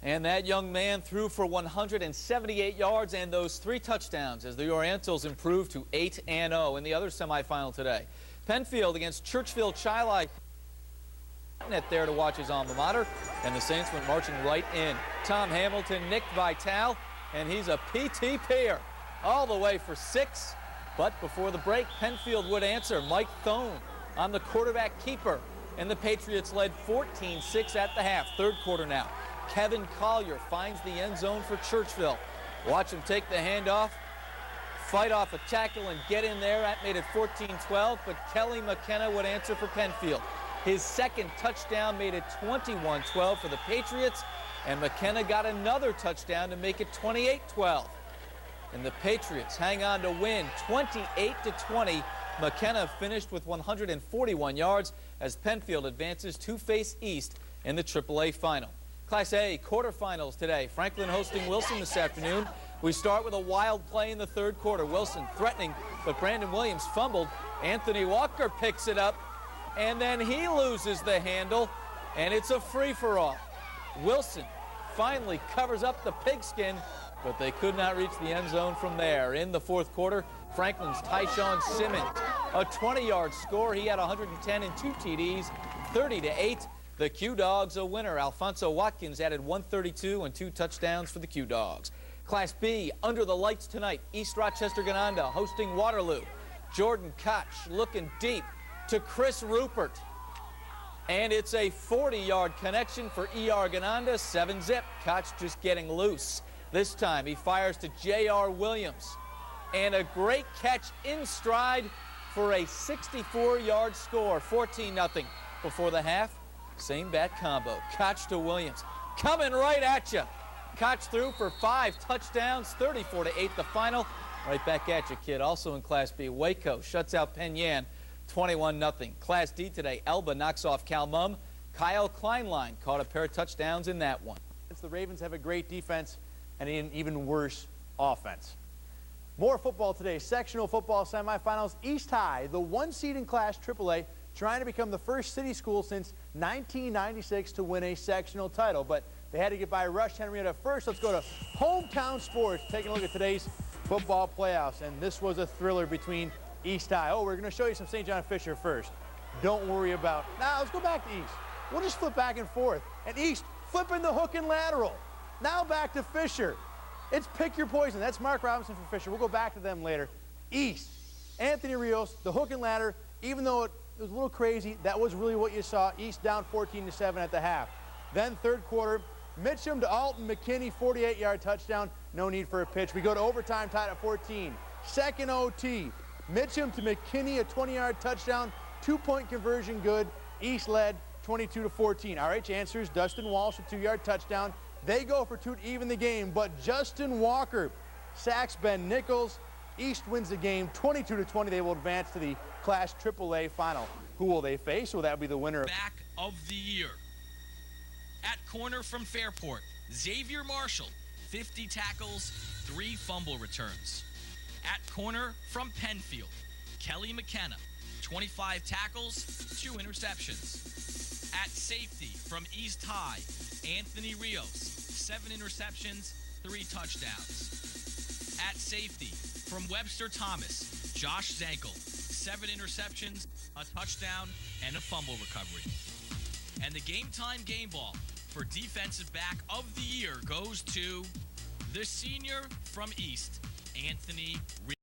And that young man threw for 178 yards and those 3 touchdowns as the Orientals improved to 8-0 in the other semifinal today. Penfield against Churchville Chi-Li. Net there to watch his alma mater, and the Saints went marching right in. Tom Hamilton, Nick Vitale, and he's a PTP'er. All the way for 6, but before the break, Penfield would answer. Mike Thone on the quarterback keeper, and the Patriots led 14-6 at the half. Third quarter now. Kevin Collier finds the end zone for Churchville. Watch him take the handoff, fight off a tackle, and get in there. That made it 14-12, but Kelly McKenna would answer for Penfield. His second touchdown made it 21-12 for the Patriots, and McKenna got another touchdown to make it 28-12. And the Patriots hang on to win 28-20. McKenna finished with 141 yards as Penfield advances to face East in the AAA final. Class A quarterfinals today. Franklin hosting Wilson this afternoon. We start with a wild play in the third quarter. Wilson threatening, but Brandon Williams fumbled. Anthony Walker picks it up, and then he loses the handle, and it's a free-for-all. Wilson finally covers up the pigskin, but they could not reach the end zone from there. In the fourth quarter, Franklin's Tyshawn Simmons, a 20-yard score. He had 110 and 2 TDs, 30-8. The Q-Dogs a winner. Alfonso Watkins added 132 and 2 touchdowns for the Q-Dogs. Class B, under the lights tonight, East Rochester Gananda hosting Waterloo. Jordan Koch looking deep to Chris Rupert. And it's a 40-yard connection for ER Gananda, 7-zip. Koch just getting loose. This time he fires to J.R. Williams. And a great catch in stride for a 64-yard score, 14-0 before the half. Same bat combo. Koch to Williams. Coming right at you. Koch threw for 5 touchdowns, 34-8 the final. Right back at you, kid. Also in Class B, Waco shuts out Penn Yan, 21-0. Class D today, Elba knocks off Calmum. Kyle Kleinlein caught a pair of touchdowns in that one. The Ravens have a great defense and an even worse offense. More football today. Sectional football semifinals. East High, the 1 seed in Class AAA, trying to become the first city school since 1996 to win a sectional title. But they had to get by Rush Henrietta first. Let's go to Hometown Sports, taking a look at today's football playoffs. And this was a thriller between East High. Oh, we're going to show you some St. John Fisher first. Don't worry about. Now, let's go back to East. We'll just flip back and forth. And East flipping the hook and lateral. Now back to Fisher. It's pick your poison. That's Mark Robinson for Fisher. We'll go back to them later. East, Anthony Rios, the hook and ladder, even though it was a little crazy, that was really what you saw. East down 14-7 at the half. Then third quarter, Mitchum to Alton McKinney, 48-yard touchdown. No need for a pitch. We go to overtime, tied at 14. Second OT, Mitchum to McKinney, a 20-yard touchdown. 2-point conversion good. East led 22-14. RH answers Dustin Walsh, a 2-yard touchdown. They go for 2 to even the game, but Justin Walker sacks Ben Nichols. East wins the game 22-20. They will advance to the Class AAA final. Who will they face? Well, that will be the winner. Back of the year. At corner from Fairport, Xavier Marshall, 50 tackles, 3 fumble returns. At corner from Penfield, Kelly McKenna, 25 tackles, 2 interceptions. At safety from East High, Anthony Rios, 7 interceptions, 3 touchdowns. At safety from Webster Thomas, Josh Zankel, 7 interceptions, a touchdown, and a fumble recovery. And the game time game ball for defensive back of the year goes to the senior from East, Anthony Rios.